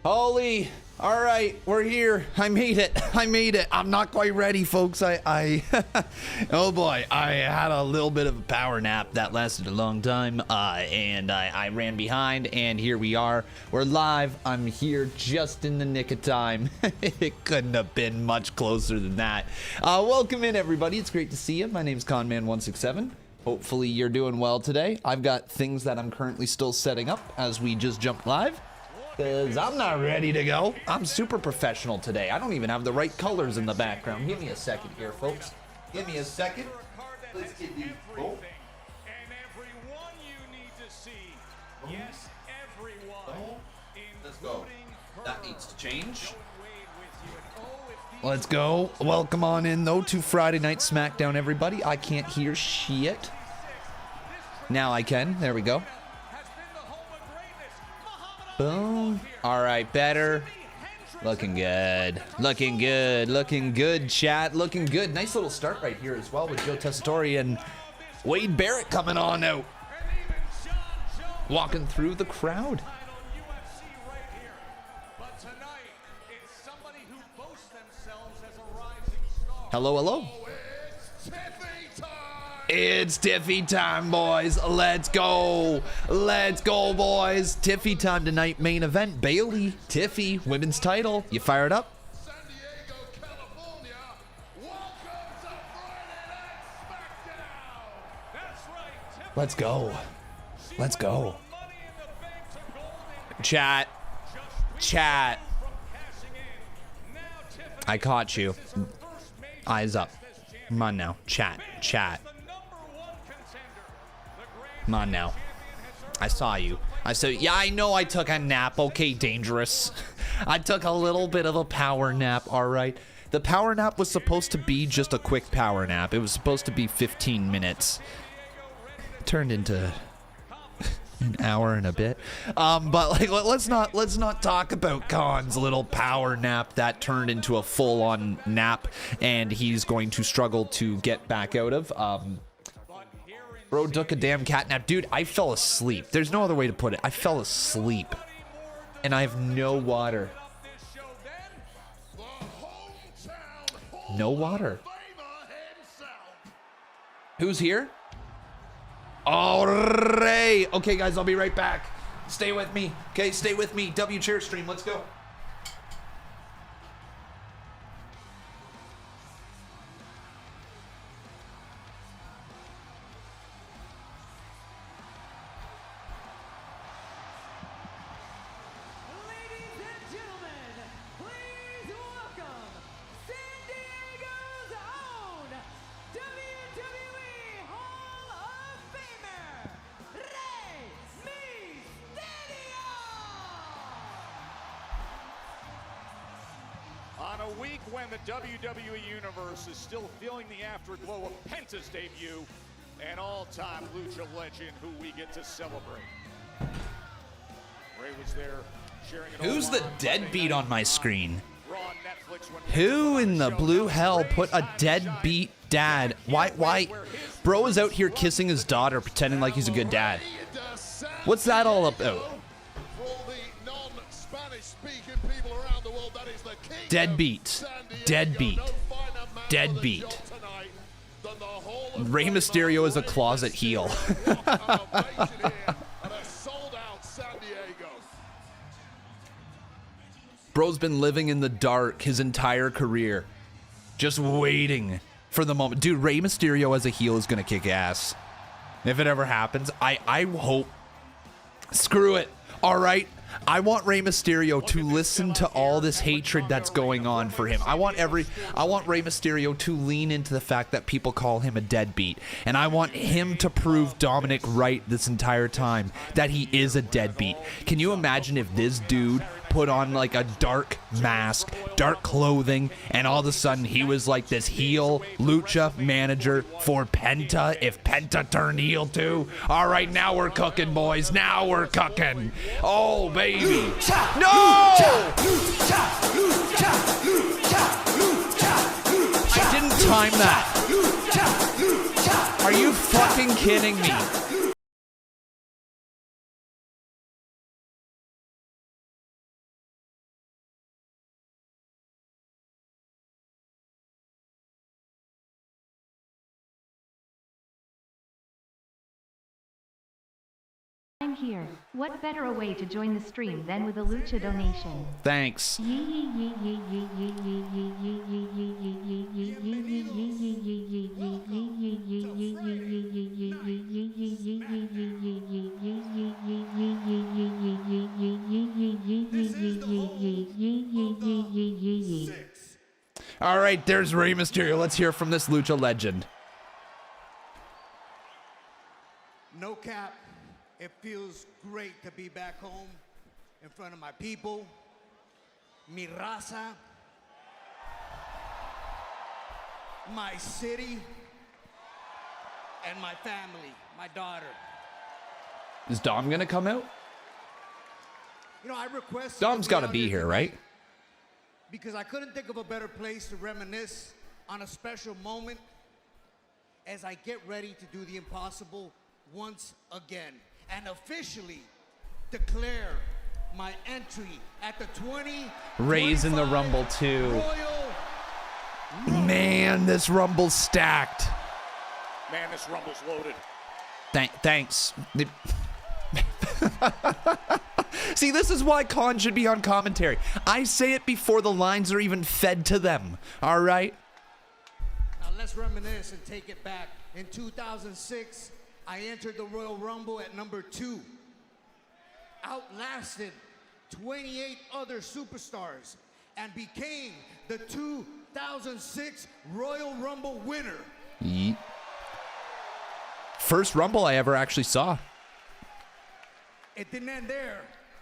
Holy, all right, we're here. I made it. I'm not quite ready, folks. Oh boy, I had a little bit of a power nap that lasted a long time, and I ran behind, and here we are. We're live. I'm here just in the nick of time. It couldn't have been much closer than that. Welcome in, everybody. It's great to see you. My name's Conman167. Hopefully you're doing well today. I've got things that I'm currently still setting up as we just jump live, because I'm not ready to go. I'm super professional today. I don't even have the right colors in the background. Give me a second here, folks. Give me a second. Let's get these. Oh. Let's go. That needs to change. Let's go. Welcome on in, though, to Friday Night Smackdown, everybody. I can't hear shit. Now I can. There we go. Boom. All right, better. Looking good. Looking good. Looking good, chat. Looking good. Nice little start right here as well with Joe Tessitore and Wade Barrett coming on out. Walking through the crowd. Hello, hello. It's Tiffy time, boys. Let's go. Let's go, boys. Tiffy time tonight. Main event. Bayley, Tiffy, women's title. You fired up? Let's go. Let's go. Chat. Chat. I caught you. Eyes up. Come on now. Chat. Chat. Come on now. I saw you. Yeah, I know I took a nap. Okay, dangerous. I took a little bit of a power nap, all right? The power nap was supposed to be just a quick power nap. It was supposed to be 15 minutes. Turned into an hour and a bit. But like, let's not talk about Khan's little power nap that turned into a full-on nap, and he's going to struggle to get back out of. Bro took a damn cat nap. Dude, I fell asleep. There's no other way to put it. I fell asleep. And I have no water. No water. Who's here? All right. Okay, guys, I'll be right back. Stay with me. Okay, stay with me. W chair stream. Let's go. On a week when the WWE Universe is still feeling the afterglow of Penta's debut, an all-time lucha legend who we get to celebrate. Ray was there sharing it. Who's the deadbeat on my screen? Who in the blue hell put a deadbeat dad? Why? Bro is out here kissing his daughter, pretending like he's a good dad. What's that all about? Deadbeat. Deadbeat. Deadbeat. Rey Mysterio is a closet heel. Bro's been living in the dark his entire career. Just waiting for the moment. Dude, Rey Mysterio as a heel is going to kick ass. If it ever happens, I hope. Screw it. All right. I want Rey Mysterio to listen to all this hatred that's going on for him. I want Rey Mysterio to lean into the fact that people call him a deadbeat. And I want him to prove Dominic right this entire time that he is a deadbeat. Can you imagine if this dude put on like a dark mask, dark clothing, and all of a sudden he was like this heel lucha manager for Penta? If Penta turned heel too, all right, now we're cooking, boys. Now we're cooking. Oh baby, no! I didn't time that. Are you fucking kidding me? I'm here. What better a way to join the stream than with a Lucha donation? Thanks. All right, there's Rey Mysterio. Let's hear from this Lucha legend. No cap, it feels great to be back home in front of my people, mi raza, my city, and my family, my daughter. Is Dom gonna come out? You know, I requested Dom's got to out be here, right? because I couldn't think of a better place to reminisce on a special moment as I get ready to do the impossible once again and officially declare my entry at the 20 Rey's in the Rumble too. Royal Man, this Rumble's stacked. Man, this Rumble's loaded. Thanks. See, this is why Khan should be on commentary. I say it before the lines are even fed to them. All right? Now let's reminisce and take it back. In 2006, I entered the Royal Rumble at number 2. Outlasted 28 other superstars and became the 2006 Royal Rumble winner. Yeet. First Rumble I ever actually saw. It didn't end there.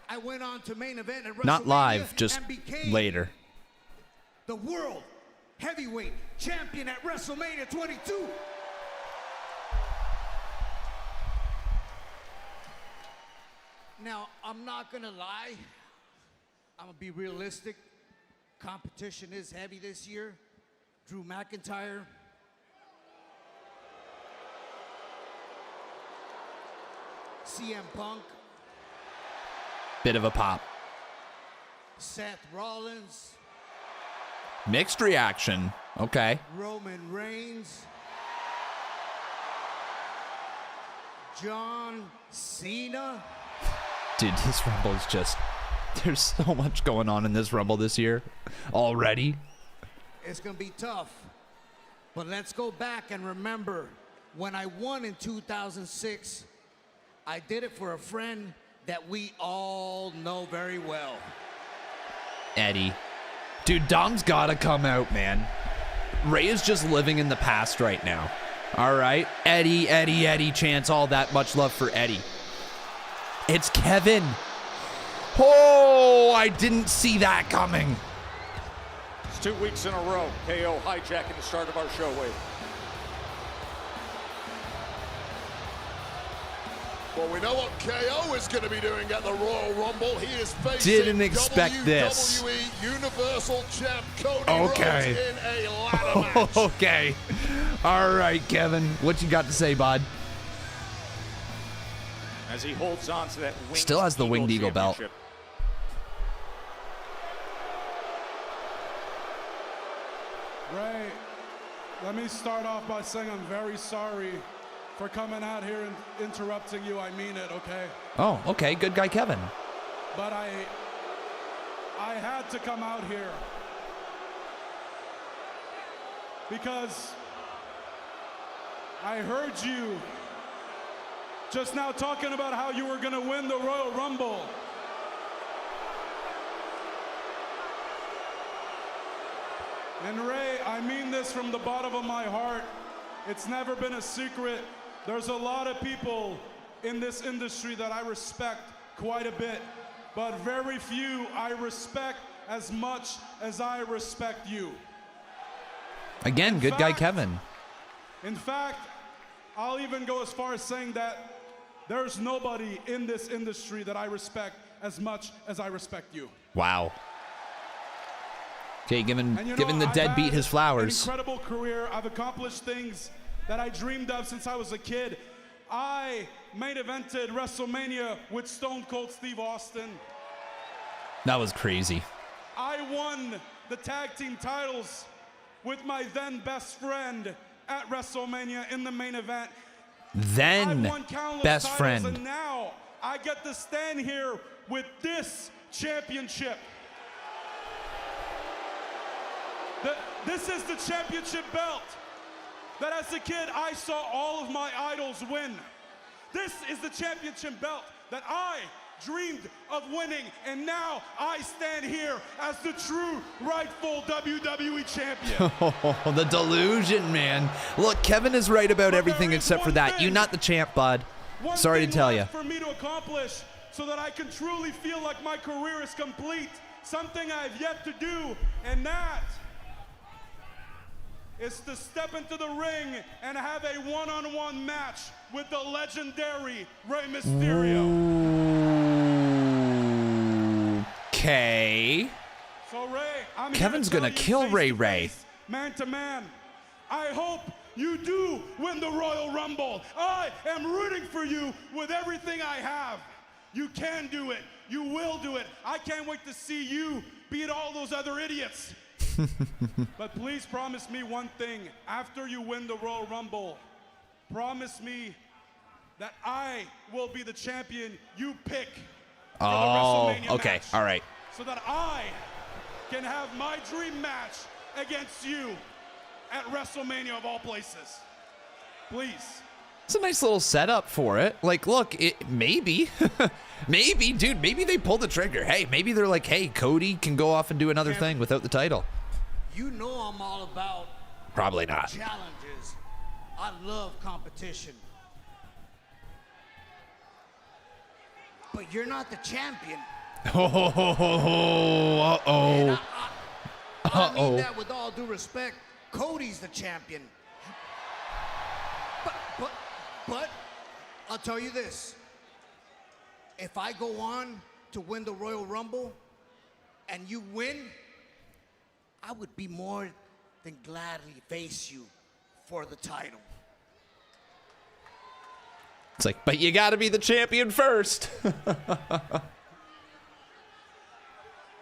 I went on to main event at WrestleMania. Not live, just and became later. the World Heavyweight Champion at WrestleMania 22. Now, I'm not gonna lie. I'm gonna be realistic. Competition is heavy this year. Drew McIntyre. CM Punk. Bit of a pop. Seth Rollins. Mixed reaction. Okay. Roman Reigns. John Cena. Dude, this Rumble's just... There's so much going on in this Rumble this year already. It's gonna be tough. But let's go back and remember when I won in 2006, I did it for a friend that we all know very well. Eddie. Dude, Dom's gotta come out, man. Rey is just living in the past right now. All right? Eddie, Eddie, Eddie chants, all that much love for Eddie. It's Kevin. Oh, I didn't see that coming. It's 2 weeks in a row. KO hijacking the start of our show, Wade. Well, we know what KO is going to be doing at the Royal Rumble. He is facing Didn't expect WWE this. Universal Champ Cody Okay. Rhodes in a ladder match. Okay. All right, Kevin. What you got to say, bud? As he holds on to that winged Still has the Winged Eagle belt. championship. Ray, let me start off by saying I'm very sorry for coming out here and interrupting you. I mean it, okay? Oh, okay. Good guy, Kevin. But I had to come out here because I heard you just now talking about how you were going to win the Royal Rumble. And Ray, I mean this from the bottom of my heart. It's never been a secret. There's a lot of people in this industry that I respect quite a bit, but very few I respect as much as I respect you. Again, good guy, Kevin. In fact, I'll even go as far as saying that there's nobody in this industry that I respect as much as I respect you. Wow. Okay, giving And you know, the I've deadbeat had his flowers. An incredible career. I've accomplished things that I dreamed of since I was a kid. I main evented WrestleMania with Stone Cold Steve Austin. That was crazy. I won the tag team titles with my then best friend at WrestleMania in the main event. I've Then, won countless best titles, friend. and now I get to stand here with this championship. This is the championship belt that as a kid I saw all of my idols win. This is the championship belt that I dreamed of winning, and now I stand here as the true rightful WWE champion. Oh, the delusion, man. Look, Kevin is right about everything except for that. You're not the champ, bud. Sorry to tell you. For me to accomplish so that I can truly feel like my career is complete, something I have yet to do, and that is to step into the ring and have a one-on-one match with the legendary Rey Mysterio. Okay. So Ray, I'm Kevin's here to gonna tell you kill face Ray to Ray. face, man to man. I hope you do win the Royal Rumble. I am rooting for you with everything I have. You can do it. You will do it. I can't wait to see you beat all those other idiots. But please promise me one thing. After you win the Royal Rumble, promise me that I will be the champion you pick for the WrestleMania okay. match. All right. So that I can have my dream match against you at WrestleMania of all places. Please. It's a nice little setup for it. Like, look, maybe, dude, maybe they pull the trigger. Hey, maybe they're like, hey, Cody can go off and do another thing without the title. You know I'm all about Probably not. challenges. I love competition. But you're not the champion. Uh-oh. I mean that with all due respect. Cody's the champion. But I'll tell you this. If I go on to win the Royal Rumble and you win, I would be more than gladly face you for the title. It's like, but you got to be the champion first.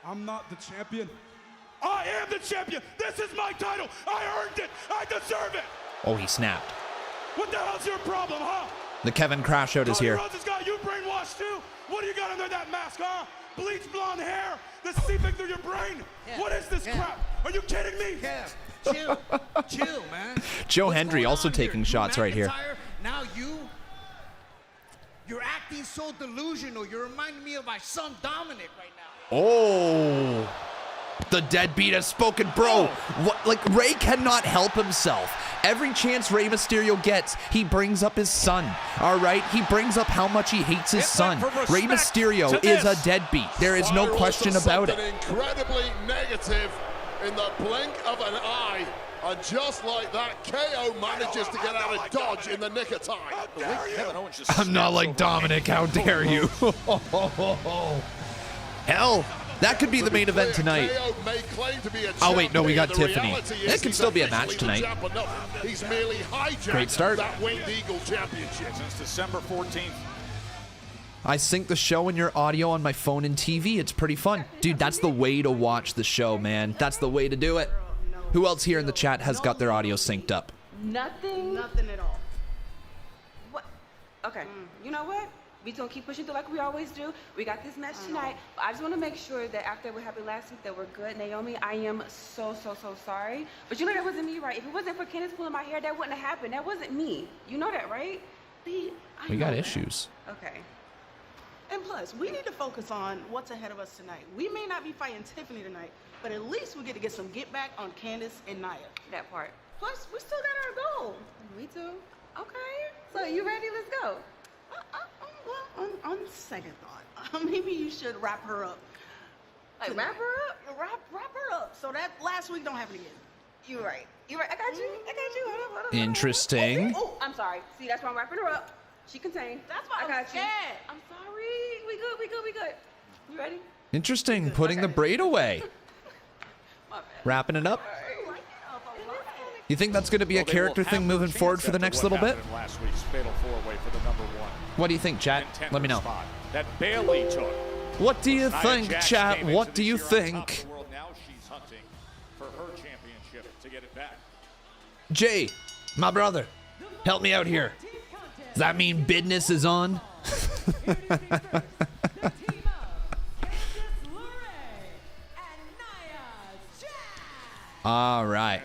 I'm not the champion. I am the champion. This is my title. I earned it. I deserve it. Oh, he snapped. What the hell's your problem, huh? The Kevin Crash Out is Cody here. Rhodes has got you brainwashed too? What do you got under that mask, huh? Bleach blonde hair that's seeping through your brain? Yeah, What is this yeah. crap? Are you kidding me? Kev, chill, man. Joe What's Hendry going also on taking here? shots Drew right here. McIntyre, Now you're acting so delusional. You're reminding me of my son Dominic right now. Oh. The deadbeat has spoken, bro. What? Like, Ray cannot help himself. Every chance Rey Mysterio gets, he brings up his son. All right, he brings up how much he hates his son. Rey Mysterio is a deadbeat. There is no question about it. Incredibly negative in the blink of an eye, and just like that, KO manages to get out of dodge in the nick of time. I'm not like Dominic. How dare you? Hell. That could be the main event tonight. Oh, wait, no, we got Tiffany. It could still be a match tonight. He's merely hijacked Great start. that Winged Eagle Championship. Since December 14th. I sync the show and your audio on my phone and TV. It's pretty fun. Dude, that's the way to watch the show, man. That's the way to do it. Who else here in the chat has got their audio synced up? Nothing. Nothing at all. What? Okay. You know what? We're gonna keep pushing through like we always do. We got this match tonight. But I just want to make sure that after what happened last week that we're good. Naomi, I am so sorry. But you know that wasn't me, right? If it wasn't for Candace pulling my hair, that wouldn't have happened. That wasn't me. You know that, right? We got issues. Okay. And plus, we need to focus on what's ahead of us tonight. We may not be fighting Tiffany tonight, but at least we get to get some get back on Candace and Nia. That part. Plus, we still got our goal. Me too. Okay. So you ready? Let's go. Well, on second thought, maybe you should wrap her up. Like wrap her up? Wrap her up so that last week don't happen again. You're right. You're right. I got you. Hold up. Interesting. Oh, I'm sorry. See, that's why I'm wrapping her up. She contained. That's why I got you. scared. I'm sorry. We good. You ready? Interesting. Putting the braid away. My bad. Wrapping it up. You think that's going to be a character thing moving forward for the next little bit? Last week's fatal four-way for the number one. What do you think, chat? Let me know. Spot that Bayley took. What do you Nia think, Jax chat? came into What this do you year on top of think? the world. Now she's hunting for her championship to get it back. Jay, my brother, help me out here. Does that mean business is on? All right.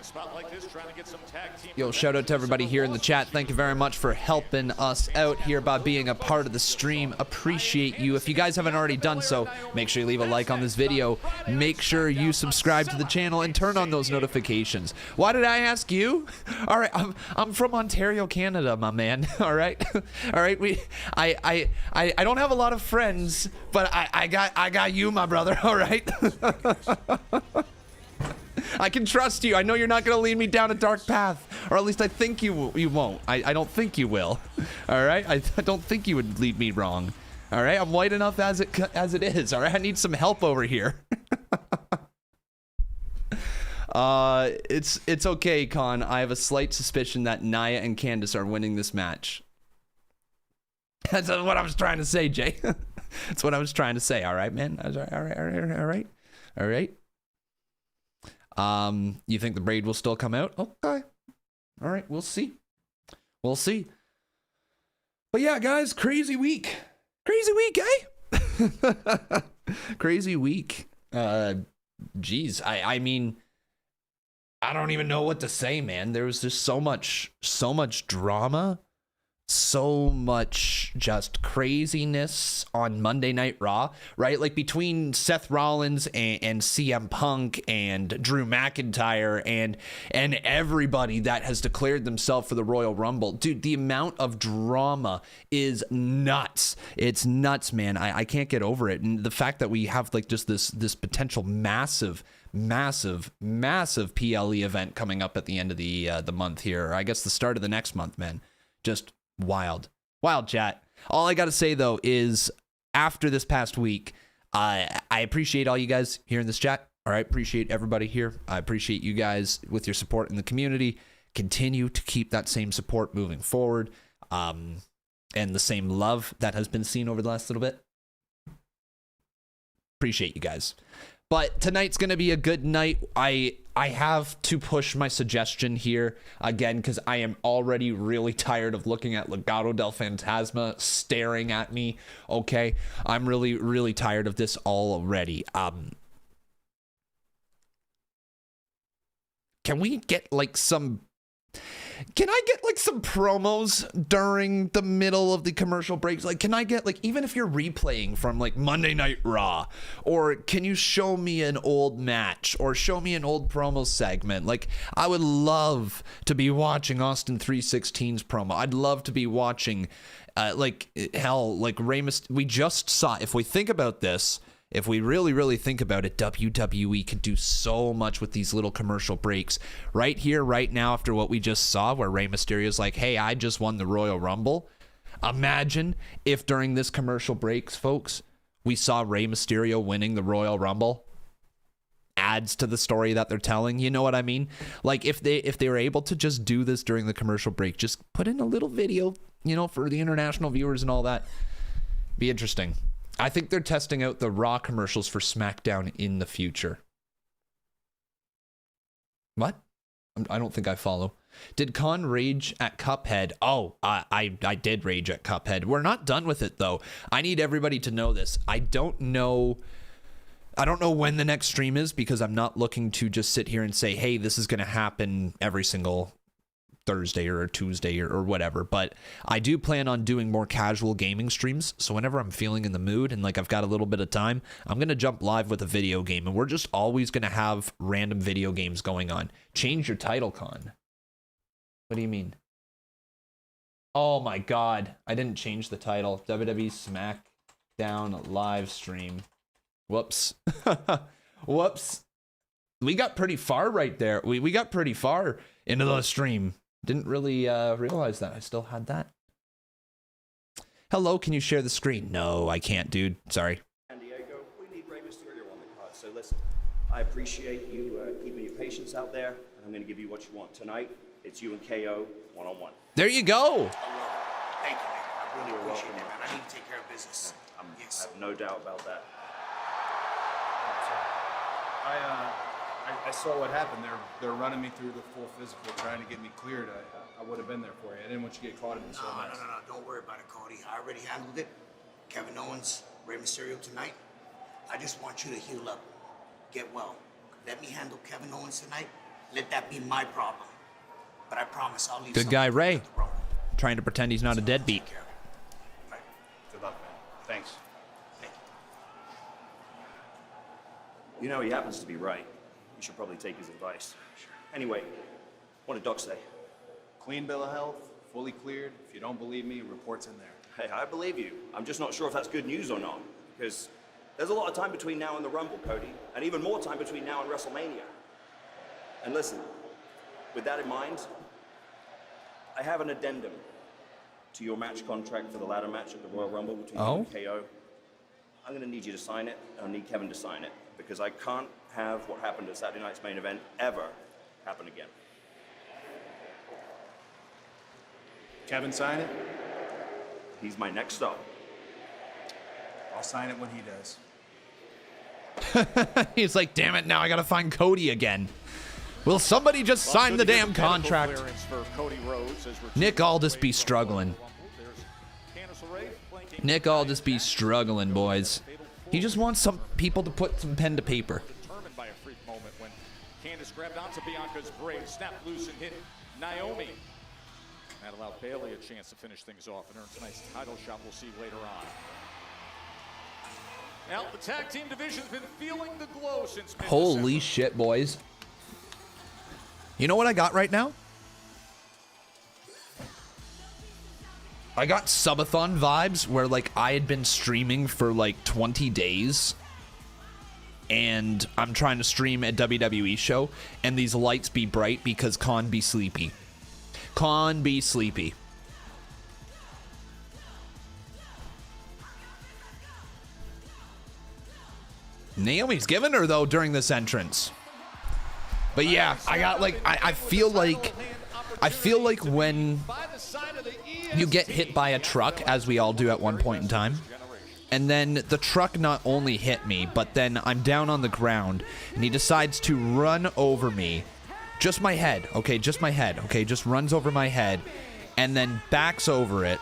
Yo, shout out to everybody here in the chat. Thank you very much for helping us out here by being a part of the stream. Appreciate you. If you guys haven't already done so, make sure you leave a like on this video. Make sure you subscribe to the channel and turn on those notifications. Why did I ask you? All right, I'm from Ontario, Canada, my man. All right, all right. I don't have a lot of friends, but I got you, my brother. All right. I can trust you. I know you're not going to lead me down a dark path. Or at least I think you won't. I don't think you will. All right? I don't think you would lead me wrong. All right? I'm white enough as it is. All right? I need some help over here. It's okay, Con. I have a slight suspicion that Nia and Candice are winning this match. That's what I was trying to say, Jay. That's what I was trying to say. All right, man? All right. You think the braid will still come out? Okay. All right, we'll see. We'll see. But yeah, guys, crazy week. Crazy week, eh? Crazy week. Geez, I mean, I don't even know what to say, man. There was just so much drama. So much just craziness on Monday Night Raw, right? Like between Seth Rollins and CM Punk and Drew McIntyre and everybody that has declared themselves for the Royal Rumble. Dude, the amount of drama is nuts. It's nuts, man. I can't get over it. And the fact that we have like just this potential massive PLE event coming up at the end of the month here, or I guess the start of the next month, man. Just wild chat. All I gotta say though is after this past week, I appreciate all you guys here in this chat. All right, appreciate everybody here. I appreciate you guys with your support in the community. Continue to keep that same support moving forward, and the same love that has been seen over the last little bit. Appreciate you guys. But tonight's going to be a good night. I have to push my suggestion here again because I am already really tired of looking at Legado del Fantasma staring at me. Okay, I'm really tired of this already. Can we get like some... Can I get like some promos during the middle of the commercial breaks? Like, can I get like, even if you're replaying from like Monday Night Raw, or can you show me an old match or show me an old promo segment? Like, I would love to be watching Austin 316's promo. I'd love to be watching, like Rey Mysterio. We just saw, if we think about this, if we really think about it, WWE could do so much with these little commercial breaks. Right here, right now, after what we just saw, where Rey Mysterio's like, hey, I just won the Royal Rumble. Imagine if during this commercial breaks, folks, we saw Rey Mysterio winning the Royal Rumble. Adds to the story that they're telling, you know what I mean? Like, if they were able to just do this during the commercial break, just put in a little video, you know, for the international viewers and all that. Be interesting. I think they're testing out the Raw commercials for SmackDown in the future. What? I don't think I follow. Did Khan rage at Cuphead? Oh, I did rage at Cuphead. We're not done with it, though. I need everybody to know this. I don't know when the next stream is because I'm not looking to just sit here and say, hey, this is going to happen every single Thursday or Tuesday or whatever, but I do plan on doing more casual gaming streams. So whenever I'm feeling in the mood and like I've got a little bit of time, I'm going to jump live with a video game, and we're just always going to have random video games going on. Change your title, Con. What do you mean? Oh my God. I didn't change the title. WWE Smackdown live stream. Whoops. Whoops. We got pretty far right there. We got pretty far into the stream. Didn't really realize that I still had that. Hello, can you share the screen? No, I can't, dude. Sorry. San Diego, we need Rey Mysterio on the card. So listen, I appreciate you keeping your patience out there, and I'm going to give you what you want tonight. It's you and KO one-on-one. There you go. Thank you, man. I really appreciate it, man. I need to take care of business. I have no doubt about that. I saw what happened. They're running me through the full physical, trying to get me cleared. I would have been there for you. I didn't want you to get caught in this whole mess. No. Don't worry about it, Cody. I already handled it. Kevin Owens, Rey Mysterio tonight, I just want you to heal up, get well. Let me handle Kevin Owens tonight. Let that be my problem. But I promise I'll leave. Good guy, Ray. Trying to pretend he's not a deadbeat. Good luck, man. Thanks. You know, he happens to be right. You should probably take his advice. Sure. Anyway, what did Doc say? Clean bill of health, fully cleared. If you don't believe me, report's in there. Hey, I believe you. I'm just not sure if that's good news or not. Because there's a lot of time between now and the Rumble, Cody. And even more time between now and WrestleMania. And listen, with that in mind, I have an addendum to your match contract for the ladder match at the Royal Rumble between you and KO. I'm going to need you to sign it, and I'll need Kevin to sign it, because I can't have what happened at Saturday night's main event ever happen again. Kevin sign it? He's my next stop. I'll sign it when he does. He's like, damn it, now I gotta find Cody again. Will somebody just sign the damn contract? Nick Aldis be struggling. Nick Aldis be struggling, boys. He just wants some people to put some pen to paper. Determined by a freak moment when Candice grabbed onto Bianca's braid, snapped loose and hit Naomi. That allowed Bayley a chance to finish things off and earn tonight's title shot we'll see later on. Now, the tag team division's been feeling the glow since mid-December. Holy shit, boys. You know what I got right now? I got subathon vibes where, like, I had been streaming for, like, 20 days. And I'm trying to stream a WWE show. And these lights be bright because Khan be sleepy. Khan be sleepy. Naomi's giving her, though, during this entrance. But yeah, I got like I feel like when you get hit by a truck, as we all do at one point in time, and then the truck not only hit me, but then I'm down on the ground, and he decides to run over me. Just my head, okay, just my head, okay, just runs over my head, and then backs over it,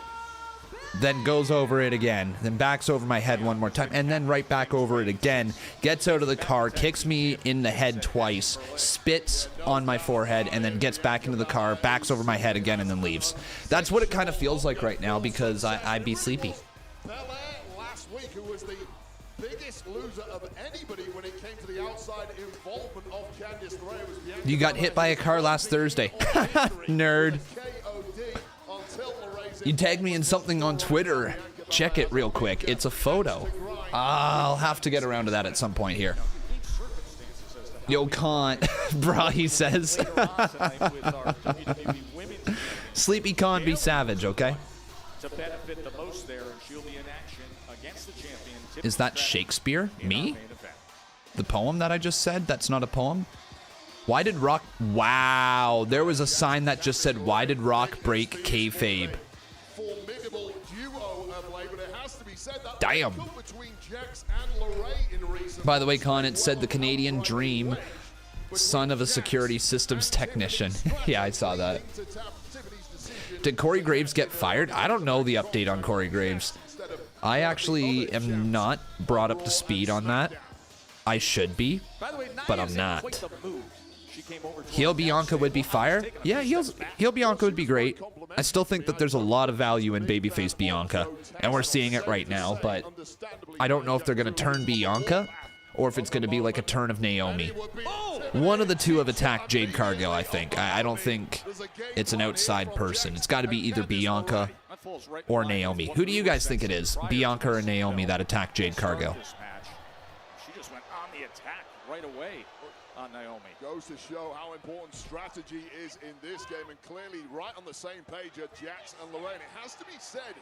then goes over it again, then backs over my head one more time, and then right back over it again, gets out of the car, kicks me in the head twice, spits on my forehead, and then gets back into the car, backs over my head again, and then leaves. That's what it kind of feels like right now, because I be sleepy. Last week, who was the biggest loser of anybody when it came to the outside involvement of Candice LeRae. You got hit by a car last Thursday. Nerd. You tagged me in something on Twitter. Check it real quick. It's a photo. I'll have to get around to that at some point here. Yo, Khan. Brah, he says. Sleepy Khan be savage, okay? Is that Shakespeare? Me? The poem that I just said? That's not a poem? Why did Rock... Wow. There was a sign that just said, why did Rock break kayfabe? Damn. By the way, Con, it said the Canadian Dream, son of a security systems technician. Yeah, I saw that. Did Corey Graves get fired? I don't know the update on Corey Graves. I actually am not brought up to speed on that. I should be, but I'm not. Heel Bianca would be fire? Yeah, heel Bianca would be great. I still think that there's a lot of value in babyface Bianca, and we're seeing it right now, but I don't know if they're going to turn Bianca or if it's going to be like a turn of Naomi. One of the two have attacked Jade Cargill, I think. I don't think it's an outside person. It's got to be either Bianca or Naomi. Who do you guys think it is? Bianca or Naomi that attacked Jade Cargill? She just went on the attack right away on Naomi. Goes to show how important strategy is in this game, and clearly right on the same page are Jax and Lorraine. It has to be said,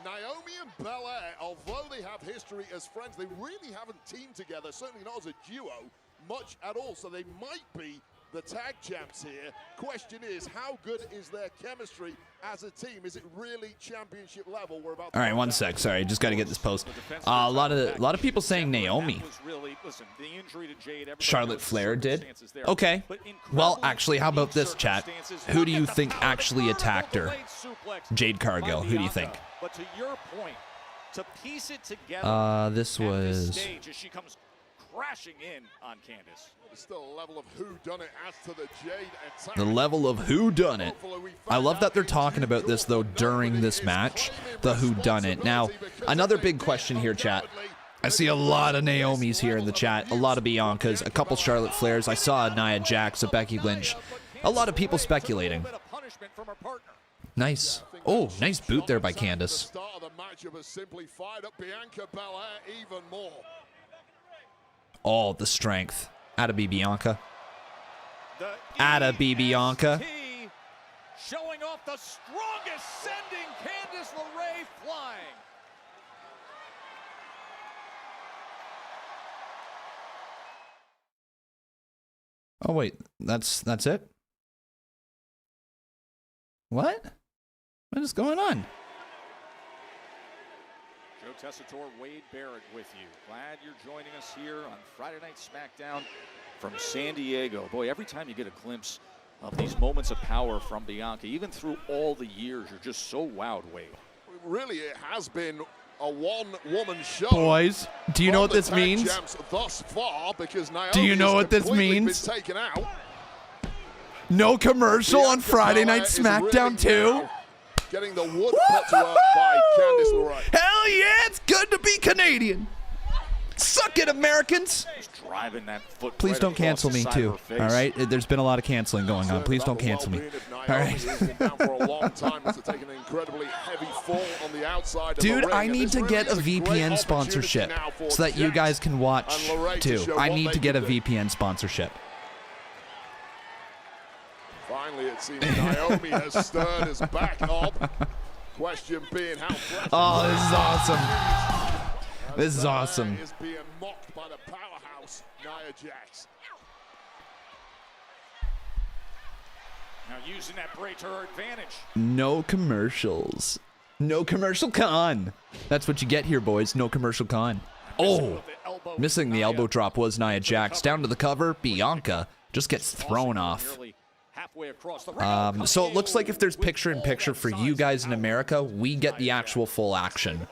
Naomi and Belair, although they have history as friends, they really haven't teamed together, certainly not as a duo, much at all. So they might be the tag champs here. Question is, how good is their chemistry as a team? Is it really championship level? We're about. All right, one sec. Sorry, just got to get this post. A lot of people saying Naomi. Charlotte Flair did. Okay. Well, actually, how about this, chat? Who do you think actually attacked her? Jade Cargill. Who do you think? But to your point, to piece it together. This at was this stage as she comes crashing in on Candice. There's still a level of who done it as to the Jade attack. the level of who done it. I love that they're talking about this though during this match, the who done it. Now, another big question here, chat. I see a lot of Naomi's here in the chat, a lot of Biancas, a couple Charlotte Flairs. I saw a Nia Jax, a Becky Lynch. A lot of people speculating. Nice. Oh, nice boot there by Candice. The start of the matchup has simply fired up Bianca Belair even more. Oh, the strength. Atta be Bianca. Atta be Bianca. Showing off the strongest, sending Candice LeRae flying. Oh wait, that's it? What? What is going on? Joe Tessitore, Wade Barrett with you. Glad you're joining us here on Friday Night SmackDown from San Diego. Boy, every time you get a glimpse of these moments of power from Bianca, even through all the years, you're just so wowed, Wade. Really, it has been a one-woman show. Boys, do you know what this means? Thus far, because do you know what this means? Been taken out. No commercial on Friday Night SmackDown 2. Getting the wood put to her by Candice LeRae. Hell yeah, it's good to be Canadian. Suck it, Americans. Driving that foot. Please don't cancel me too. All right, there's been a lot of canceling going on. Please don't cancel me. All right. Dude, I need to get a VPN sponsorship so that you guys can watch too. I need to get a VPN sponsorship. Finally, it seems Naomi has stirred us back up. Question being how. Oh, this is awesome. This is awesome. Is being mocked by the powerhouse Nia Jax. Now using that break to her advantage. No commercials. No commercial con. That's what you get here, boys. No commercial con. Oh, missing the elbow drop was Nia Jax. Down to the cover. Bianca just gets thrown off. So it looks like if there's picture-in-picture for you guys in America, we get the actual full action.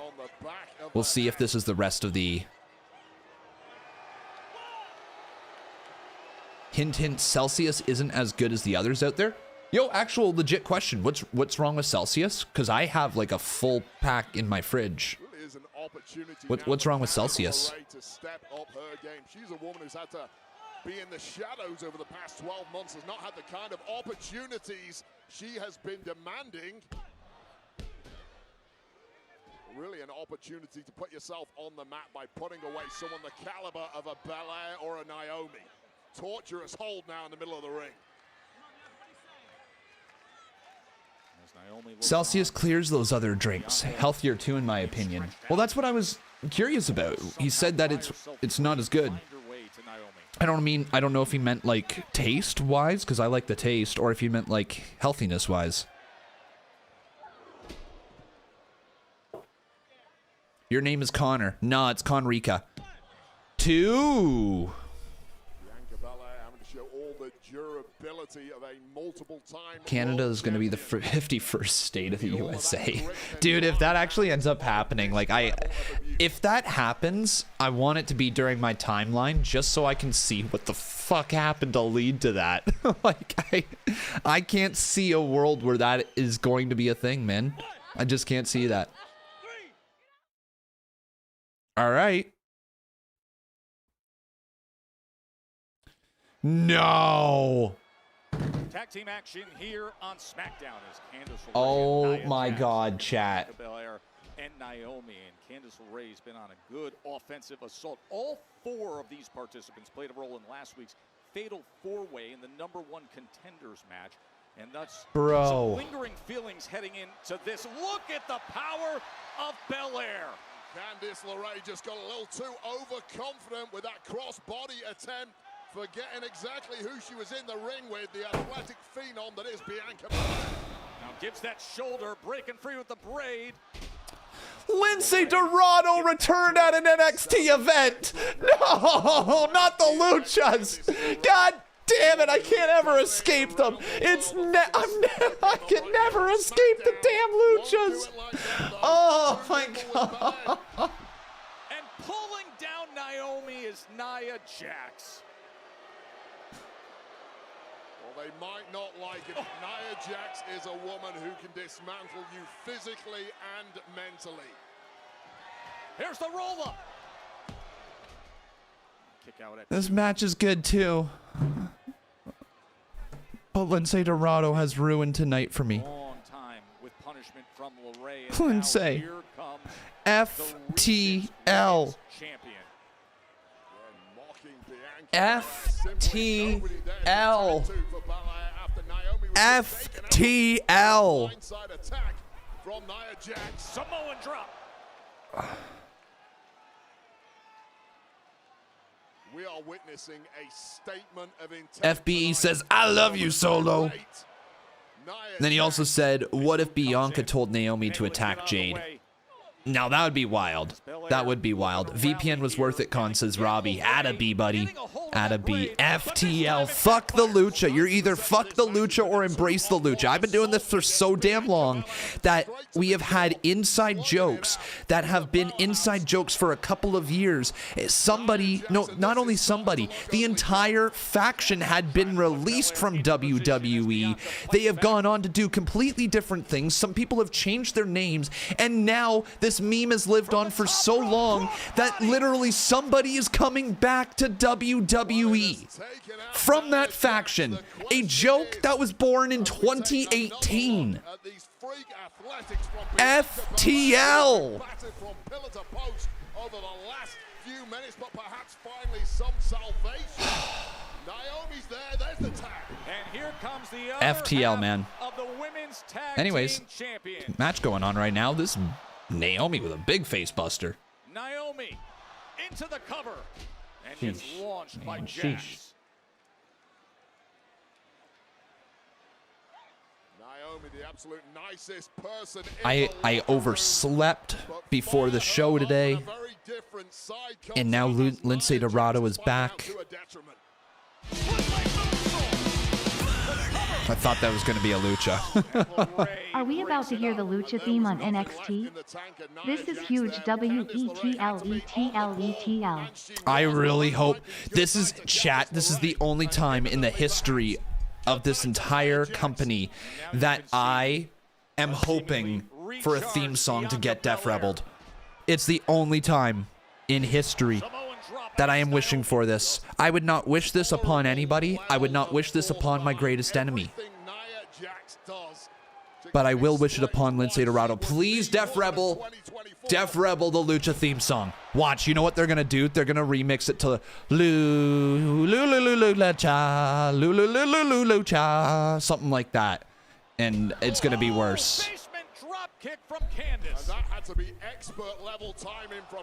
We'll see if this is the rest of the... Hint, hint, Celsius isn't as good as the others out there. Yo, actual legit question. What's wrong with Celsius? Because I have like a full pack in my fridge. What's wrong with Celsius? She's a woman who's had to be in the shadows over the past 12 months, has not had the kind of opportunities she has been demanding. Really an opportunity to put yourself on the mat by putting away someone the caliber of a Belair or a Naomi. Torturous hold now in the middle of the ring. Celsius clears those other drinks. Healthier too, in my opinion. Well, that's what I was curious about. He said that it's not as good. I don't know if he meant like taste wise, because I like the taste, or if he meant like healthiness wise. Your name is Connor. Nah, it's Conrica. 2. Canada is going to be the 51st state of the USA. Dude, if that actually ends up happening, like if that happens, I want it to be during my timeline just so I can see what the fuck happened to lead to that. Like I can't see a world where that is going to be a thing, man. I just can't see that. All right. No. Tag team action here on SmackDown as Candice LeRae. Oh my God, chat. Belair and Naomi, and Candice LeRae's been on a good offensive assault. All 4 of these participants played a role in last week's Fatal 4-Way in the #1 contenders match, and that's some lingering feelings heading into this. Look at the power of Belair. Candice LeRae just got a little too overconfident with that cross-body attempt, forgetting exactly who she was in the ring with, the athletic phenom that is Bianca Belair. Now gives that shoulder, breaking free with the braid. Lindsay Dorado returned at an NXT event. No, not the Luchas. God damn it, I can't ever escape them. I can never escape the damn luchas. Oh my God. And pulling down Naomi is Nia Jax. Well, they might not like it. Nia Jax is a woman who can dismantle you physically and mentally. Here's the roll-up. Kick out at This match is good too. But Lindsay Dorado has ruined tonight for me. long time with punishment from LeRae. Lindsay. FTL. Champion. FTL. FTL. Samoan drop. We are witnessing a statement of intent. FBE says, I love you, Solo. Then he also said, what if Bianca told Naomi to attack Jade? Now that would be wild. That would be wild. VPN was worth it, Con, says Robbie. Atta B, buddy. Atta B. FTL. Fuck the lucha. You're either fuck the lucha or embrace the lucha. I've been doing this for so damn long that we have had inside jokes that have been inside jokes for a couple of years. Somebody, no, not only somebody, the entire faction had been released from WWE. They have gone on to do completely different things. Some people have changed their names, and now this meme has lived on for so long that literally somebody is coming back to WWE from that faction. A joke that was born in 2018. FTL. FTL, man. Anyways, match going on right now. This Naomi with a big face buster. Naomi into the cover and gets launched by Jax. Naomi, the absolute nicest person. I overslept before the show today, and now Lindsay Dorado is back. I thought that was going to be a lucha. Are we about to hear the lucha theme on NXT? This is huge. WETLETLETL. I really hope this is chat. This is the only time in the history of this entire company that I am hoping for a theme song to get Def Rebelled. It's the only time in history that I am wishing for this. I would not wish this upon anybody. I would not wish this upon my greatest enemy. But I will wish it upon Lindsay Dorado. Please, Def Rebel the lucha theme song. Watch, you know what they're going to do? They're going to remix it to lucha, something like that. And it's going to be worse.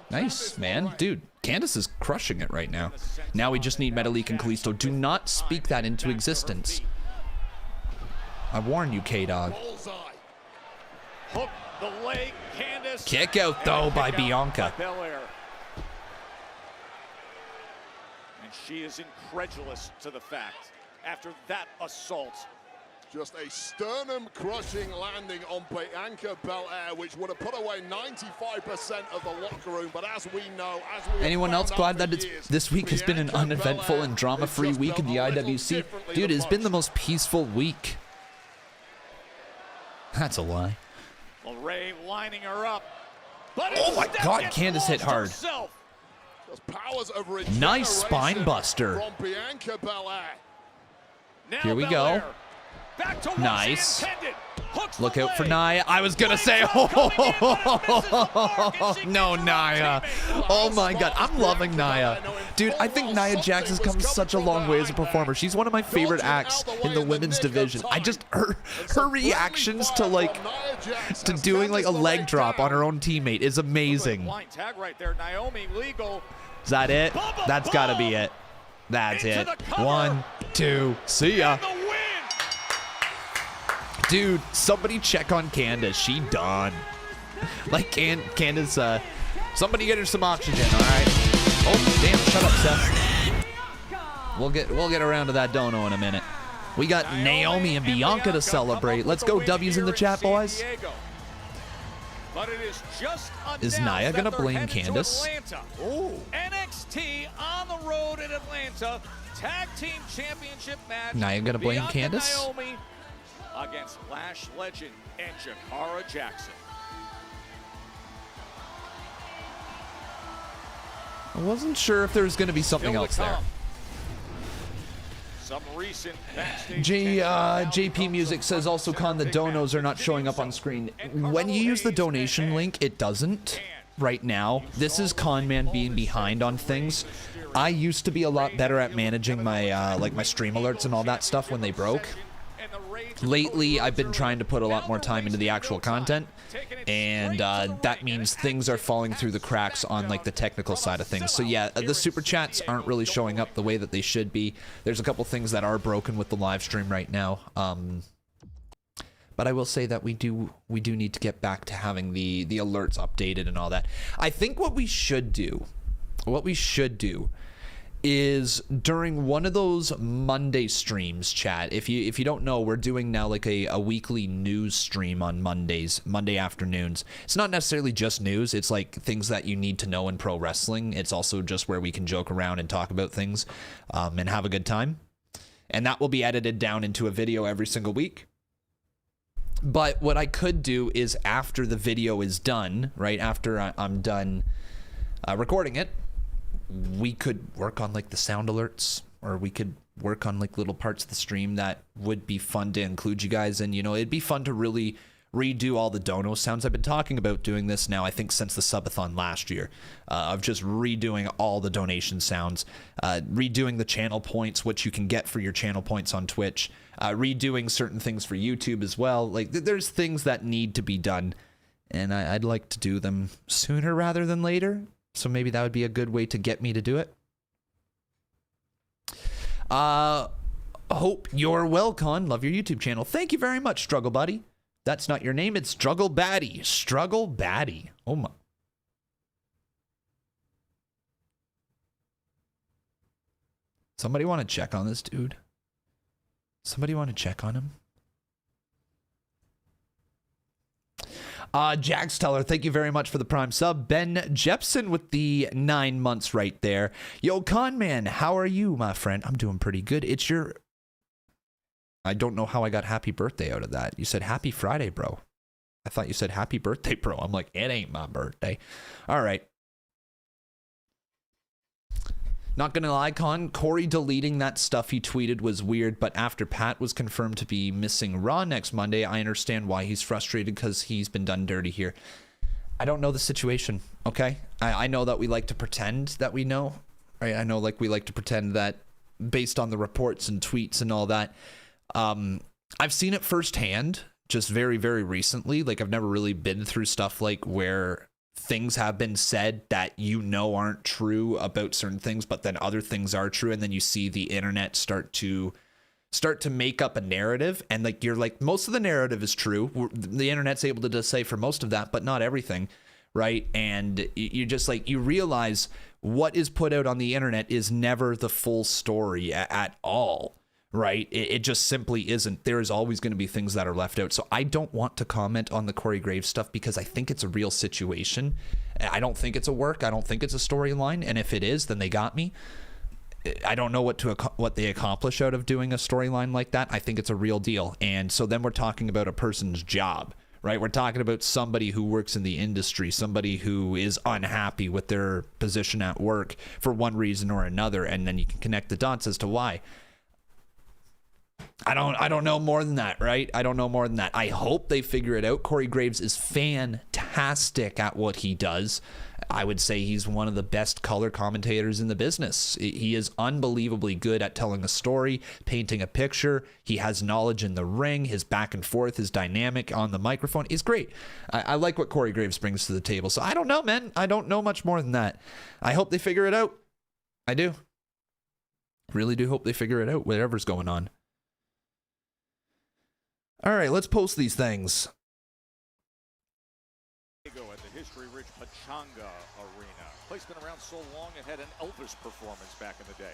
Nice, man. Dude, Candice is crushing it right now. Now we just need Metalik and Kalisto. Do not speak that into existence. I warn you, K-Dog. Hook the leg, Candice. Kick out, though, by Bianca. And she is incredulous to the fact after that assault. Just a sternum-crushing landing on Bianca Belair, which would have put away 95% of the locker room. But as we know, anyone else glad that this week has been an uneventful and drama-free week in the IWC? Dude, it's been the most peaceful week. That's a lie. LeRae lining her up. But oh my God, Candice hit hard. Nice spine buster. Here we go. Nice. Look out for Nia. I was going to say, no, Nia. Oh my God. I'm loving Nia. Dude, I think Nia Jax has come such a long way as a performer. She's one of my favorite acts in the women's division. I just, her reactions to doing like a leg drop on her own teammate is amazing. Is that it? That's got to be it. That's it. 1, 2, see ya. Dude, somebody check on Candice. She done. Like, Candice, somebody get her some oxygen, all right? Oh, damn, shut up, Seth. We'll get around to that dono in a minute. We got Naomi and Bianca to celebrate. Let's go W's in the chat, boys. But it is just Is Nia gonna blame Candace? NXT on the road in Atlanta. Tag Team Championship match. Nia gonna blame Bianca Candace? Naomi against Lash Legend and Jakara Jackson. I wasn't sure if there was going to be something else there. Some recent backstage JP Music says also, Con, the donos are not showing up on screen. When you use the donation link, it doesn't right now. This is Conman being behind on things. I used to be a lot better at managing my like my stream alerts and all that stuff when they broke. Lately, I've been trying to put a lot more time into the actual content, and that means things are falling through the cracks on like the technical side of things. So yeah, the super chats aren't really showing up the way that they should be. There's a couple things that are broken with the live stream right now. But I will say that we do need to get back to having the alerts updated and all that. I think what we should do is during one of those Monday streams, chat. If you don't know, we're doing now like a weekly news stream on Mondays, Monday afternoons. It's not necessarily just news. It's like things that you need to know in pro wrestling. It's also just where we can joke around and talk about things and have a good time. And that will be edited down into a video every single week. But what I could do is after the video is done, right after I'm done recording it, we could work on like the sound alerts, or we could work on like little parts of the stream that would be fun to include you guys in. You know, it'd be fun to really redo all the dono sounds. I've been talking about doing this now, I think, since the subathon last year, of just redoing all the donation sounds, redoing the channel points, which you can get for your channel points on Twitch, redoing certain things for YouTube as well. Like, there's things that need to be done, and I'd like to do them sooner rather than later. So maybe that would be a good way to get me to do it. Hope you're well, Con. Love your YouTube channel. Thank you very much, Struggle Buddy. That's not your name. It's Struggle Baddie. Struggle Baddie. Oh my. Somebody want to check on this dude? Somebody want to check on him? Jax Teller, thank you very much for the prime sub. Ben Jepson with the 9 months right there. Yo, Con Man, how are you, my friend? I'm doing pretty good. It's your... I don't know how I got happy birthday out of that. You said happy Friday, bro. I thought you said happy birthday, bro. I'm like, it ain't my birthday. All right. Not gonna lie, Con, Corey deleting that stuff he tweeted was weird, but after Pat was confirmed to be missing Raw next Monday, I understand why he's frustrated, because he's been done dirty here. I don't know the situation, okay? I know that we like to pretend that we know, right? I know, like, we like to pretend that based on the reports and tweets and all that. I've seen it firsthand, just very, very recently. Like, I've never really been through stuff like where things have been said that you know aren't true about certain things, but then other things are true, and then you see the internet start to make up a narrative, and like you're like, most of the narrative is true. The internet's able to decipher most of that, but not everything, right? And you just like, you realize what is put out on the internet is never the full story at all. Right? It just simply isn't. There is always going to be things that are left out. So I don't want to comment on the Corey Graves stuff, because I think it's a real situation. I don't think it's a work. I don't think it's a storyline. And if it is, then they got me. I don't know what they accomplish out of doing a storyline like that. I think it's a real deal. And so then we're talking about a person's job, right? We're talking about somebody who works in the industry, somebody who is unhappy with their position at work for one reason or another. And then you can connect the dots as to why. I don't know more than that, right? I don't know more than that. I hope they figure it out. Corey Graves is fantastic at what he does. I would say he's one of the best color commentators in the business. He is unbelievably good at telling a story, painting a picture. He has knowledge in the ring. His back and forth, his dynamic on the microphone is great. I like what Corey Graves brings to the table. So I don't know, man. I don't know much more than that. I hope they figure it out. I do. Really do hope they figure it out, whatever's going on. All right, let's post these things. At the history-rich Pachanga Arena. Place been around so long it had an Elvis performance back in the day.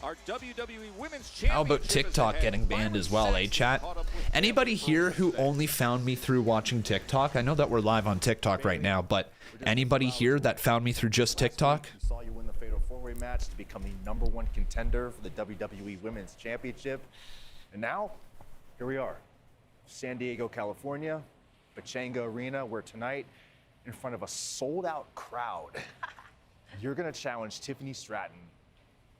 Our WWE Women's Championship. How about TikTok getting banned as well, eh, chat? Anybody here who only found me through watching TikTok? I know that we're live on TikTok right now, but anybody here that found me through just TikTok? We saw you win the Fatal 4-Way match to become the #1 contender for the WWE Women's Championship. And now, here we are. San Diego, California, Pechanga Arena, where tonight, in front of a sold-out crowd, you're going to challenge Tiffany Stratton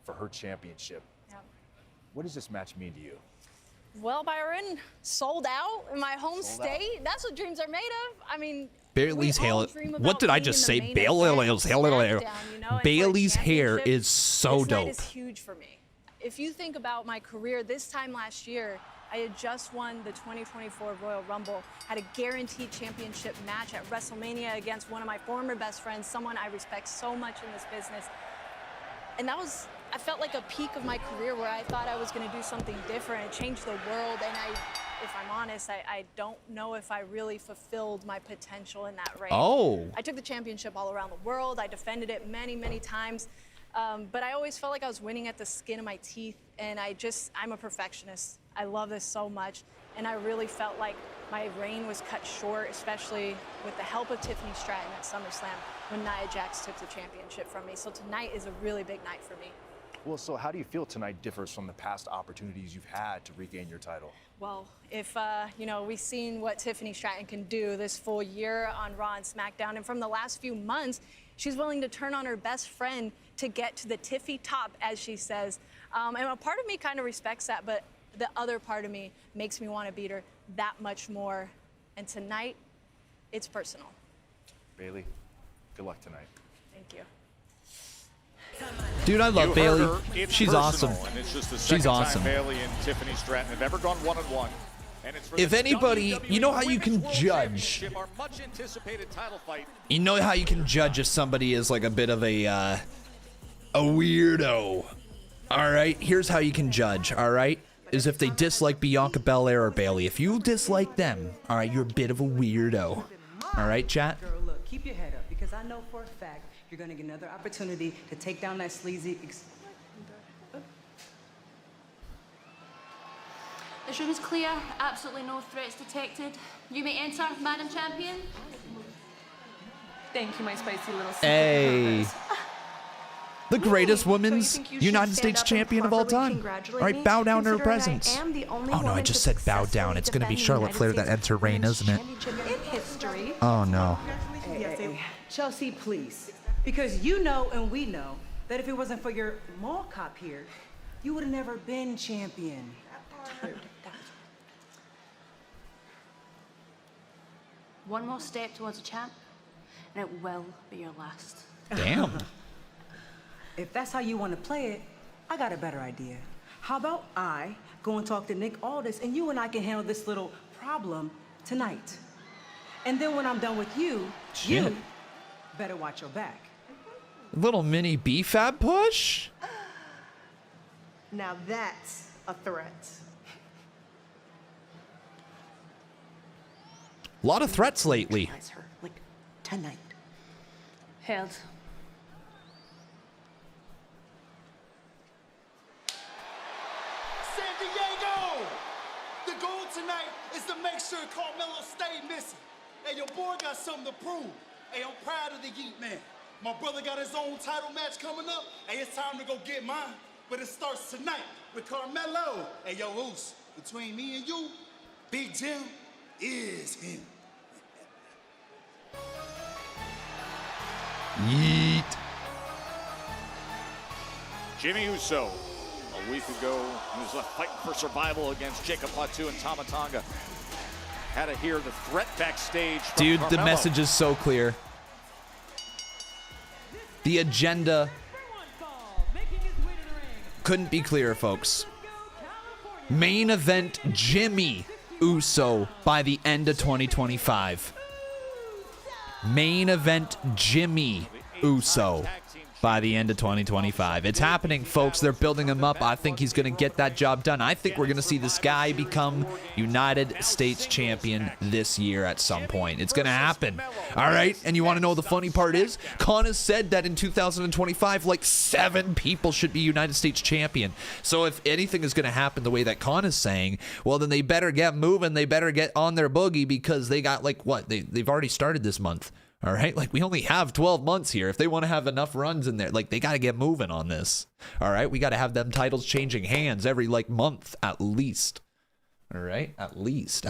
for her championship. Yep. What does this match mean to you? Well, Byron, sold out in my home state. That's what dreams are made of. I mean, Bayley's hair. What did I just say? Bayley's hair. Bayley's hair is so dope. This night is huge for me. If you think about my career, this time last year, I had just won the 2024 Royal Rumble, had a guaranteed championship match at WrestleMania against one of my former best friends, someone I respect so much in this business. And that was, I felt like a peak of my career where I thought I was going to do something different, change the world. And if I'm honest, I don't know if I really fulfilled my potential in that reign. Oh. I took the championship all around the world. I defended it many, many times. But I always felt like I was winning at the skin of my teeth. And I'm a perfectionist. I love this so much. And I really felt like my reign was cut short, especially with the help of Tiffany Stratton at SummerSlam when Nia Jax took the championship from me. So tonight is a really big night for me. Well, so how do you feel tonight differs from the past opportunities you've had to regain your title? Well, if, we've seen what Tiffany Stratton can do this full year on Raw and SmackDown, and from the last few months, she's willing to turn on her best friend to get to the Tiffy top, as she says. And a part of me kind of respects that, but the other part of me makes me want to beat her that much more. And tonight, it's personal. Bayley, good luck tonight. Thank you. Dude, I love Bayley. She's awesome. And it's just the She's second awesome. time Bayley and Tiffany Stratton have ever gone one-on-one. And it's for If the anybody, WWE you know how you can Women's World judge. Championship, our much-anticipated title fight. You know how you can judge if somebody is like a bit of a weirdo. All right, here's how you can judge. All right, is if they dislike Bianca Belair or Bayley. If you dislike them, all right, you're a bit of a weirdo. All right, chat. Girl, look, keep your head up because I know for a fact you're going to get another opportunity to take down that sleazy. This room is clear, absolutely no threats detected. You may enter, Madam Champion. Thank you, my spicy little secret. Hey. Peppers. The greatest So you women's think you should United stand States up and champion of all properly time. congratulate All right, me, bow down to her considering I presence. am the only Oh no, I woman just to said bow down. It's going to be defend the Charlotte United Flair that States ends her reign, isn't it? Championship in history. Oh no. Hey, Chelsea, please. Because you know and we know that if it wasn't for your mall cop here, you would have never been champion. One more step towards a champ, and it will be your last. Damn. If that's how you want to play it, I got a better idea. How about I go and talk to Nick Aldis and you and I can handle this little problem tonight. And then when I'm done with you, Shit. you better watch your back. Little mini BFAB push? Now that's a threat. A lot of threats lately. Her, like, tonight. Held. San Diego! The goal tonight is to make sure Carmelo stay missing. Hey, your boy got something to prove. Hey, I'm proud of the Yeet Man. My brother got his own title match coming up. Hey, it's time to go get mine. But it starts tonight with Carmelo. Hey, yo, Oos, between me and you, Big Jim is him. Yeet. Jimmy Uso, a week ago, he was fighting for survival against Jacob Fatu and Tama Tonga. Had to hear the threat backstage from Dude, Carmelo. the message is so clear. The agenda couldn't be clearer, folks. Main event Jimmy Uso by the end of 2025. Main event Jimmy Uso by the end of 2025. It's happening, folks. They're building him up. I think he's going to get that job done. I think we're going to see this guy become United States champion this year at some point. It's going to happen. All right? And you want to know what the funny part is? Khan has said that in 2025, like 7 people should be United States champion. So if anything is going to happen the way that Khan is saying, well, then they better get moving. They better get on their boogie because they got like what? They've already started this month. All right, like we only have 12 months here. If they want to have enough runs in there, like they got to get moving on this. All right, we got to have them titles changing hands every like month at least. All right, at least.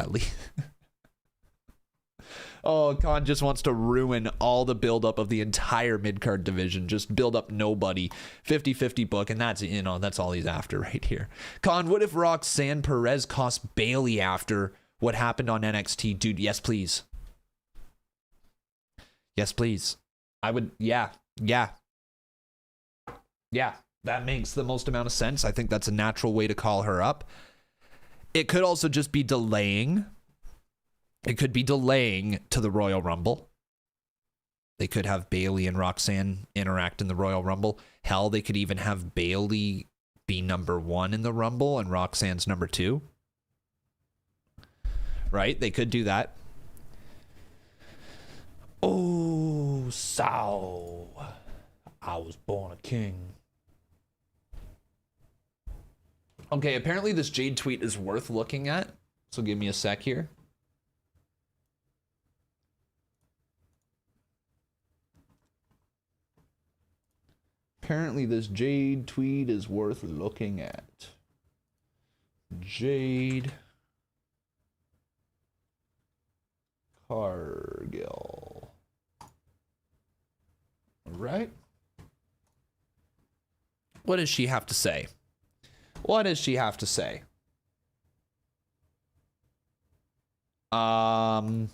Oh, Khan just wants to ruin all the buildup of the entire mid-card division. Just build up nobody. 50-50 book, and that's, you know, that's all he's after right here. Khan, what if Roxanne Perez cost Bayley after what happened on NXT? Dude, yes, please. Yes, please. I would, yeah. That makes the most amount of sense. I think that's a natural way to call her up. It could also just be delaying. It could be delaying to the Royal Rumble. They could have Bayley and Roxanne interact in the Royal Rumble. Hell, they could even have Bayley be number 1 in the Rumble and Roxanne's number 2. Right? They could do that. Oh, so I was born a king. Okay, apparently this Jade tweet is worth looking at. So give me a sec here. Apparently this Jade tweet is worth looking at. Jade Cargill. Right? What does she have to say? What does she have to say? Oh.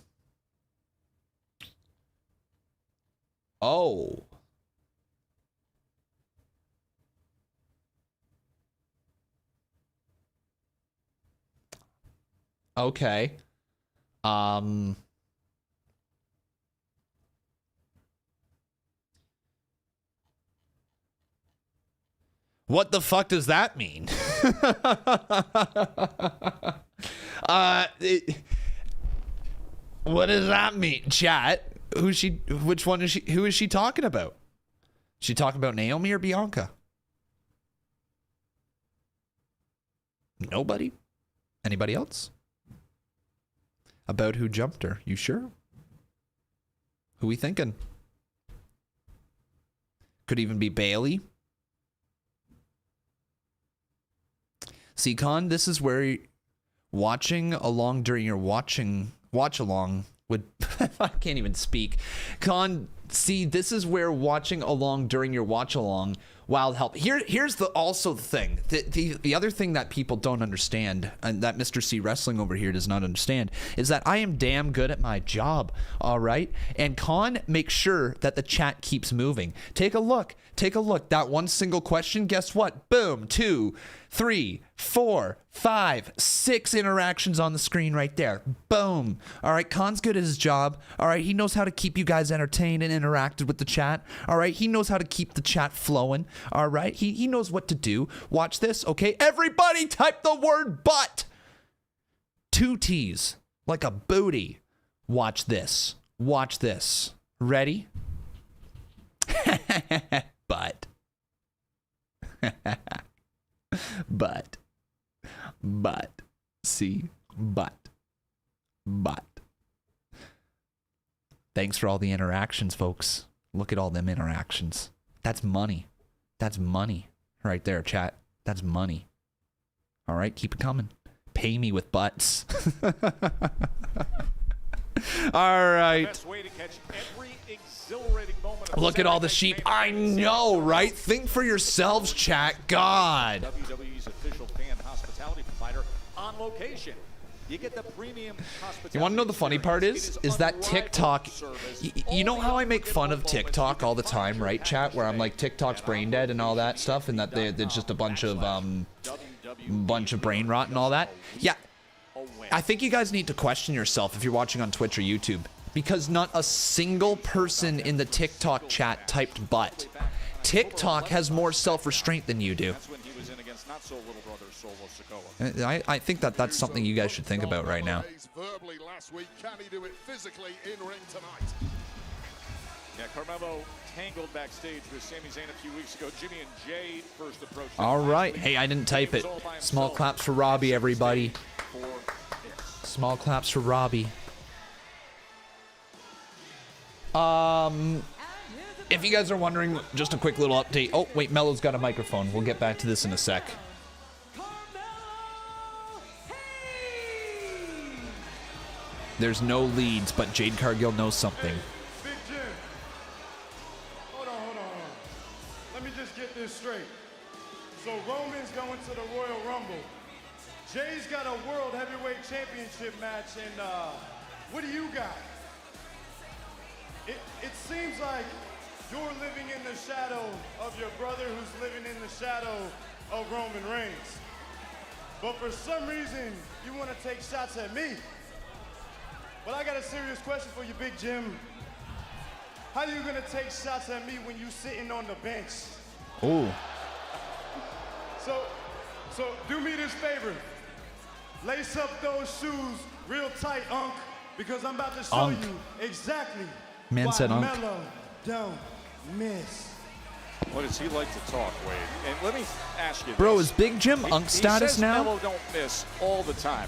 Okay. What the fuck does that mean? What does that mean? Chat. Who's she? Which one is she? Who is she talking about? Is she talking about Naomi or Bianca? Nobody? Anybody else? About who jumped her? You sure? Who we thinking? Could even be Bayley. See, Khan, this is where watching along during your watch along would I can't even speak. Khan, see, this is where watching along during your watch along will help. Here's the also the thing. The other thing that people don't understand, and that Mr. C Wrestling over here does not understand, is that I am damn good at my job. All right, and Khan makes sure that the chat keeps moving. Take a look. That one single question, guess what? Boom, 2, 3, 4, 5, 6 interactions on the screen right there. Boom. All right, Khan's good at his job. All right, he knows how to keep you guys entertained and interacted with the chat. All right, he knows how to keep the chat flowing. All right, he knows what to do. Watch this, okay? Everybody type the word butt. 2 T's, like a booty. Watch this. Ready? But. See, but. Thanks for all the interactions, folks. Look at all them interactions. That's money. Right there, chat. That's money. All right, keep it coming. Pay me with butts. All right. Look at all the sheep. I know, right? Think for yourselves, chat. God. WWE's official fan hospitality provider on location. You get the premium hospitality. You want to know the funny part is that TikTok, you know how I make fun of TikTok all the time, right, chat? Where I'm like, TikTok's brain dead and all that stuff, and that they're just a bunch of brain rot and all that. Yeah, I think you guys need to question yourself if you're watching on Twitch or YouTube, because not a single person in the TikTok chat typed butt. TikTok has more self-restraint than you do. That's when he was in against not so little brother Solo Sikoa. I think that's something you guys should think about right now. Verbally last week, can he do it physically in ring tonight? Yeah, Carmelo tangled backstage with Sami Zayn a few weeks ago. Jimmy and Jay first approached. All right. Hey, I didn't type it. Small claps for Robbie, everybody. Small claps for Robbie. If you guys are wondering, just a quick little update. Oh, wait, Melo's got a microphone. We'll get back to this in a sec. There's no leads, but Jade Cargill knows something. Big Jim. Hold on. Let me just get this straight. So Roman's going to the Royal Rumble. Jay's got a World Heavyweight Championship match, and what do you got? It seems like you're living in the shadow of your brother who's living in the shadow of Roman Reigns. But for some reason, you want to take shots at me. Well, I got a serious question for you, Big Jim. How are you gonna take shots at me when you sitting on the bench? Ooh. So do me this favor. Lace up those shoes real tight, Unc, because I'm about to show Unc. you exactly Man why said Unc. Melo don't miss. What does he like to talk, Wade? And let me ask you Bro, this. is Big Jim Unc status says now? Melo don't miss all the time.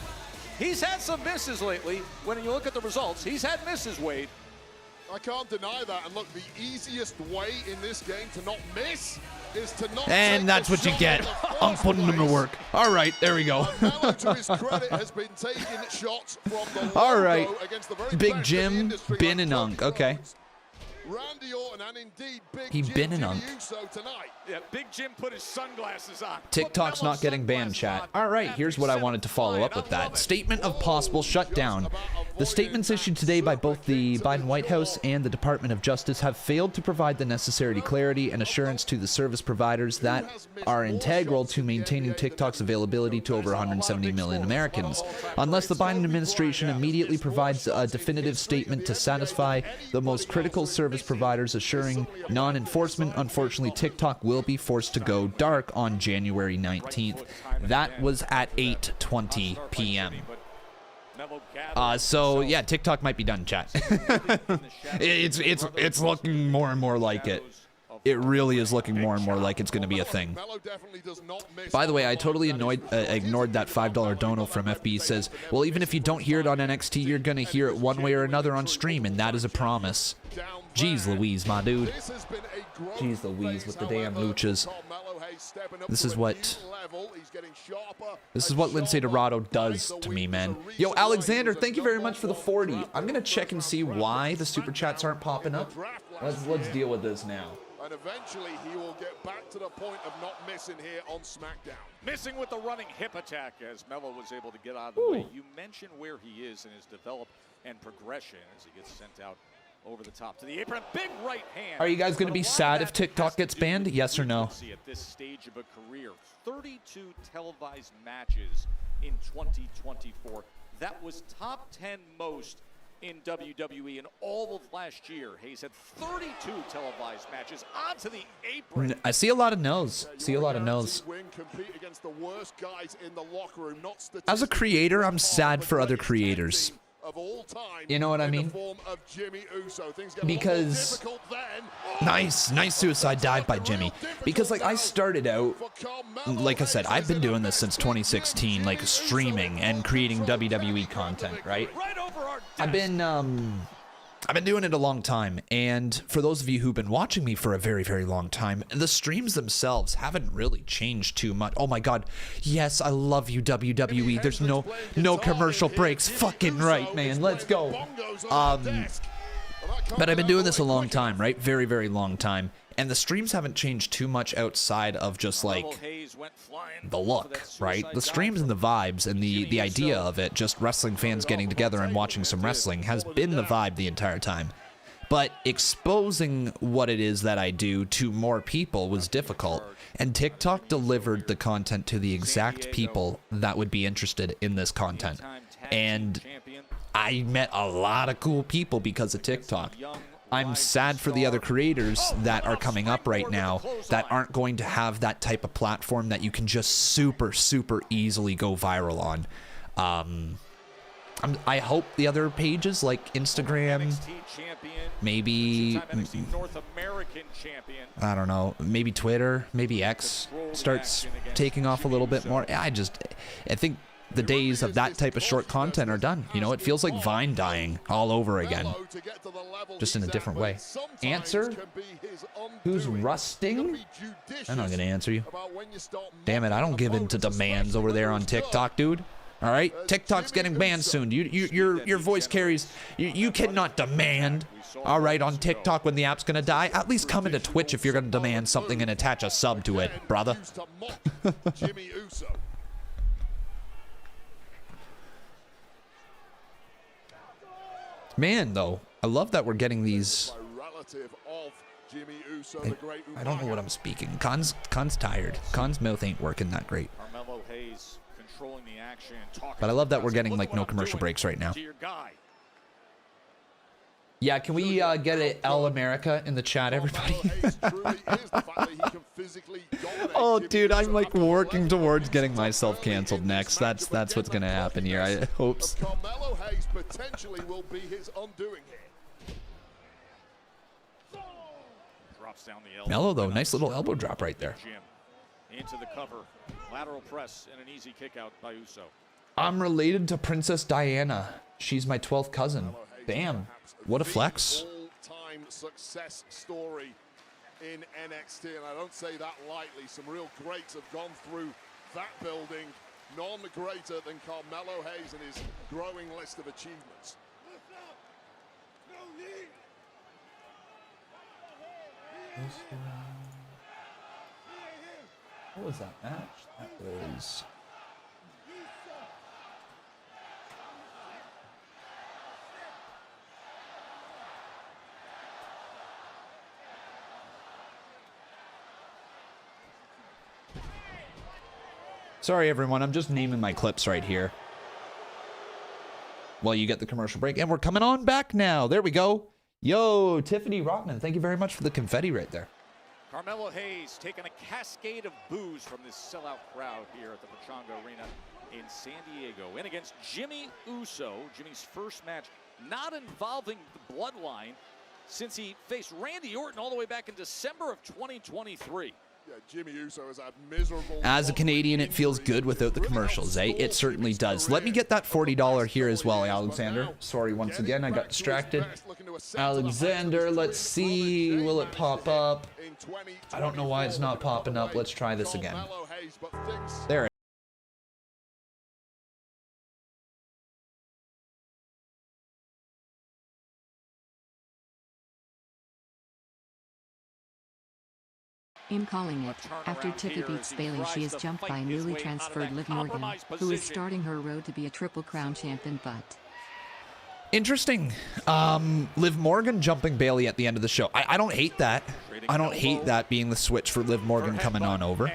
He's had some misses lately. When you look at the results, he's had misses, Wade. I can't deny that. And look, the easiest way in this game to not miss is to not. And that's what you get. Unc putting him to work. All right, there we go. Melo, to his credit, has been taking shots from the All right. logo against the very Big best in the Jim, industry, Bin like and Unc. Cody Okay. Rhodes, Randy Orton, and indeed Big He Jim Bin and Jimmy Unc. Uso tonight. Yeah, Big Jim put his sunglasses on. TikTok's not getting banned, chat. All right, here's what I wanted to follow up with that. Statement of possible shutdown. The statements issued today by both the Biden White House and the Department of Justice have failed to provide the necessary clarity and assurance to the service providers that are integral to maintaining TikTok's availability to over 170 million Americans. Unless the Biden administration immediately provides a definitive statement to satisfy the most critical service providers assuring non-enforcement, unfortunately, TikTok will be forced to go dark on January 19th. That was at 8:20 p.m. So yeah, TikTok might be done, chat. it's looking more and more like it. It really is looking more and more like it's going to be a thing. By the way, I totally ignored that $5 dono from FB. Says, well, even if you don't hear it on NXT, you're going to hear it one way or another on stream, and that is a promise. Jeez Louise, my dude. Jeez Louise with the damn luchas. This is what Lindsay Dorado does to me, man. Yo, Alexander, thank you very much for the 40. I'm going to check and see why the super chats aren't popping up. Let's deal with this now. And eventually he will get back to the point of not missing here on SmackDown. Missing with the running hip attack as Melo was able to get out of the way. You mentioned where he is in his develop and progression as he gets sent out over the top to the apron. Big right hand. Are you guys going to be sad if TikTok gets banned? Yes or no? At this stage of a career, 32 televised matches in 2024. That was top 10 most in WWE in all of last year. Hayes had 32 televised matches onto the apron. I see a lot of no's. See a lot of no's. As a creator, I'm sad for other creators. You know what I mean? Because nice suicide dive by Jimmy. Because like I started out, like I said, I've been doing this since 2016, like streaming and creating WWE content, right? I've been doing it a long time, and for those of you who've been watching me for a very, very long time, the streams themselves haven't really changed too much. Oh my god, yes, I love you, WWE. There's no commercial breaks. Fucking right, man. Let's go. But I've been doing this a long time, right? Very, very long time. And the streams haven't changed too much outside of just like the look, right? The streams and the vibes and the idea of it, just wrestling fans getting together and watching some wrestling, has been the vibe the entire time. But exposing what it is that I do to more people was difficult. And TikTok delivered the content to the exact people that would be interested in this content. And I met a lot of cool people because of TikTok. I'm sad for the other creators that are coming up right now that aren't going to have that type of platform that you can just super easily go viral on. I hope the other pages like Instagram, maybe, I don't know, maybe Twitter, maybe X starts taking off a little bit more. I think the days of that type of short content are done. You know, it feels like Vine dying all over again, just in a different way. Answer? Who's rusting? I'm not going to answer you. Damn it, I don't give in to demands over there on TikTok, dude. All right, TikTok's getting banned soon. Your voice carries. You cannot demand. All right, on TikTok when the app's gonna die. At least come into Twitch if you're gonna demand something and attach a sub to it, brother. Man, though, I love that we're getting these. I don't know what I'm speaking. Khan's tired. Khan's mouth ain't working that great. But I love that we're getting like no commercial breaks right now. Yeah, can we get it L America in the chat, everybody? Oh, dude, I'm like working towards getting myself canceled next. That's what's gonna happen here. I hope. Mello though, nice little elbow drop right there. Into the cover, lateral press and an easy kick out by Uso. I'm related to Princess Diana. She's my 12th cousin. Damn, what a flex. All-time success story in NXT, and I don't say that lightly. Some real greats have gone through that building. None greater than Carmelo Hayes and his growing list of achievements. What was that match? That was... Sorry, everyone. I'm just naming my clips right here while you get the commercial break. And we're coming on back now. There we go. Yo, Tiffany Rotman, thank you very much for the confetti right there. Carmelo Hayes taking a cascade of boos from this sellout crowd here at the Pechanga Arena in San Diego. And against Jimmy Uso, Jimmy's first match not involving the bloodline since he faced Randy Orton all the way back in December of 2023. Yeah, Jimmy Uso has had miserable. As a Canadian, it feels good without the commercials, eh? It certainly does. Let me get that $40 here as well, Alexander. Sorry, once again, I got distracted. Alexander, let's see. Will it pop up? I don't know why it's not popping up. Let's try this again. There it is. I'm calling it. After Tiffy beats Bayley, she is jumped by newly transferred Liv Morgan, who is starting her road to be a Triple Crown champion, but... Interesting. Liv Morgan jumping Bayley at the end of the show. I don't hate that. I don't hate that being the switch for Liv Morgan coming on over.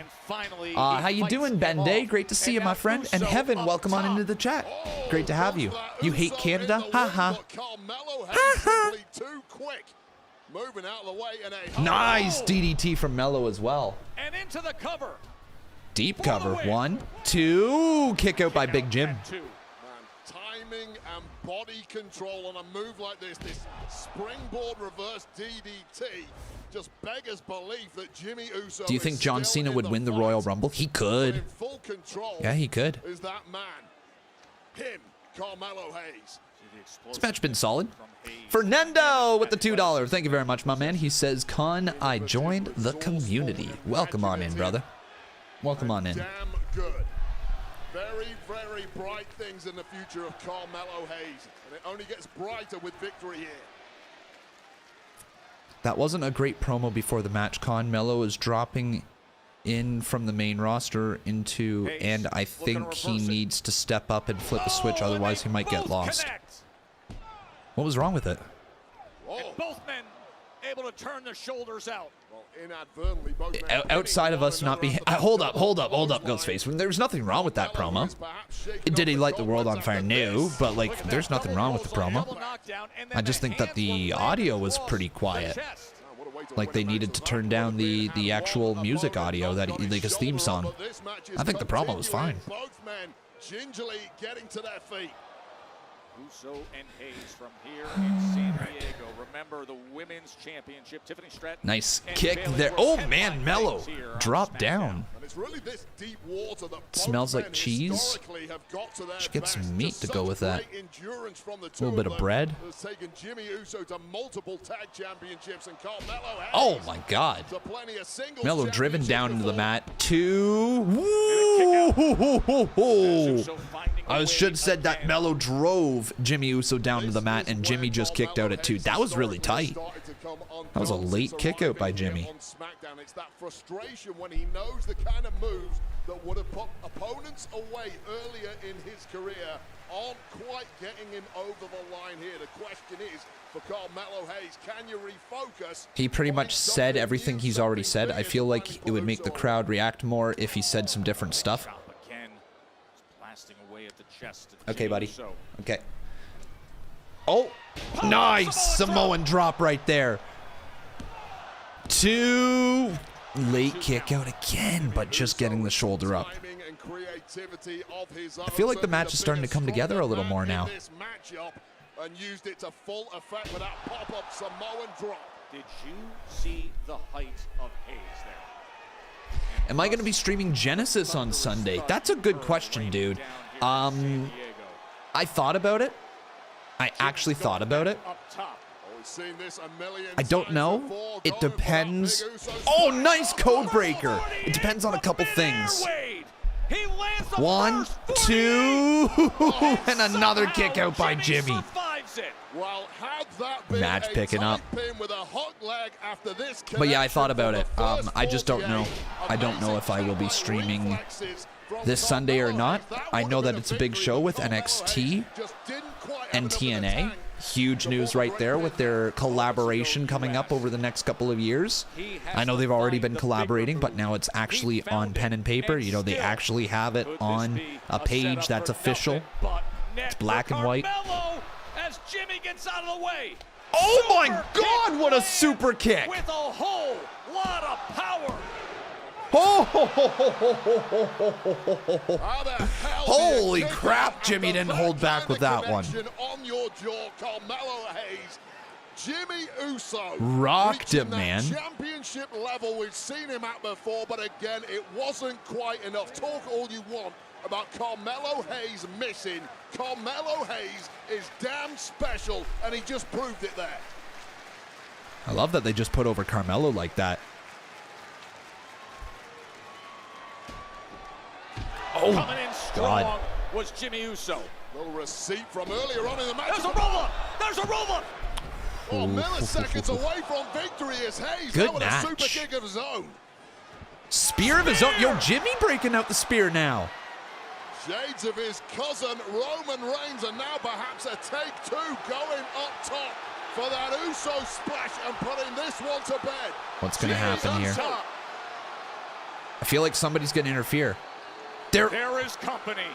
How you doing, Ben Day? Great to see you, my friend. And Heaven, welcome on into the chat. Great to have you. You hate Canada? Ha-ha. Ha-ha. Moving out of the way and a nice DDT from Mello as well. And into the cover. Deep cover. 1, 2. Kick out by Big Jim. Man, timing and body control on a move like this springboard reverse DDT just beggars belief that Jimmy Uso. Do you think John Cena would win the Royal Rumble? He could. In full control. Yeah, he could. Is that man? Him, Carmelo Hayes. This match been solid. Fernando with the $2. Thank you very much, my man. He says, Con, I joined the community. Welcome on in, brother. Welcome on in. Damn good. Very, very bright things in the future of Carmelo Hayes. And it only gets brighter with victory here. That wasn't a great promo before the match, Con. Mello is dropping in from the main roster into, and I think he needs to step up and flip a switch, otherwise he might get lost. What was wrong with it? And both men able to turn the shoulders out. Well, inadvertently, both men Outside of us not being... hold up, Ghostface. There's nothing wrong with that promo. Did he light the world on fire? No, but, like, there's nothing wrong with the promo. I just think that the audio was pretty quiet. Like, they needed to turn down the actual music audio, that like his theme song. I think the promo was fine. Both men gingerly getting to their feet. Uso and Hayes from here in San Diego. Remember the women's championship. Tiffany Stratton. Nice kick there. Oh, man, Mello dropped down. And it's really this deep water that Smells like cheese. Should get some meat to go with that. A little bit of bread. Jimmy Uso to multiple tag championships, and Carmelo Oh, my God. Mello driven down into the mat. I should have said that Mello drove Jimmy Uso down to the mat, and Jimmy just kicked out at 2. That was really tight. That was a late kick out by Jimmy. On SmackDown, it's that frustration when he knows the kind of moves that would have put opponents away earlier in his career aren't quite getting him over the line here. The question is, for Carmelo Hayes, can you refocus? He pretty much said everything he's already said. I feel like it would make the crowd react more if he said some different stuff. Okay, buddy. Okay. Oh, nice Samoan drop right there. 2. Late kick out again, but just getting the shoulder up. I feel like the match is starting to come together a little more now. And used it to full effect with that pop-up Samoan drop. Did you see the height of Hayes there? Am I going to be streaming Genesis on Sunday? That's a good question, dude. I thought about it. I actually thought about it. I don't know. It depends. Oh, nice code breaker. It depends on a couple things. 1, 2, and another kick out by Jimmy. Match picking up. But yeah, I thought about it. I just don't know. I don't know if I will be streaming this Sunday or not. I know that it's a big show with NXT and TNA. Huge news right there with their collaboration coming up over the next couple of years. I know they've already been collaborating, but now it's actually on pen and paper. You know, they actually have it on a page that's official. It's black and white. As Jimmy gets out of the way. Oh my God, what a super kick. With a whole lot of power. Holy crap, Jimmy didn't hold back with that one. On your jaw, Carmelo Hayes. Jimmy Uso rocked him, man. Championship level we've seen him at before, but again, it wasn't quite enough. Talk all you want about Carmelo Hayes missing. Carmelo Hayes is damn special, and he just proved it there. I love that they just put over Carmelo like that. Oh, coming in strong God. Was Jimmy Uso. Little receipt from earlier on in the match. There's a roll-up. There's a roll-up. Oh, milliseconds away from victory is Hayes. Good match. A super kick of his own. Spear of his own. Yo, Jimmy breaking out the spear now. Shades of his cousin Roman Reigns, and now perhaps a take 2 going up top for that Uso splash and putting this one to bed. What's going to happen here? I feel like somebody's going to interfere. There is company.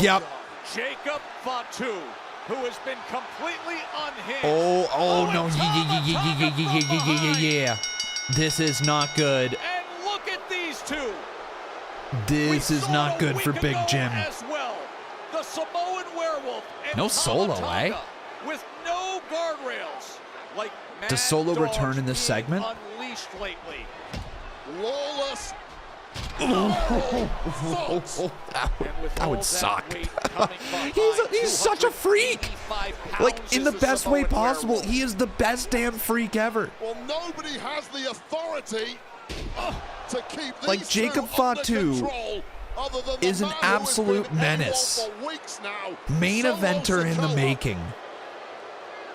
Yep. Jacob Fatu, who has been completely unhinged. Oh no. Yeah. This is not good. And look at these two. This is not good for Big Jim. As well. The Samoan Werewolf and no Solo, eh? With no guardrails. Like does Solo return in this segment? Unleashed lately. Lawless. That would suck. he's such a freak. Like, in the best way possible. He is the best damn freak ever. Well, nobody has the authority to keep these like, Jacob Fatu is an absolute menace. Main eventer in the making.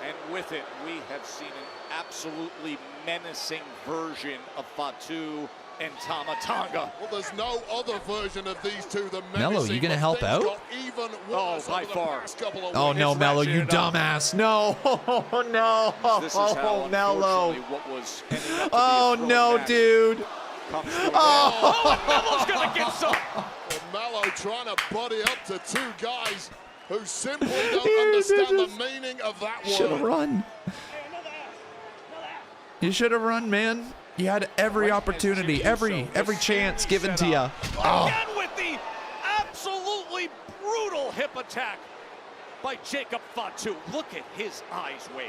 And with it, we have seen an absolutely menacing version of Fatu and Tama Tonga. Well, there's no other version of these two than Mello, you gonna help out? Oh, by far. Oh no, Mello, you dumbass! No, oh no, This is how, oh Mello! what was ending up to be a Oh thrilling no, match dude! comes to an Oh, end. And Mello's gonna get some. Well, Mello trying to buddy up to two guys who simply don't understand the meaning of that word. Should have run. You should have run, man. You had every opportunity, every chance given to you. Oh. Again with the absolutely brutal hip attack by Jacob Fatu. Look at his eyes, Wade.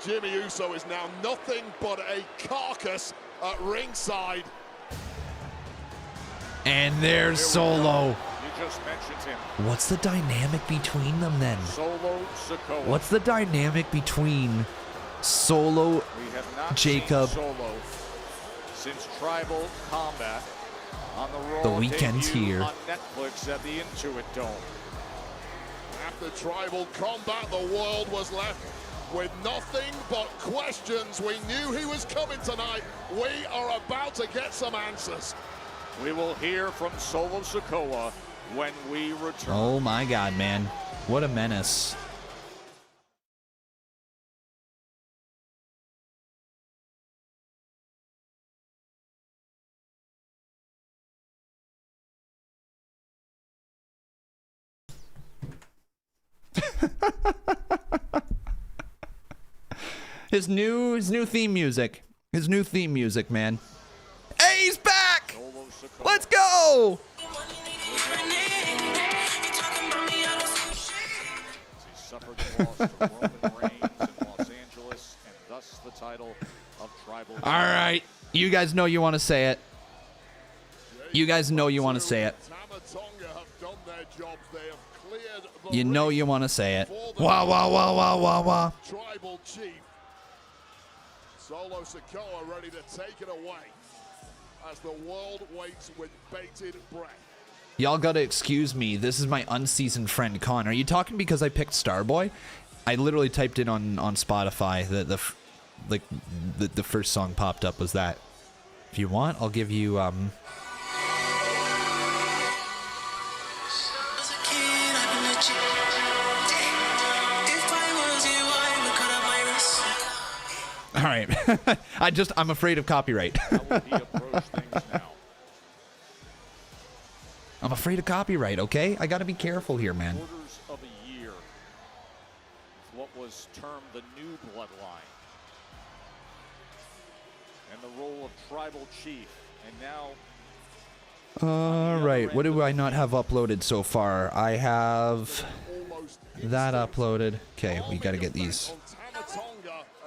Jimmy Uso is now nothing but a carcass at ringside. And there's Solo. You just mentioned him. What's the dynamic between them then? Solo Sikoa. What's the dynamic between Solo, We have not Jacob? seen Solo since Tribal Combat on the Raw The weekend's debut here. on Netflix at the Intuit Dome. After Tribal Combat, the world was left with nothing but questions. We knew he was coming tonight. We are about to get some answers. We will hear from Solo Sikoa when we return. Oh my God, man. What a menace. His new theme music. His new theme music, man. Hey, he's back! Let's go! He suffered the loss to Roman Reigns in Los Angeles, and thus the title of Tribal. All right. You guys know you want to say it. You guys know you want to say it. You know you want to say it. Wah, wah, wah, wah, wah, wah. Tribal Chief Solo Sikoa ready to take it away as the world waits with bated breath. Y'all gotta excuse me. This is my unseasoned friend Con. Are you talking because I picked Starboy? I literally typed it on Spotify. The first song popped up was that. If you want, I'll give you All right. I'm afraid of copyright. I'm afraid of copyright, okay? I gotta be careful here, man. Quarters of a year, what was termed the new bloodline, and the role of Tribal Chief, and now. All right. What do I not have uploaded so far? I have that uploaded. Okay, we gotta get these.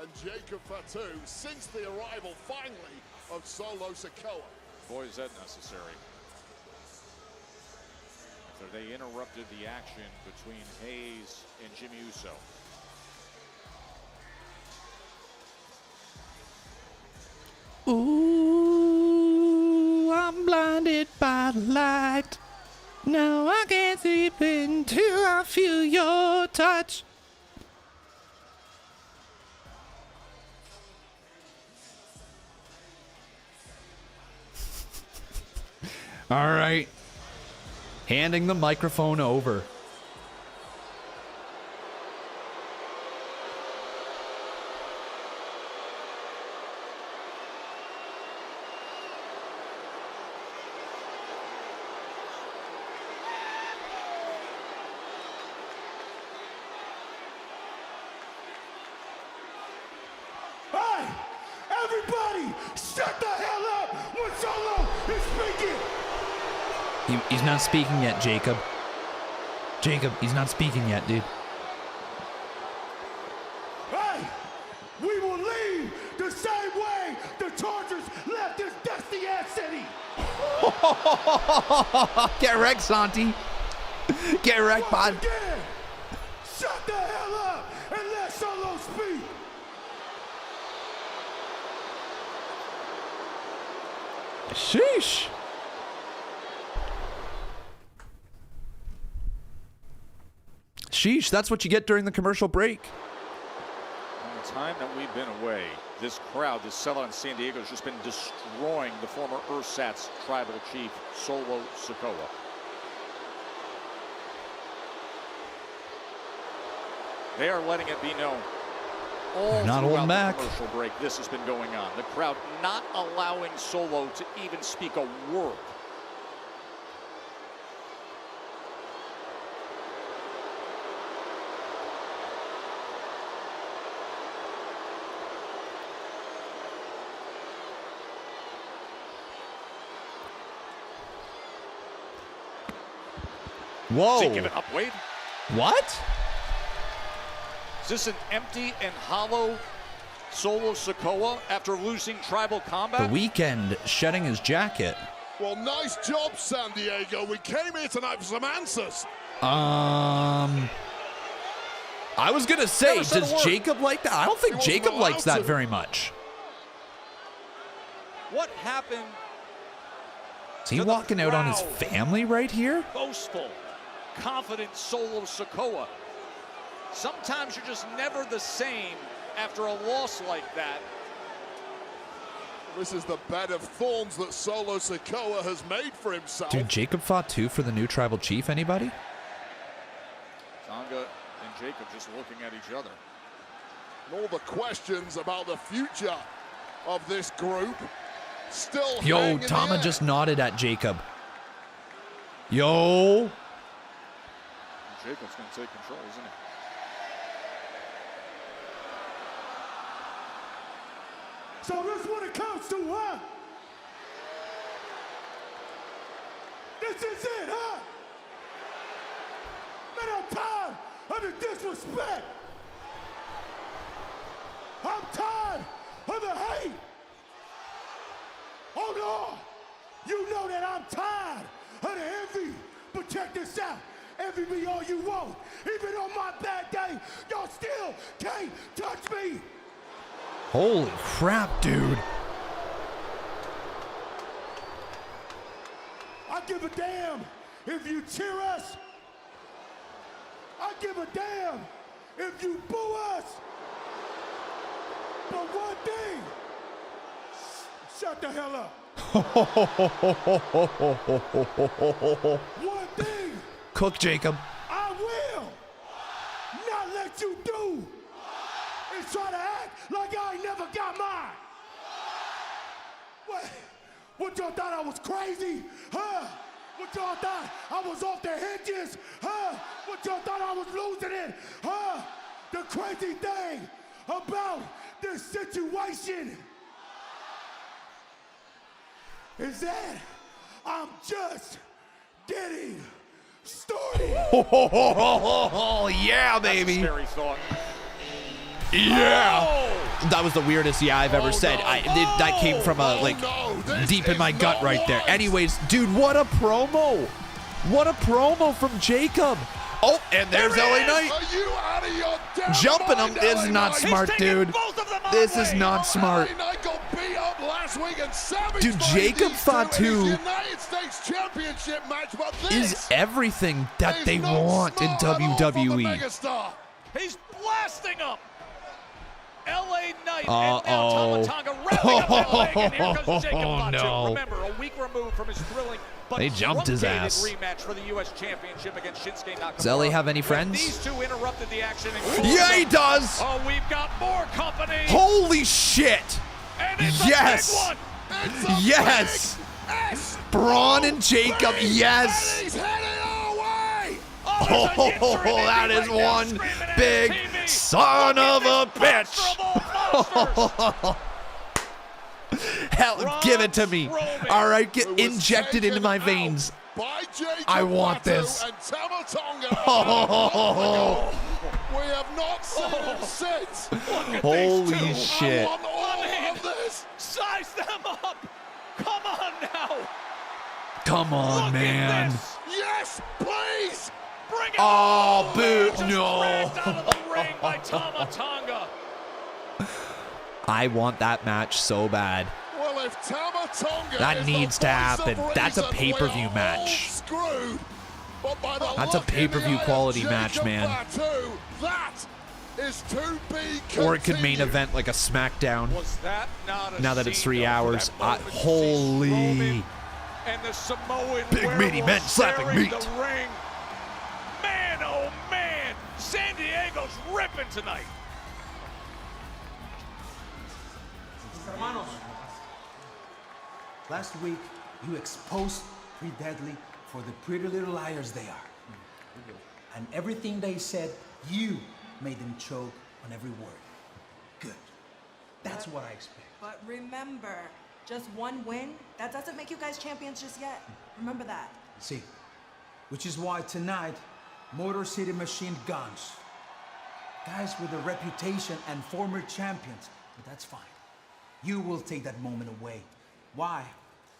And Jacob Fatu since the arrival finally of Solo Sikoa. Boy, is that necessary. So they interrupted the action between Hayes and Jimmy Uso. Ooh, I'm blinded by the light. Now I can't sleep until I feel your touch. All right. Handing the microphone over. Hey, everybody, shut the hell up when Solo is speaking. He's not speaking yet, Jacob. Jacob, he's not speaking yet, dude. Hey, we will leave the same way the Chargers left this dusty ass city. Get wrecked, Santi. Get wrecked, bud. Again, shut the hell up and let Solo speak. Sheesh. Sheesh, that's what you get during the commercial break. It's time that we've been away, this crowd, this sellout in San Diego has just been destroying the former Ersatz tribal chief, Solo Sikoa. They are letting it be known all not holding throughout back. the commercial break this has been going on. The crowd not allowing Solo to even speak a word. Whoa. Is he giving up, Wade? What? Is this an empty and hollow Solo Sikoa after losing Tribal Combat? The Weekend shedding his jacket. Well, nice job, San Diego. We came here tonight for some answers. I was going to say, does Jacob like that? I don't think Jacob likes that very much. What happened? Is he walking out on his family right here? Boastful, confident Solo Sikoa. Sometimes you're just never the same after a loss like that. This is the bed of thorns that Solo Sikoa has made for himself. Dude, Jacob fought too for the new tribal chief. Anybody? Tonga and Jacob just looking at each other. And all the questions about the future of this group still Yo, hang in the Tama air. just nodded at Jacob. Yo. Jacob's going to take control, isn't he? So this what it comes to, huh? This is it, huh? Man, I'm tired of the disrespect. I'm tired of the hate. Oh no, you know that I'm tired of the envy. But check this out, envy me all you want. Even on my bad day, y'all still can't touch me. Holy crap, dude. I give a damn if you cheer us. I give a damn if you boo us. But one thing, shut the hell up. One thing Cook, Jacob. I will not let you do is try to act like I ain't never got mine. What y'all thought I was crazy? Huh? What y'all thought I was off the hinges? Huh? What y'all thought I was losing it? Huh? The crazy thing about this situation is that I'm just getting started. Oh, yeah, baby. That's a scary thought. Yeah. That was the weirdest yeah I've ever said. That came from deep in my gut right there. Anyways, dude, what a promo. What a promo from Jacob. Oh, and there's LA Knight. Are you out of your damn Jumping him. mind, This is LA not Knight? smart, dude. This is not smart. LA Knight got beat up last week and savage Dude, by Jacob these fought two in his too. United States Championship match, but this Is everything that is they not want in smart at all from the WWE. megastar. He's blasting up. LA Knight Uh-oh. and now Tama Tonga wrapping up that leg, and here comes Jacob Oh, Fatu. no. Remember, a week removed from his thrilling but They jumped his truncated ass. rematch for the U.S. Championship against Shinsuke Nakamura. Does LA have any When friends? These two interrupted the action. Yeah, he does. Oh, we've got more company. Holy shit. And it's Yes. a big one. Yes. Braun and Jacob, yes. He's heading our way. Oh, that is one big son of a bitch. Hell, give it to me. All right, get injected into my veins. By Jacob I want Fatu this. and Tama Tonga. Oh. We have not seen him since. Holy shit. I want all of this. Size them up. Come on now. Come on, Look man. at this. Yes, please. Bring it Oh, on. boot, Just no. dragged out of the ring by Tama Tonga. I want that match so bad. Well, if Tama Tonga That is needs the to voice happen. of That's a reason, pay-per-view we are match. all screwed. But by the That's a look in pay-per-view the eye of quality match, Jacob man. Fatu, that is to be Or it could main continued. event like a SmackDown. Was that not a Now that it's scene, 3 though, for hours. that moment to see Holy. Strowman and the Samoan Big meaty men werewolf slapping sharing meat. the ring. Man, oh man, San Diego's ripping tonight. Hermanos, last week you exposed Pretty Deadly for the pretty little liars they are. And everything they said, you made them choke on every word. Good. That's what I expect. But remember, just one win, that doesn't make you guys champions just yet. Remember that. See, which is why tonight, Motor City Machine Guns, guys with a reputation and former champions, but that's fine. You will take that moment away. Why?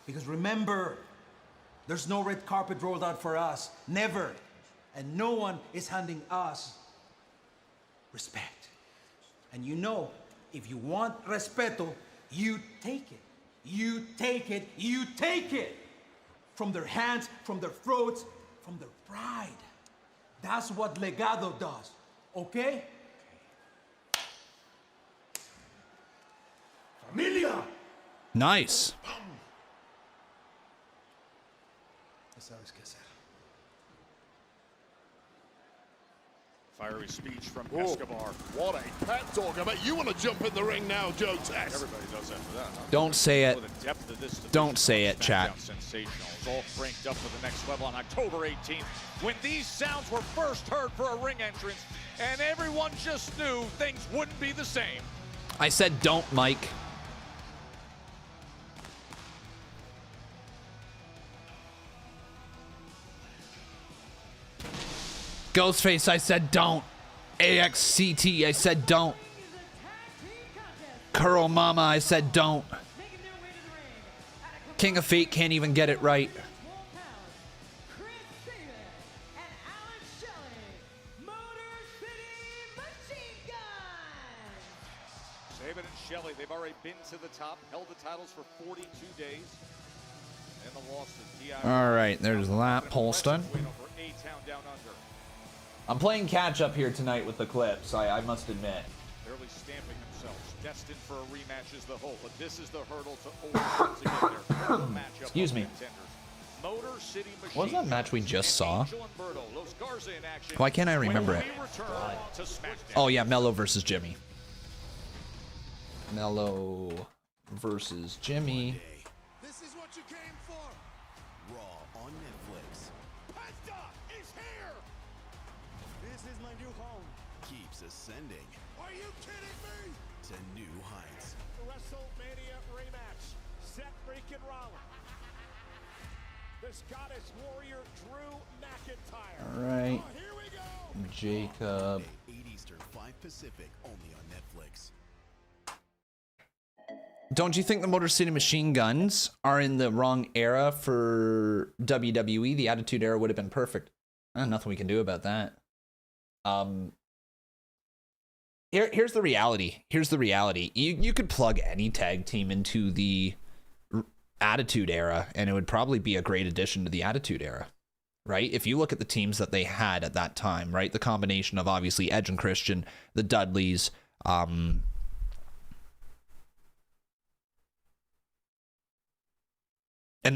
Because remember, there's no red carpet rolled out for us. Never. And no one is handing us respect. And you know, if you want respeto, you take it. You take it. You take it. From their hands, from their throats, from their pride. That's what Legado does. Okay? Familia! Nice. Sabes qué hacer. Fiery speech from Oh, Escobar. what a pep talk. I bet you want to jump in the ring now, Joe Tess. Everybody does after that, huh? Don't say it. The depth of this division Don't say on it, chat. SmackDown Sensational. It's all cranked up to the next level on October 18th, when these sounds were first heard for a ring entrance, and everyone just knew things wouldn't be the same. I said don't, Mike. Ghostface, I said don't. AXCT, I said don't. Curl Mama, I said don't. King of Fate can't even get it right. Saban and Shelley, they've already been to the top, held the titles for 42 days. And the loss to DI. All right, there's that Polston. Win over A-Town Down Under. I'm playing catch up here tonight with the clips, I must admit. Barely stamping themselves. Destined for a rematch is the hope, but this is the hurdle to overcome to get there. Matchup Excuse of me. contenders. Motor City Machine What was that match we just saw? Angel and Berto, Los Garza in action. Why can't I remember it? When we return to SmackDown. Oh yeah, Mello versus Jimmy. Mello versus Jimmy. This is what you came for. Raw on Netflix. Penta is here. This is my new home. Keeps ascending. Are you kidding me? To new heights. WrestleMania rematch. Seth freaking Rollins. The Scottish Warrior Drew McIntyre. All right. Oh, here we go. Jacob. 8 Eastern, 5 Pacific, only on Netflix. Don't you think the Motor City Machine Guns are in the wrong era for WWE? The Attitude Era would have been perfect. Nothing we can do about that. Here's the reality. Here's the reality. You could plug any tag team into the Attitude Era, and it would probably be a great addition to the Attitude Era, right? If you look at the teams that they had at that time, right? The combination of obviously Edge and Christian, the Dudleys, and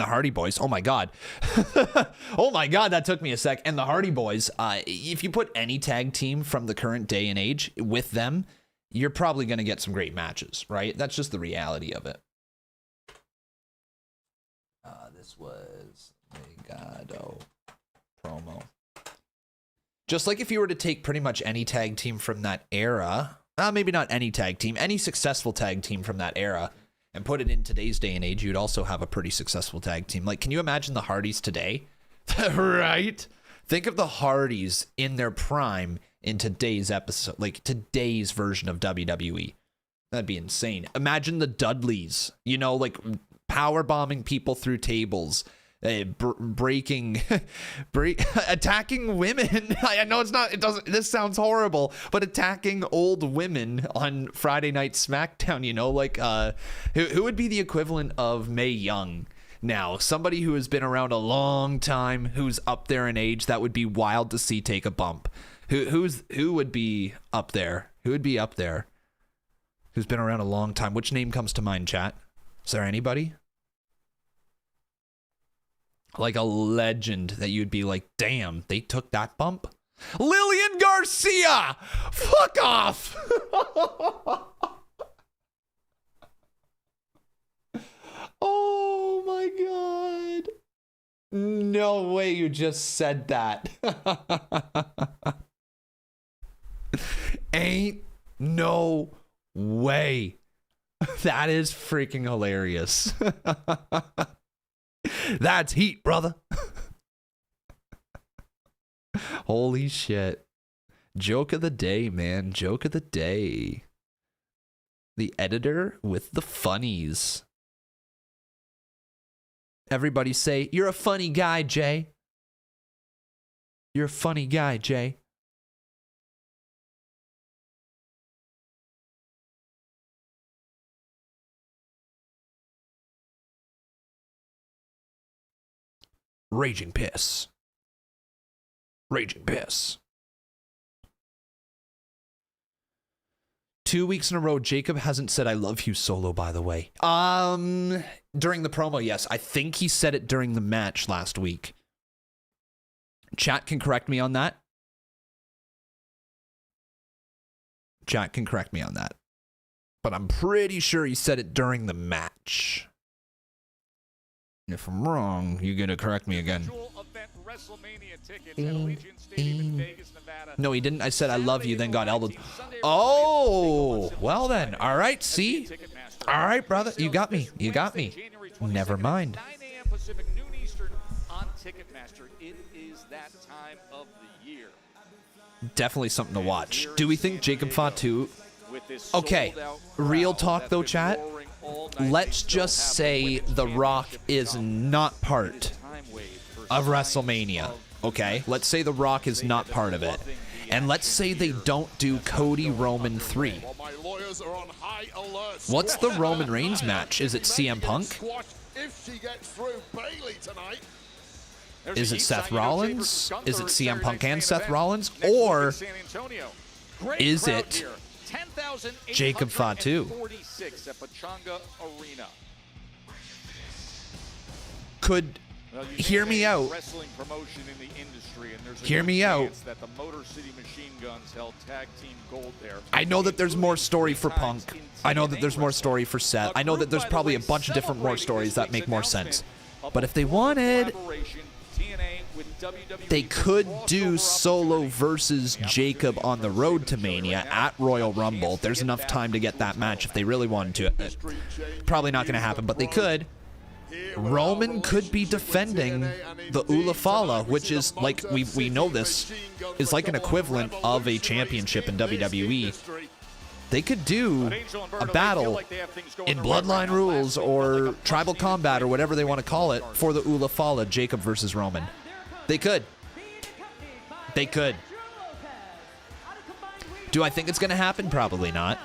the Hardy Boys. Oh my God. Oh my God, that took me a sec. And the Hardy Boys, if you put any tag team from the current day and age with them, you're probably going to get some great matches, right? That's just the reality of it. This was Legado promo. Just like if you were to take pretty much any tag team from that era, maybe not any tag team, any successful tag team from that era, and put it in today's day and age, you'd also have a pretty successful tag team. Like, can you imagine the Hardys today? Right? Think of the Hardys in their prime in today's episode, like today's version of WWE. That'd be insane. Imagine the Dudleys, you know, like power bombing people through tables, attacking women. I know this sounds horrible, but attacking old women on Friday Night SmackDown, you know, like who would be the equivalent of Mae Young now? Somebody who has been around a long time, who's up there in age, that would be wild to see take a bump. Who would be up there? Who would be up there? Who's been around a long time? Which name comes to mind, chat? Is there anybody? Like a legend that you'd be like, damn, they took that bump? Lillian Garcia! Fuck off! Oh my god. No way you just said that. Ain't no way. That is freaking hilarious. That's heat, brother. Holy shit. Joke of the day, man. Joke of the day. The editor with the funnies. Everybody say, you're a funny guy, Jay. You're a funny guy, Jay. Raging piss. Raging piss. 2 weeks in a row, Jacob hasn't said I love you solo, by the way. During the promo, yes. I think he said it during the match last week. Chat can correct me on that. Chat can correct me on that. But I'm pretty sure he said it during the match. And if I'm wrong, you're going to correct me again. No, he didn't. I said I love you, then got elbowed. Oh, well then. All right, see? All right, brother. You got me. You got me. Never mind. Definitely something to watch. Do we think Jacob Fatu... Okay, real talk though, chat. Let's just say The Rock is not part of WrestleMania. Okay, let's say The Rock is not part of it. And let's say they don't do Cody Roman 3. What's the Roman Reigns match? Is it CM Punk? Is it Seth Rollins? Is it CM Punk and Seth Rollins? Or is it Jacob Fatu? Could... Hear me out. Hear me out. I know that there's more story for Punk. I know that there's more story for Seth. I know that there's probably a bunch of different more stories that make more sense. But if they wanted, they could do Solo versus Jacob on the road to Mania at Royal Rumble. There's enough time to get that match if they really wanted to. Probably not going to happen, but they could. Roman could be defending the Ulafala, which is like, we know this, is like an equivalent of a championship in WWE. They could do a battle in Bloodline Rules or Tribal Combat or whatever they want to call it for the Ulafala, Jacob versus Roman. They could. They could. Do I think it's going to happen? Probably not.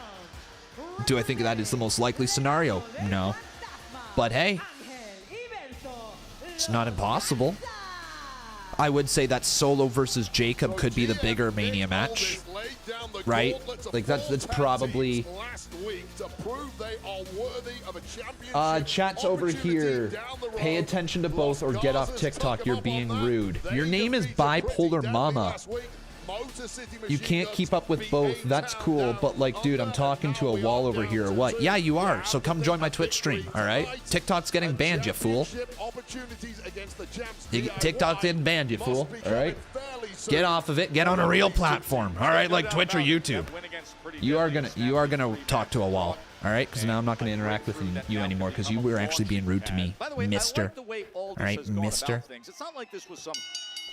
Do I think that is the most likely scenario? No. But hey, it's not impossible. I would say that Solo versus Jacob could be the bigger Mania match, right? Like that's probably... chat's over here. Pay attention to both or get off TikTok. You're being rude. Your name is Bipolar Mama. You can't keep up with both. That's cool, but like, dude, I'm talking to a wall over here or what? Yeah, you are. So come join my Twitch stream, all right? TikTok's getting banned, you fool. TikTok didn't ban you, fool, all right? Get off of it. Get on a real platform, all right? Like Twitch or YouTube. You are gonna talk to a wall, all right? Because now I'm not gonna interact with you anymore because you were actually being rude to me, mister. All right, mister. It's not like this was some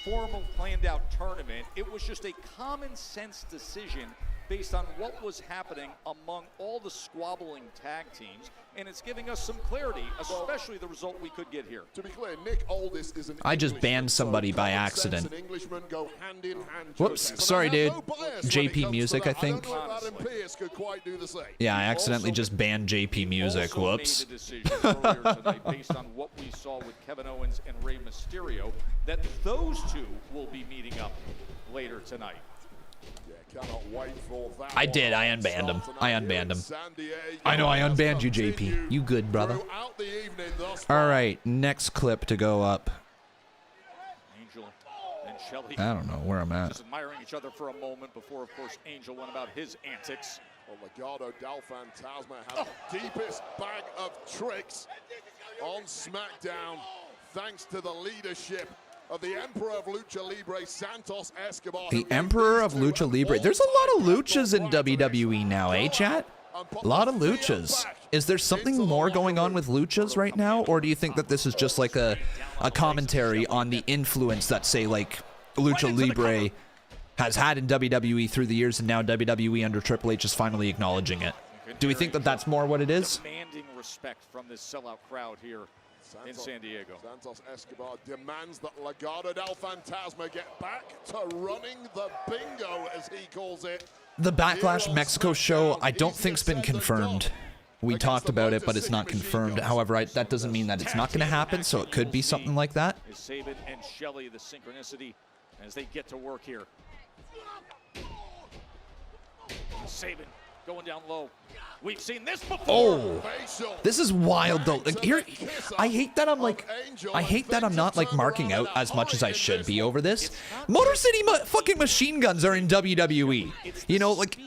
formal planned out tournament. It was just a common sense decision based on what was happening among all the squabbling tag teams, and it's giving us some clarity, especially the result we could get here. To be clear, Nick Aldis is an I just banned somebody by accident. Whoops, sorry dude. JP Music, I think. Yeah, I accidentally just banned JP Music. Whoops. Based on what we saw with Kevin Owens and Rey Mysterio, that those two will be meeting up later tonight. Cannot wait for that. I did. I unbanned him. I unbanned him. I know I unbanned you, JP. You good, brother. All right, next clip to go up. Angel and Shelly. I don't know where I'm at. Just admiring each other for a moment before, of course, Angel went about his antics. Well, Legado del Fantasma has the deepest bag of tricks on SmackDown, thanks to the leadership of the Emperor of Lucha Libre, Santos Escobar. The Emperor of Lucha Libre. There's a lot of luchas in WWE now, eh, chat? A lot of luchas. Is there something more going on with luchas right now? Or do you think that this is just like a commentary on the influence that, say, like, Lucha Libre has had in WWE through the years, and now WWE under Triple H is finally acknowledging it? Do we think that that's more what it is? Demanding respect from this sellout crowd here in San Diego. Santos Escobar demands that Legado del Fantasma get back to running the bingo, as he calls it. The Backlash Mexico show, I don't think's been confirmed. We talked about it, but it's not confirmed. However, that doesn't mean that it's not going to happen, so it could be something like that. Is Sabin and Shelly the synchronicity as they get to work here? Sabin going down low. We've seen this before. Oh, this is wild though. Like, here, I hate that I'm not like marking out as much as I should be over this. Motor City fucking Machine Guns are in WWE. You know, like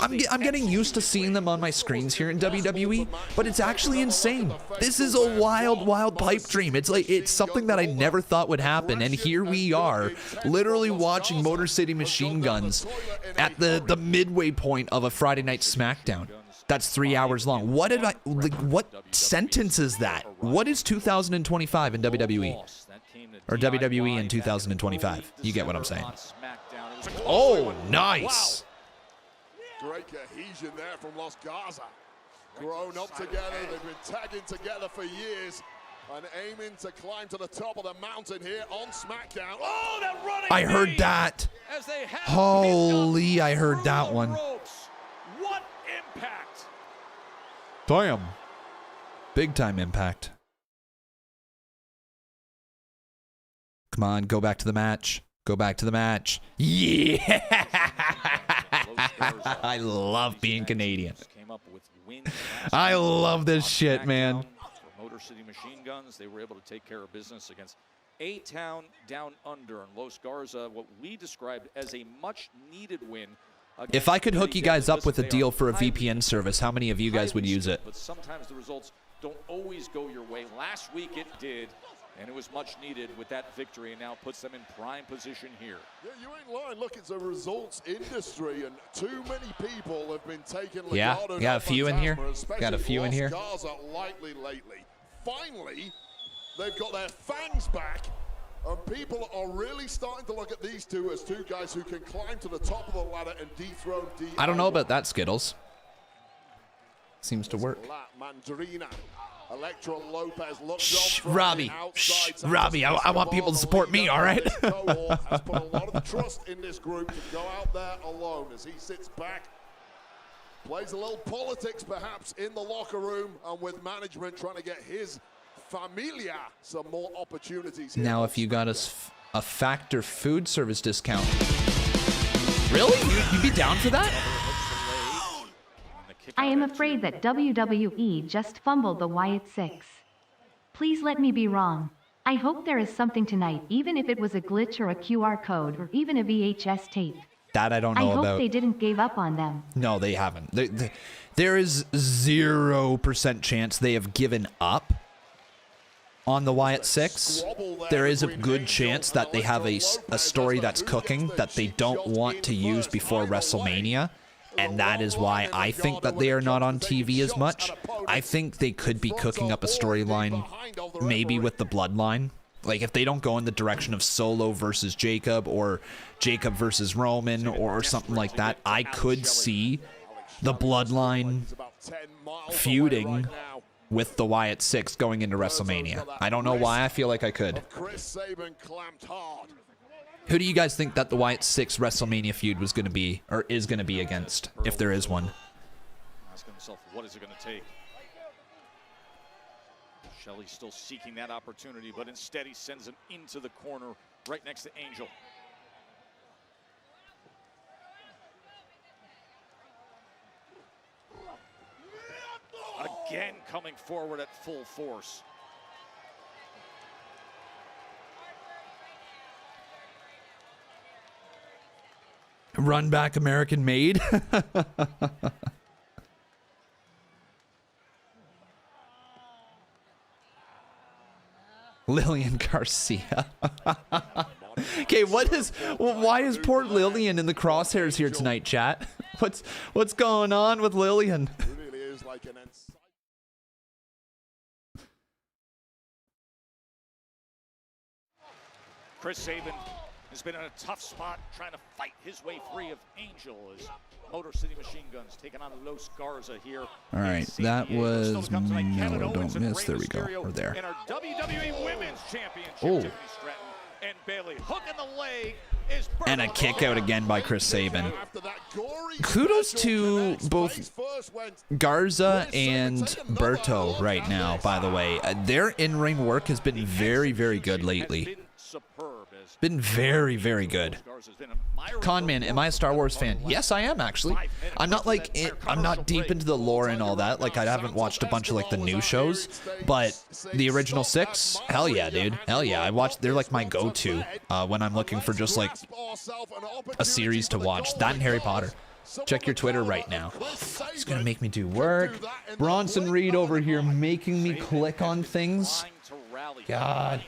I'm getting used to seeing them on my screens here in WWE, but it's actually insane. This is a wild pipe dream. It's something that I never thought would happen, and here we are, literally watching Motor City Machine Guns at the midway point of a Friday Night SmackDown. That's 3 hours long. What sentence is that? What is 2025 in WWE? Or WWE in 2025? You get what I'm saying. Oh, nice. Great cohesion there from Los Garza. Grown up together, they've been tagging together for years and aiming to climb to the top of the mountain here on SmackDown. Oh, that running I heard that. Holy, I heard that one. What impact! Damn. Big time impact. Come on, go back to the match. Go back to the match. Yeah! I love being Canadian. I love this shit, man. For Motor City Machine Guns, they were able to take care of business against A-Town Down Under and Los Garza, what we described as a much-needed win. If I could hook you guys up with a deal for a VPN service, how many of you guys would use it? But sometimes the results don't always go your way. Last week it did, and it was much needed with that victory, and now puts them in prime position here. Yeah, you ain't lying. Look, it's a results industry, and too many people have been taking Legado. Yeah, a few in here. Got a few in here. Garza lightly lately. Finally, they've got their fangs back. And people are really starting to look at these two as two guys who can climb to the top of the ladder and dethrone DIY. I don't know about that, Skittles. Seems to work. Mandarina. Electra Lopez looks Shh, Robbie. Shh, Robbie. I want people to support me, all right? Has put a lot of trust in this group to go out there alone as he sits back. Plays a little politics, perhaps, in the locker room and with management trying to get his familia some more opportunities here. Now, if you got us a Factor food service discount, really? You'd be down for that? I am afraid that WWE just fumbled the Wyatt 6. Please let me be wrong. I hope there is something tonight, even if it was a glitch or a QR code or even a VHS tape. That I don't know about. I hope they didn't give up on them. No, they haven't. There is 0% chance they have given up on the Wyatt 6. There is a good chance that they have a story that's cooking that they don't want to use before WrestleMania. And that is why I think that they are not on TV as much. I think they could be cooking up a storyline maybe with the Bloodline. Like, if they don't go in the direction of Solo versus Jacob or Jacob versus Roman or something like that, I could see the Bloodline feuding with the Wyatt 6 going into WrestleMania. I don't know why I feel like I could. Who do you guys think that the Wyatt 6 WrestleMania feud was going to be, or is going to be against, if there is one? Asking himself, what is it going to take? Shelly's still seeking that opportunity, but instead he sends him into the corner right next to Angel. again coming forward at full force. Run back American made. Lillian Garcia. Okay, why is poor Lillian in the crosshairs here tonight, chat? What's going on with Lillian? It really is like an Chris Sabin has been in a tough spot trying to fight his way free of Angel as Motor City Machine Guns taking on Los Garza here. All right, that was no, don't miss. There we go. We're there. And our WWE Women's Championship, Oh. Tiffany Stratton and Bayley. Hook in the leg is And a kick out again by Chris Sabin. Kudos to both Garza and Berto right now, by the way. Their in-ring work has been very, very good lately. Been very, very good. Conman, am I a Star Wars fan? Yes, I am, actually. I'm not I'm not deep into the lore and all that. Like, I haven't watched a bunch of like the new shows, but the original 6, hell yeah, dude. Hell yeah. They're like my go-to when I'm looking for just like a series to watch. That and Harry Potter. Check your Twitter right now. It's gonna make me do work. Bronson Reed over here making me click on things. God.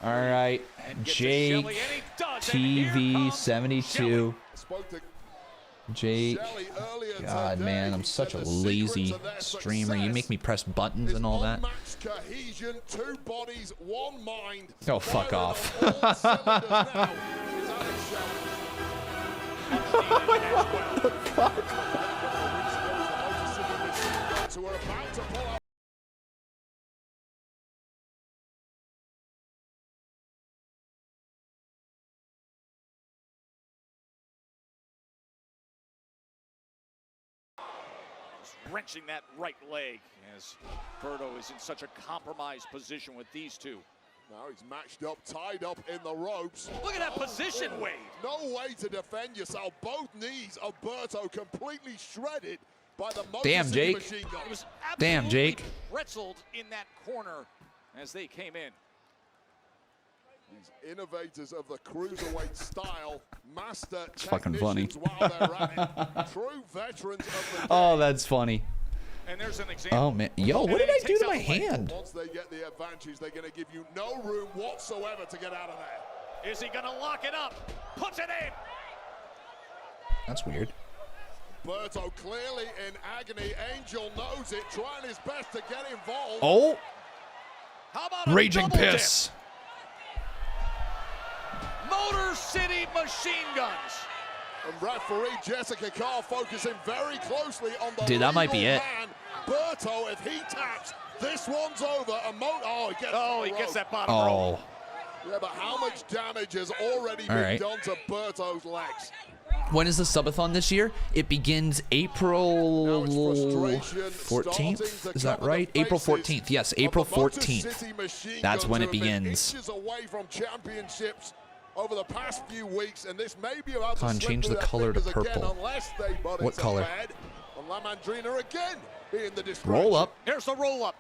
All right. Jake TV 72. Jake. God, man, I'm such a lazy streamer. You make me press buttons and all that. Oh, fuck off. What the fuck? Wrenching that right leg as Berto is in such a compromised position with these two. Now he's matched up, tied up in the ropes. Look at that position, Wade. No way to defend yourself. Both knees of Berto completely shredded by the Damn, Jake. machine gun. It was Damn, Jake. Pretzeled in that corner as they came in. These innovators of the cruiserweight style, master It's fucking funny. while they're at it. True veterans of the Oh, that's funny. And there's an example. Oh, man. Yo, what did I do to my hand? Once they get the advantage, they're going to give you no room whatsoever to get out of there. Is he going to lock it up? Puts it in. That's weird. Berto clearly in agony. Angel knows it, trying his best to get involved. Oh. How about a Raging double dip? piss. Motor City Machine Guns. And referee Jessica Carr focusing very closely on the Dude, that might be legal it. man. Berto, if he taps, this one's over. He gets that bottom rope. Oh. Yeah, but how much damage has already All been right. done to Berto's legs? When is the subathon this year? It begins April 14th. Is that right? April 14th. Yes, April 14th. That's when it begins. Inches away from championships over the past few weeks, and this may be about to Con, slip change through the their color to fingers again purple. unless they butt What into color? red. And La Mandrina again being the distraction. Roll up. Here's the roll up.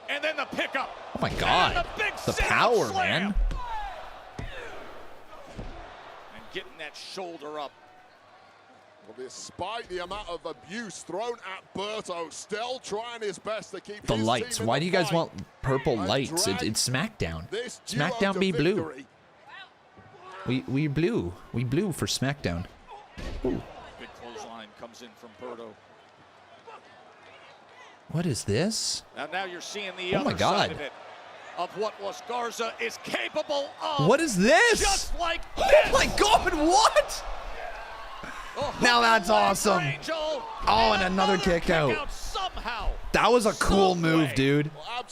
And then the pickup. Oh my God. The power, man. And getting that shoulder up. Well, despite the amount of abuse thrown at Berto, still trying his best to keep The his lights. team in Why the do you guys fight. want purple And lights? drag It's SmackDown. this duo SmackDown to be blue. victory. We blue. We blue for SmackDown. Ooh. Big clothesline comes in from Berto. What is this? Now you're seeing the Oh my other God. side of it. Of what Los Garza is capable of. What is this? Just like this. Oh my God, what? Now that's awesome. Oh, and another kick out. Somehow. That was a cool move, dude.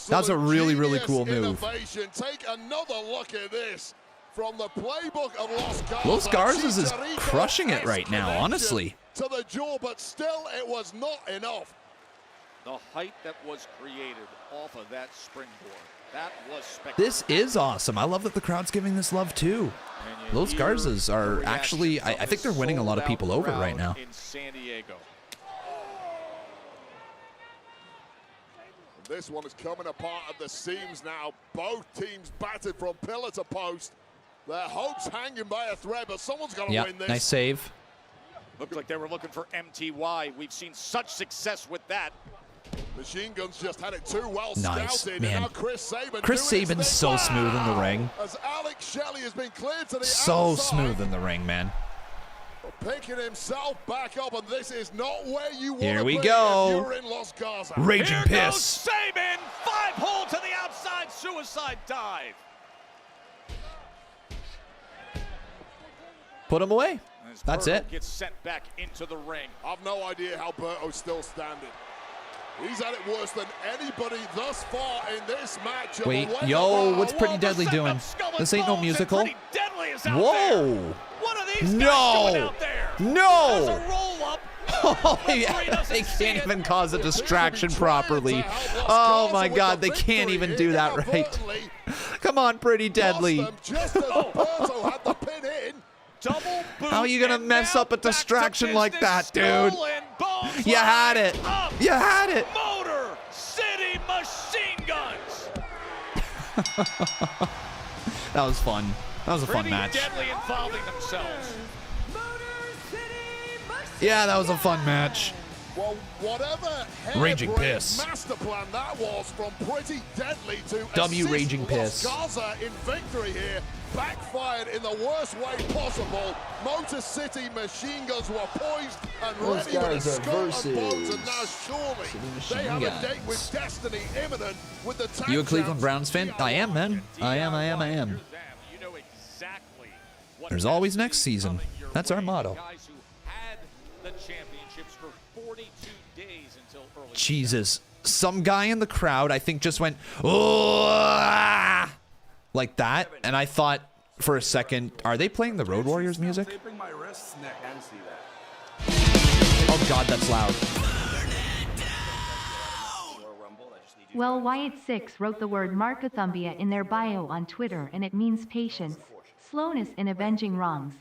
That's a really, really cool Genius move. innovation. Take another look at this from the playbook of Los Garza. Los Garza's is Chicharito crushing it right now, connection honestly. To the jaw, but still it was not enough. The height that was created off of that springboard. That was spectacular. This is awesome. I love that the crowd's giving this love too. Los Garzas are actually, I think they're winning a lot of people over right now. In San Diego. This one is coming apart at the seams now. Both teams battered from pillar to post. Their hopes hanging by a thread, but someone's got to win this. Nice save. Looked like they were looking for MTY. We've seen such success with that. Machine Guns just had it too well Nice, scouted. man. And now Chris Sabin Saban's so smooth in the ring. As Alex Shelley has been cleared to the So outside. smooth in the ring, man. Picking himself back up, and this is not where you want Here to we be go. if you're in Los Gaza. Raging Here Piss. goes Sabin, 5-hole to the outside, suicide dive. Put him away. As That's Berto it. Gets sent back into the ring. I've no idea how Berto's still standing. He's had it worse than anybody thus far in this match. Wait, yo, what's Pretty Deadly doing? This ain't no musical. Pretty Deadly is out Whoa. there. What are these guys doing out there? No. There's a roll-up. Oh, yeah, they can't even cause a distraction properly. Oh my God, they can't even do that right. Come on, Pretty Deadly. Just as Berto had the pin in. Double boot. How are you gonna mess up a distraction like that, dude? You had it. You had it. Motor City Machine Guns. That was fun. That was a fun Pretty match. Deadly involving themselves. Yeah, that was a fun match. Well, whatever Raging harebrained Piss. master plan that was from Pretty Deadly to W assist Raging Los Piss. Gaza in victory here, backfired in the worst way possible. Motor City Machine Guns were poised and Those ready with guys a are skull and bones, versus and now surely City they Machine have Guns. a date with destiny imminent with the tag You a Cleveland champs. Browns fan? I am, man. I am. You know exactly what There's always next season. That's our motto. guys who had the championships for 42 days until early. Jesus. Some guy in the crowd, I think, just went, oh, like that. And I thought for a second, are they playing the Road Warriors music? Taping my wrists, Nick. I can see that. Oh, God, that's loud. Well, Wyatt 6 wrote the word Markathumbia in their bio on Twitter, and it means patience, slowness in avenging wrongs,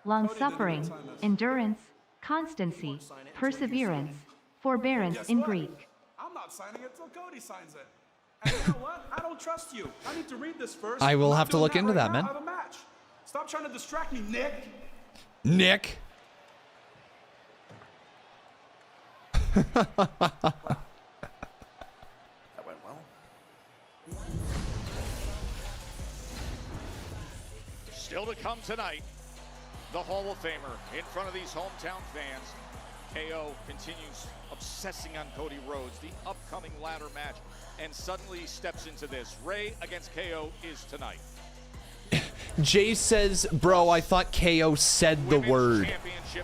long-suffering, endurance, constancy, perseverance, forbearance in Greek. I'm not signing it till Cody signs it. And you know what? I don't trust you. I need to read this first. I will I'm have not to doing look into right that, now. man. I have a match. Stop trying to distract me, Nick. Nick. That went well. Still to come tonight, the Hall of Famer in front of these hometown fans. KO continues obsessing on Cody Rhodes, the upcoming ladder match, and suddenly he steps into this. Ray against KO is tonight. Jay says, bro, I thought KO said the word.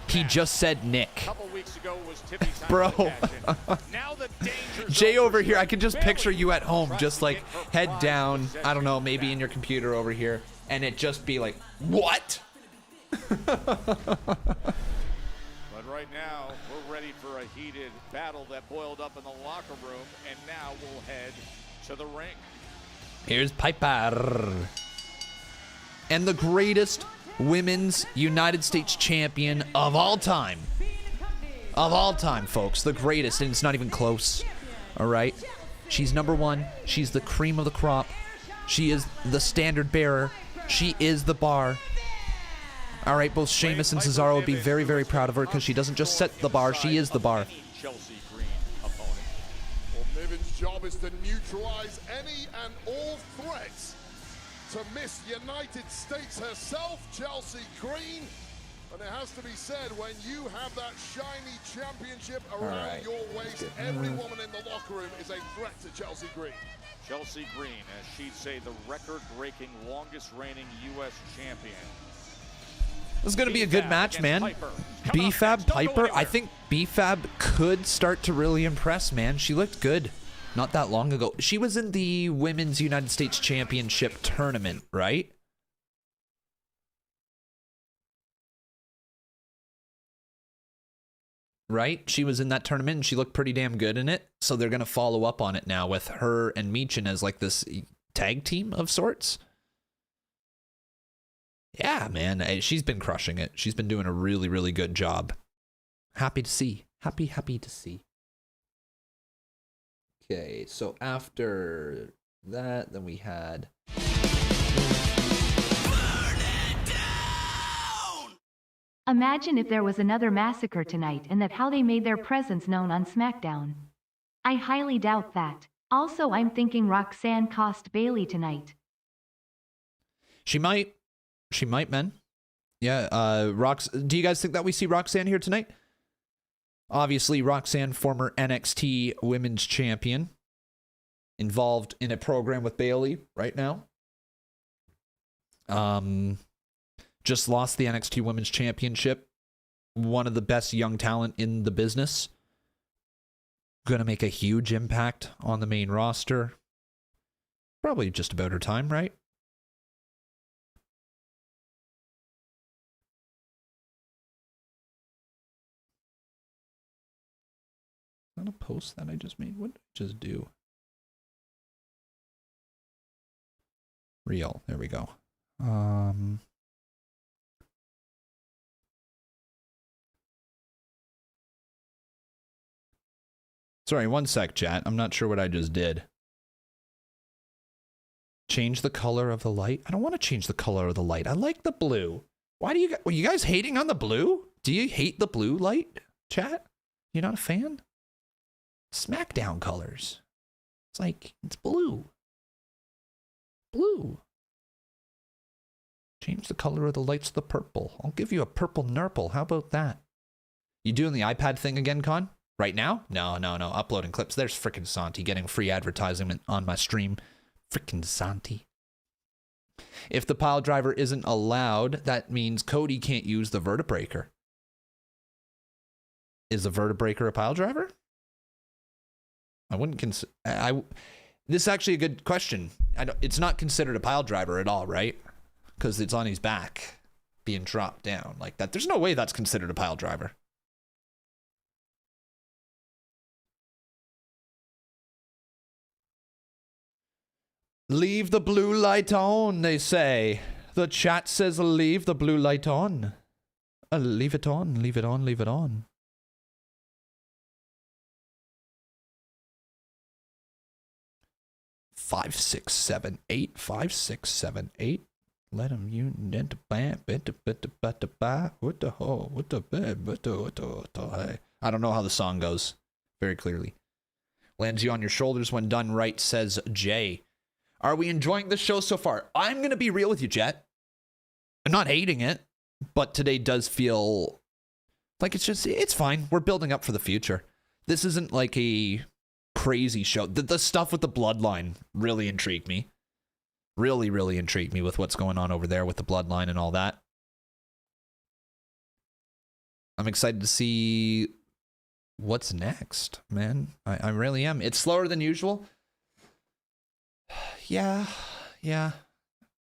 He just said Nick. A couple weeks ago was Tiffany's time Bro. to cash in. Now the danger Jay zone over for here, I can just Bayley. picture you at home, Tries just to like get her head prized down, possession I don't know, maybe back. in your computer over here, and it just be like, what? But right now, we're ready for a heated battle that boiled up in the locker room, and now we'll head to the ring. Here's Piper. And the greatest women's United States champion of all time. Of all time, folks. The greatest, and it's not even close. All right? She's number one. She's the cream of the crop. She is the standard bearer. She is the bar. All right, both Sheamus and Cesaro would be very, very proud of her because she doesn't just set the bar, she is the bar. Chelsea Green opponent. Well, Niven's job is to neutralize any and all threats to Miss United States herself, Chelsea Green. And it has to be said, when you have that shiny championship around your waist, every woman in the locker room is a threat to Chelsea Green. Chelsea Green, as she'd say, the record-breaking, longest-reigning U.S. champion. This is going to be a good match, man. B-Fab Piper, I think B-Fab could start to really impress, man. She looked good not that long ago. She was in the Women's United States Championship tournament, right? Right? She was in that tournament and she looked pretty damn good in it. So they're going to follow up on it now with her and Michin as like this tag team of sorts. Yeah, man, she's been crushing it. She's been doing a really, really good job. Happy to see. Happy to see. Okay, so after that, then we had... Imagine if there was another massacre tonight and that how they made their presence known on SmackDown. I highly doubt that. Also, I'm thinking Roxanne cost Bayley tonight. She might, man. Yeah, do you guys think that we see Roxanne here tonight? Obviously, Roxanne, former NXT Women's Champion, involved in a program with Bayley right now. Just lost the NXT Women's Championship. One of the best young talent in the business. Going to make a huge impact on the main roster. Probably just about her time, right? Is that a post that I just made? What did I just do? Real. There we go. Sorry, one sec, chat. I'm not sure what I just did. Change the color of the light? I don't want to change the color of the light. I like the blue. Why do were you guys hating on the blue? Do you hate the blue light, chat? You're not a fan? SmackDown colors. It's like, it's blue. Blue. Change the color of the lights to the purple. I'll give you a purple nurple. How about that? You doing the iPad thing again, Con? Right now? No. Uploading clips. There's frickin' Santi getting free advertising on my stream. Frickin' Santi. If the pile driver isn't allowed, that means Cody can't use the vertebreaker. Is the vertebreaker a pile driver? I wouldn't consider... This is actually a good question. It's not considered a pile driver at all, right? Because it's on his back being dropped down like that. There's no way that's considered a pile driver. Leave the blue light on, they say. The chat says leave the blue light on. Leave it on, leave it on, leave it on. Five, six, seven, eight. 5, 6, 7, 8. Let him I don't know how the song goes very clearly. Lands you on your shoulders when done right, says Jay. Are we enjoying the show so far? I'm going to be real with you, Jet. I'm not hating it, but today does feel like it's fine. We're building up for the future. This isn't like a crazy show. The stuff with the bloodline really intrigued me. Really, really intrigued me with what's going on over there with the bloodline and all that. I'm excited to see what's next, man. I really am. It's slower than usual. Yeah.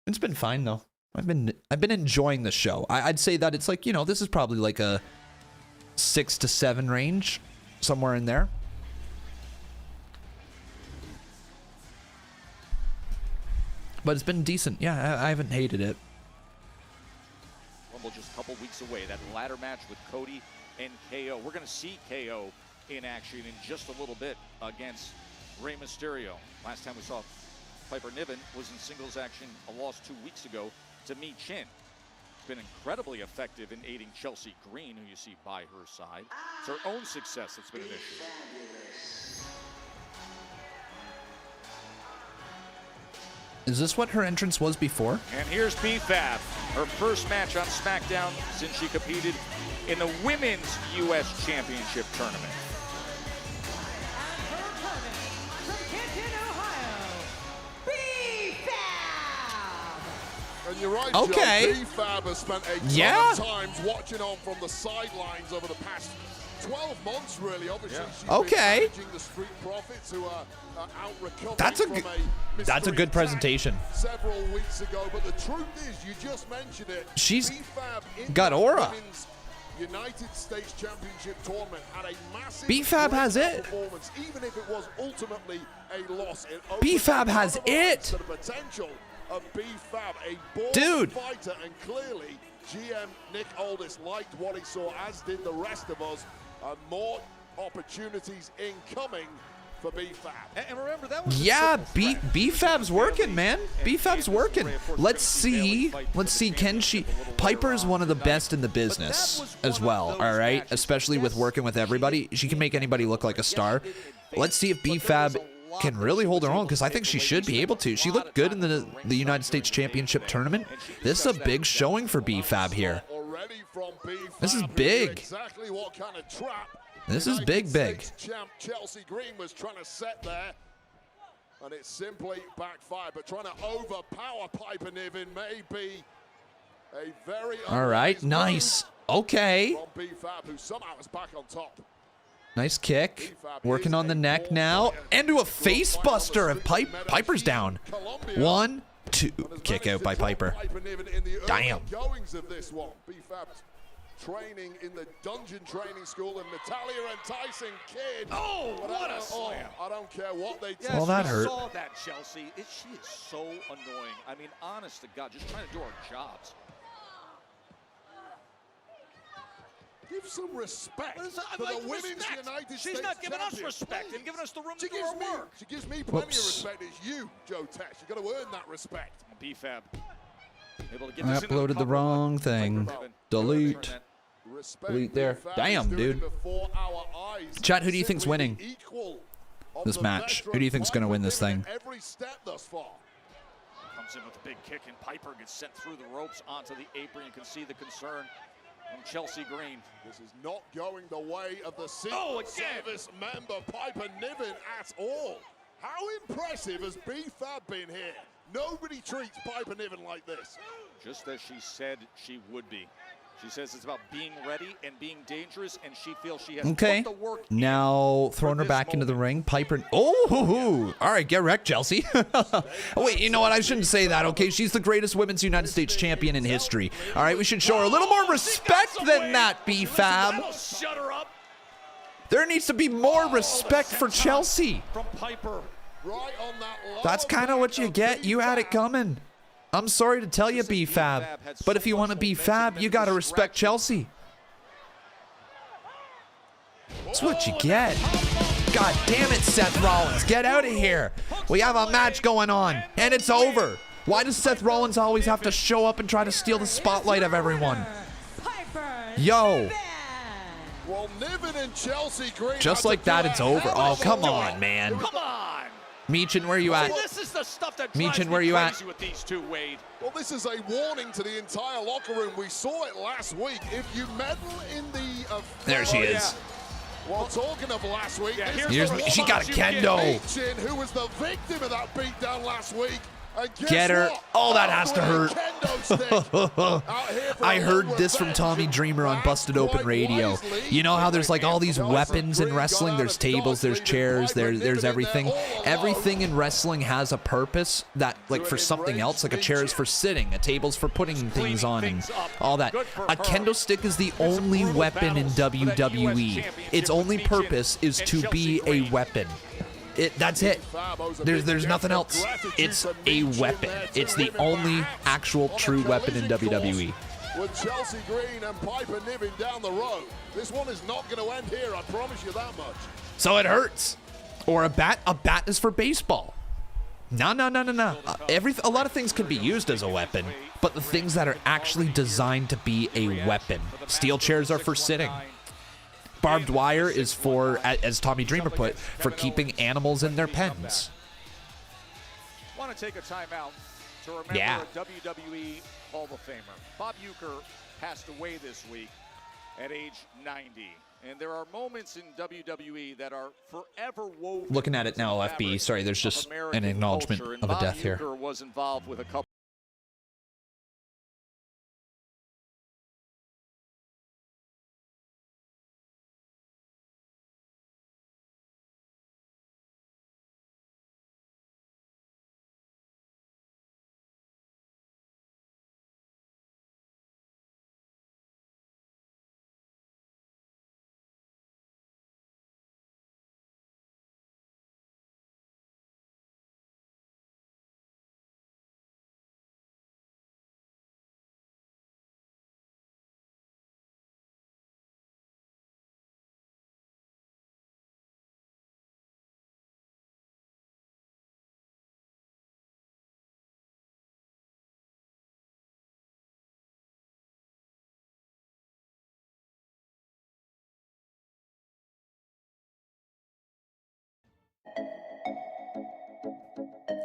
It's been fine though. I've been enjoying the show. I'd say that it's like, this is probably like a 6 to 7 range, somewhere in there. But it's been decent. Yeah, I haven't hated it. Rumble just a couple weeks away. That ladder match with Cody and KO. We're going to see KO in action in just a little bit against Rey Mysterio. Last time we saw Piper Niven was in singles action, a loss 2 weeks ago to Mi Chin. Been incredibly effective in aiding Chelsea Green, who you see by her side. It's her own success that's been an issue. Is this what her entrance was before? And here's B-Fab, her first match on SmackDown since she competed in the Women's U.S. Championship Tournament. And you're right, okay. Joe. B-Fab has spent a ton of times watching on from the sidelines over the past 12 months, really. Obviously, she's been managing the Street Profits, who are out recovering that's a good presentation. Several weeks ago, but the truth is, you just mentioned it. She's B-Fab got aura. United States Championship tournament had a massive B-Fab has it. Performance, even if it was ultimately a loss. B-Fab has it. The potential of B-Fab, a born Dude. fighter, and clearly GM Nick Aldis liked what he saw, as did the rest of us. More opportunities incoming for B-Fab. And remember, that was Yeah, B-Fab's working, man. B-Fab's working. Let's see. Can she? Piper's one of the best in the business as well, all right? Especially with working with everybody. She can make anybody look like a star. Let's see if B-Fab can really hold her own, because I think she should be able to. She looked good in the United States Championship tournament. This is a big showing for B-Fab here. This is big. Exactly what kind of trap This is big. champ Chelsea Green was trying to set there, and it simply backfired. But trying to overpower Piper Niven may be a very All right, nice. Okay. from B-Fab, who somehow is back on top. Nice kick. Working on the neck now. And to a face buster. And Piper's down. 1, 2. Kick out by Piper. Damn. Goings of this one. B-Fab training in the dungeon training school, and Natalia and Tyson Kidd. Oh, what a slam. I don't care what they tell Well, that hurt. saw that, Chelsea. She is so annoying. I mean, honest to God, just trying to do our jobs. Give some respect What is that? for Like, the Women's respect. United She's States not giving us champion. respect and giving us the room She to do our work. She gives me plenty Whoops. of respect. It's you, Joe Tesh. You got to earn that respect. B-Fab able to get I this into the uploaded the cover wrong line. thing. Delete. Respect Delete there. B-Fab is Damn, doing dude. before our eyes. Chat, who do you think's Simply winning the equal of this the match? veteran Who do you think's going to Piper win this Niven thing? Every step thus far. Comes in with a big kick, and Piper gets sent through the ropes onto the apron. You can see the concern from Chelsea Green. This is not going the way of the Secret again. Service member Piper Niven at all. How impressive has B-Fab been here? Nobody treats Piper Niven like this. Just as she said she would be. She says it's about being ready and being dangerous, and she feels she has Okay. put the work Now throwing her back into the ring. Piper. Oh, all right. Get wrecked, Chelsea. Oh, wait, you know what? I shouldn't say that, okay? She's the greatest women's United States champion in history. All right, we should show her a little more respect than that, B-Fab. That'll shut her up. There needs to be more respect for Chelsea. From Piper. Right on that That's kind of what you get. You had it coming. I'm sorry to tell you, B-Fab, but if you want to be Fab, you got to respect Chelsea. That's what you get. God damn it, Seth Rollins. Get out of here. We have a match going on, and it's over. Why does Seth Rollins always have to show up and try to steal the spotlight of everyone? Yo. Well, Niven and Chelsea Green Just had like to that, do it's a over. hell Oh, of a come job. on, man. Come on. Meechin, where you at? See, this is the stuff that Meechin, drives where me you at? crazy with these two, Wade. Well, this is a warning to the entire locker room. We saw it last week. If you meddle in the... There she is. Well, talking of last week, Here's me. She got a kendo. Meechin, who was the victim of that beatdown last week. And guess Get her. what? Oh, that has to hurt. Out here for I a heard little this from revenge. Tommy Dreamer on Busted Open Radio. You know how there's like all these weapons in wrestling? There's tables, there's chairs, there's everything. Everything in wrestling has a purpose that, like, for something else. Like a chair is for sitting, a table's for putting things on, and all that. A kendo stick is the only weapon in WWE. Its only purpose is to be a weapon. That's it. There's nothing else. It's a weapon. It's the only actual true weapon in WWE. With Chelsea Green and Piper Niven down the road, this one is not going to end here. I promise you that much. So it hurts. Or a bat is for baseball. No. A lot of things can be used as a weapon, but the things that are actually designed to be a weapon. Steel chairs are for sitting. Barbed wire is for, as Tommy Dreamer put, for keeping animals in their pens. Want to take a timeout to remember a WWE Hall of Famer. Bob Uecker passed away this week at age 90. And there are moments in WWE that are forever woven. Looking at it now, FB. Sorry, there's just an acknowledgement of a death here. Bob Uecker was involved with a couple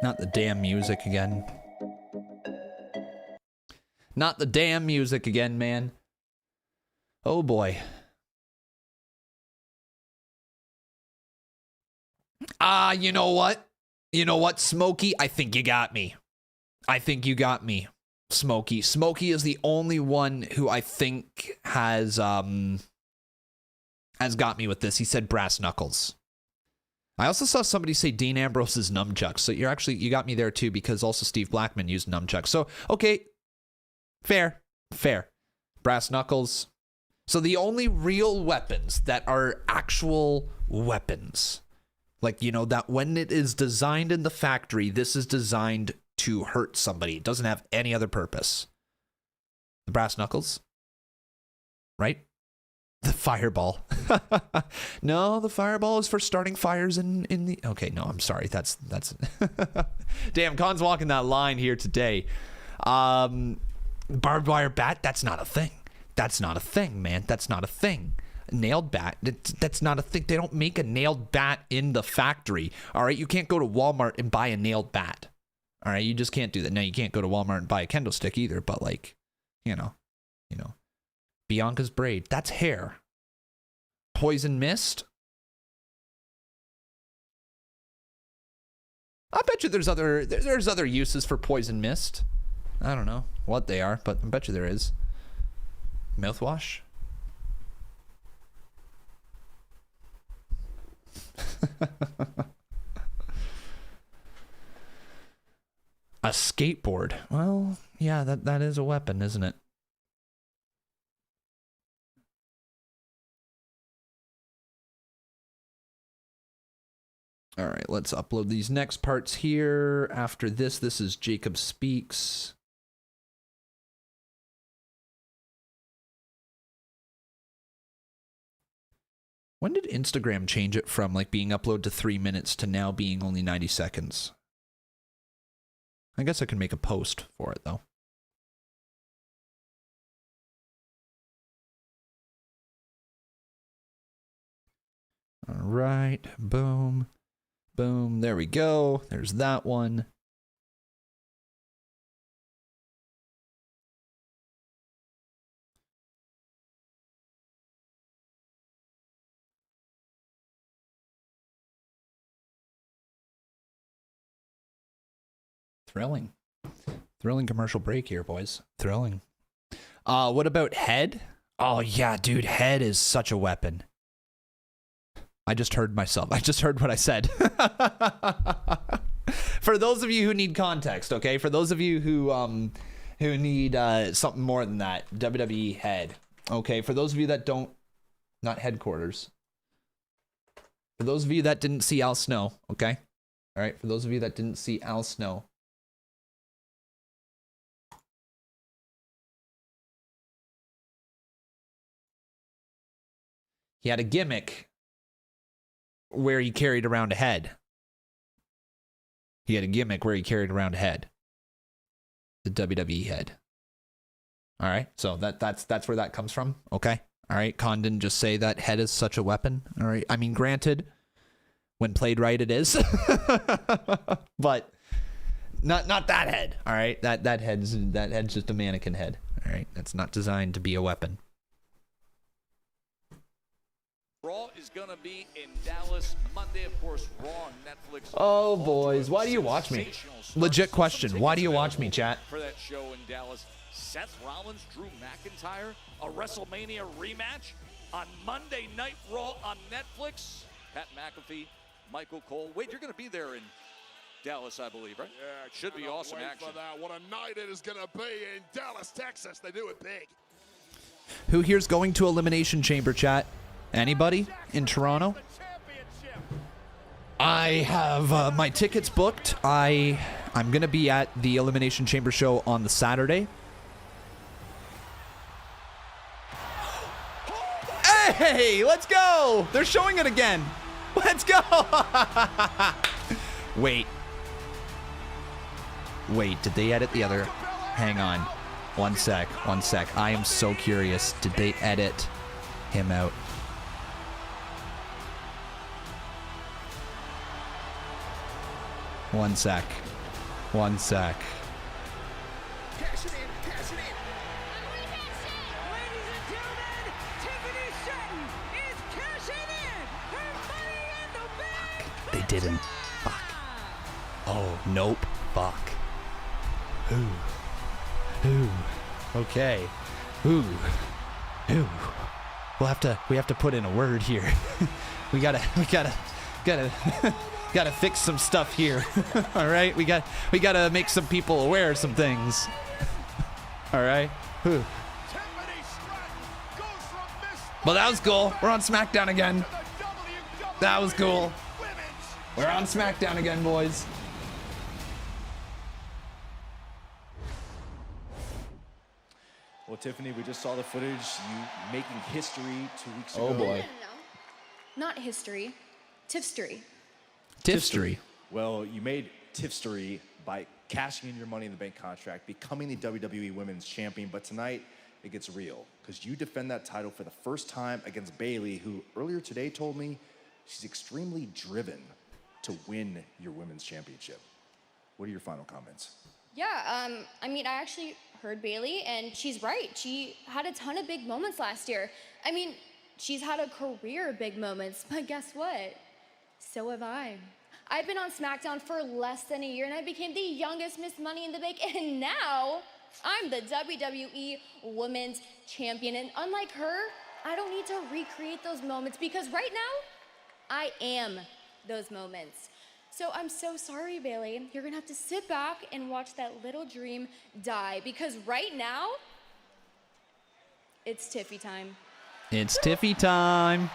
Not the damn music again. Not the damn music again, man. Oh boy. You know what? You know what, Smokey? I think you got me. I think you got me, Smokey. Smokey is the only one who I think has got me with this. He said brass knuckles. I also saw somebody say Dean Ambrose's nunchucks. So you got me there too, because also Steve Blackman used nunchucks. So, okay. Fair. Brass knuckles. So the only real weapons that are actual weapons, like, you know, that when it is designed in the factory, this is designed to hurt somebody. It doesn't have any other purpose. The brass knuckles, right? The fireball. No, the fireball is for starting fires in the... Okay, no, I'm sorry. That's... Damn, Khan's walking that line here today. Barbed wire bat, that's not a thing. That's not a thing, man. That's not a thing. Nailed bat, that's not a thing. They don't make a nailed bat in the factory. All right, you can't go to Walmart and buy a nailed bat. All right, you just can't do that. Now, you can't go to Walmart and buy a kendo stick either, but like, you know. Bianca's braid, that's hair. Poison mist. I bet you there's other uses for poison mist. I don't know what they are, but I bet you there is. Mouthwash. A skateboard. Well, yeah, that is a weapon, isn't it? All right, let's upload these next parts here. After this is Jacob Speaks. When did Instagram change it from like being uploaded to 3 minutes to now being only 90 seconds? I guess I can make a post for it though. All right, boom. Boom, there we go. There's that one. Thrilling. Thrilling commercial break here, boys. Thrilling. What about head? Oh, yeah, dude, head is such a weapon. I just heard myself. I just heard what I said. For those of you who need context, okay? For those of you who need something more than that, WWE head. Okay, for those of you that don't, not headquarters. For those of you that didn't see Al Snow, okay? All right, for those of you that didn't see Al Snow. He had a gimmick where he carried around a head. He had a gimmick where he carried around a head. The WWE head. All right, so that's where that comes from. Okay, all right. Khan didn't just say that head is such a weapon. All right, I mean, granted, when played right, it is, but not that head. All right, that head's just a mannequin head. All right, that's not designed to be a weapon. Raw is going to be in Dallas Monday, of course, Raw on Netflix. Oh, boys, why do you watch me? Legit question. Why do you watch me, chat? For that show in Dallas, Seth Rollins, Drew McIntyre, a WrestleMania rematch on Monday Night Raw on Netflix. Pat McAfee, Michael Cole. Wade, you're going to be there in Dallas, I believe, right? Yeah, it should be awesome action. For that. What a night it is going to be in Dallas, Texas. They do it big. Who here's going to Elimination Chamber, chat? Anybody in Toronto? I have my tickets booked. I'm going to be at the Elimination Chamber show on the Saturday. Hey, let's go. They're showing it again. Let's go. Wait, did they edit the other? Hang on. One sec. I am so curious. Did they edit him out? One sec. One sec. Cash it in, cash it in. Ladies and gentlemen, Tiffany Stratton is cashing in her Money in the Bank. They didn't. Fuck. Oh, nope. Fuck. Ooh. Okay. Ooh. We have to put in a word here. we gotta fix some stuff here. All right, we gotta make some people aware of some things. All right. Well, that was cool. We're on SmackDown again. That was cool. We're on SmackDown again, boys. Well, Tiffany, we just saw the footage. You making history 2 weeks ago. Oh boy. No. Not history. Tiffstory. Tiffstory. Well, you made Tiffstory by cashing in your Money in the Bank contract, becoming the WWE Women's Champion. But tonight, it gets real because you defend that title for the first time against Bayley, who earlier today told me she's extremely driven to win your Women's Championship. What are your final comments? Yeah, I mean, I actually heard Bayley, and she's right. She had a ton of big moments last year. I mean, she's had a career of big moments, but guess what? So have I. I've been on SmackDown for less than a year, and I became the youngest Miss Money in the Bank, and now I'm the WWE Women's Champion. And unlike her, I don't need to recreate those moments because right now, I am those moments. So I'm so sorry, Bayley. You're gonna have to sit back and watch that little dream die because right now, it's Tiffy time. It's Tiffy time.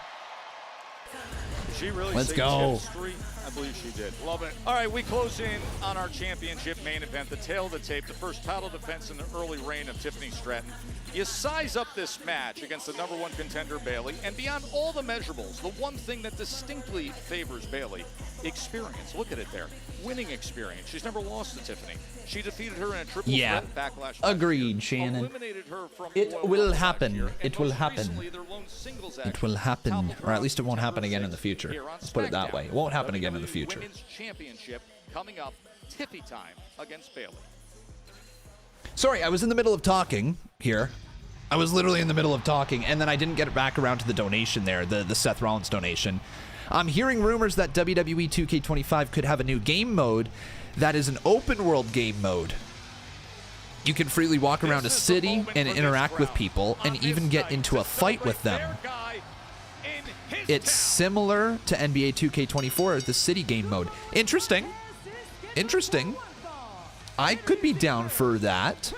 She really Let's saved go. history. I believe she did. Love it. All right, we close in on our championship main event, the tail of the tape, the first title defense in the early reign of Tiffany Stratton. You size up this match against the #1 contender, Bayley, and beyond all the measurables, the one thing that distinctly favors Bayley, experience. Look at it there. Winning experience. She's never lost to Tiffany. She defeated her in a triple threat backlash. Agreed, Shannon. Eliminated her from It Royal will Rumble happen. last year, It and will most happen. recently, their lone singles It action. will happen, or at least it won't happen again in the future. Let's put it that way. It won't happen again in the future. Women's Championship coming up, Tiffy time against Bayley. Sorry, I was in the middle of talking here. I was literally in the middle of talking, and then I didn't get back around to the donation there, the Seth Rollins donation. I'm hearing rumors that WWE 2K25 could have a new game mode that is an open world game mode. You can freely walk around a city and interact with people and even get into a fight with them. It's similar to NBA 2K24, the city game mode. Interesting. Interesting. I could be down for that.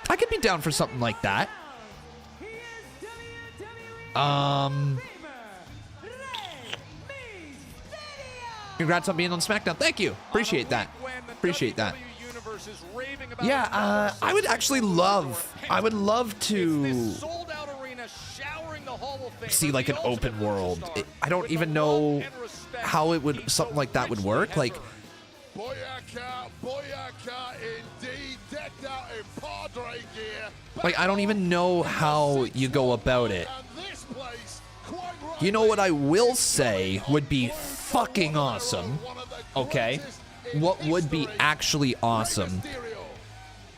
I could be down for something like that. Congrats on being on SmackDown. Thank you. Appreciate that. Appreciate that. Yeah, I would actually love, I would love to see like an open world. I don't even know how it would, something like that would work. Like, I don't even know how you go about it. You know what I will say would be fucking awesome, okay? What would be actually awesome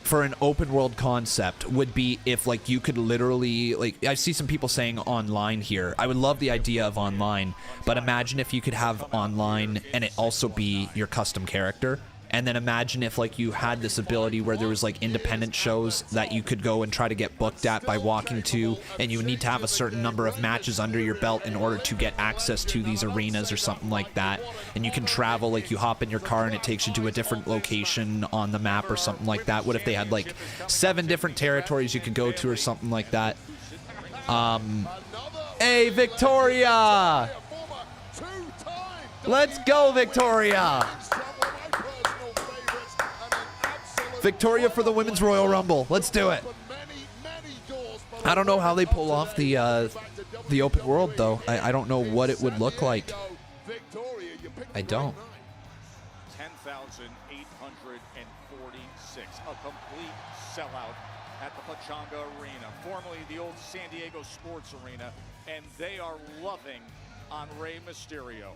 for an open world concept would be if, like, you could literally, like, I see some people saying online here. I would love the idea of online, but imagine if you could have online and it also be your custom character. And then imagine if, like, you had this ability where there was, like, independent shows that you could go and try to get booked at by walking to, and you would need to have a certain number of matches under your belt in order to get access to these arenas or something like that. And you can travel, like, you hop in your car and it takes you to a different location on the map or something like that. What if they had, like, 7 different territories you could go to or something like that? Hey, Victoria! Let's go, Victoria! Victoria for the Women's Royal Rumble. Let's do it. I don't know how they pull off the open world, though. I don't know what it would look like. I don't. 10,846. A complete sellout at the Pachanga Arena, formerly the old San Diego Sports Arena, and they are loving on Rey Mysterio.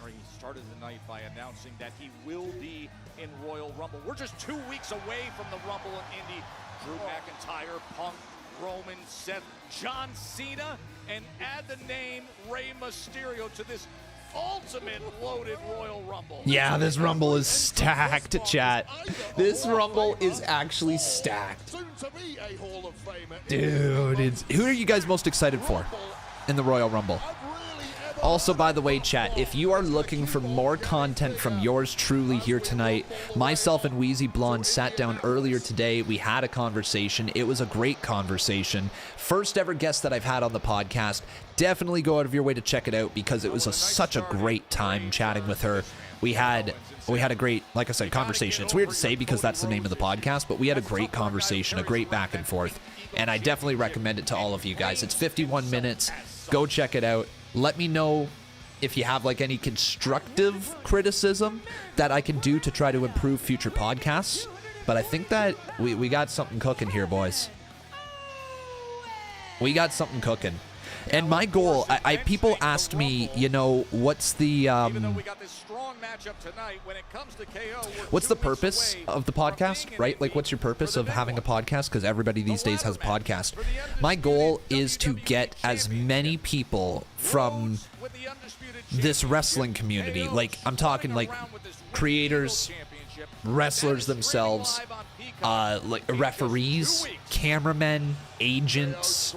He started the night by announcing that he will be in Royal Rumble. We're just 2 weeks away from the Rumble in Indy. Drew McIntyre, Punk, Roman, Seth, John Cena, and add the name Rey Mysterio to this ultimate loaded Royal Rumble. Yeah, this Rumble is stacked, chat. This Rumble is actually stacked. Dude, who are you guys most excited for in the Royal Rumble? Also, by the way, chat, if you are looking for more content from yours truly here tonight, myself and Wheezy Blonde sat down earlier today. We had a conversation. It was a great conversation. First ever guest that I've had on the podcast. Definitely go out of your way to check it out because it was such a great time chatting with her. We had a great, like I said, conversation. It's weird to say because that's the name of the podcast, but we had a great conversation, a great back and forth, and I definitely recommend it to all of you guys. It's 51 minutes. Go check it out. Let me know if you have like any constructive criticism that I can do to try to improve future podcasts. But I think that we got something cooking here, boys. We got something cooking. And my goal, people asked me, you know, what's the what's the purpose of the podcast, right? Like, what's your purpose of having a podcast? Because everybody these days has a podcast. My goal is to get as many people from this wrestling community, like I'm talking like creators, wrestlers themselves, like referees, cameramen, agents,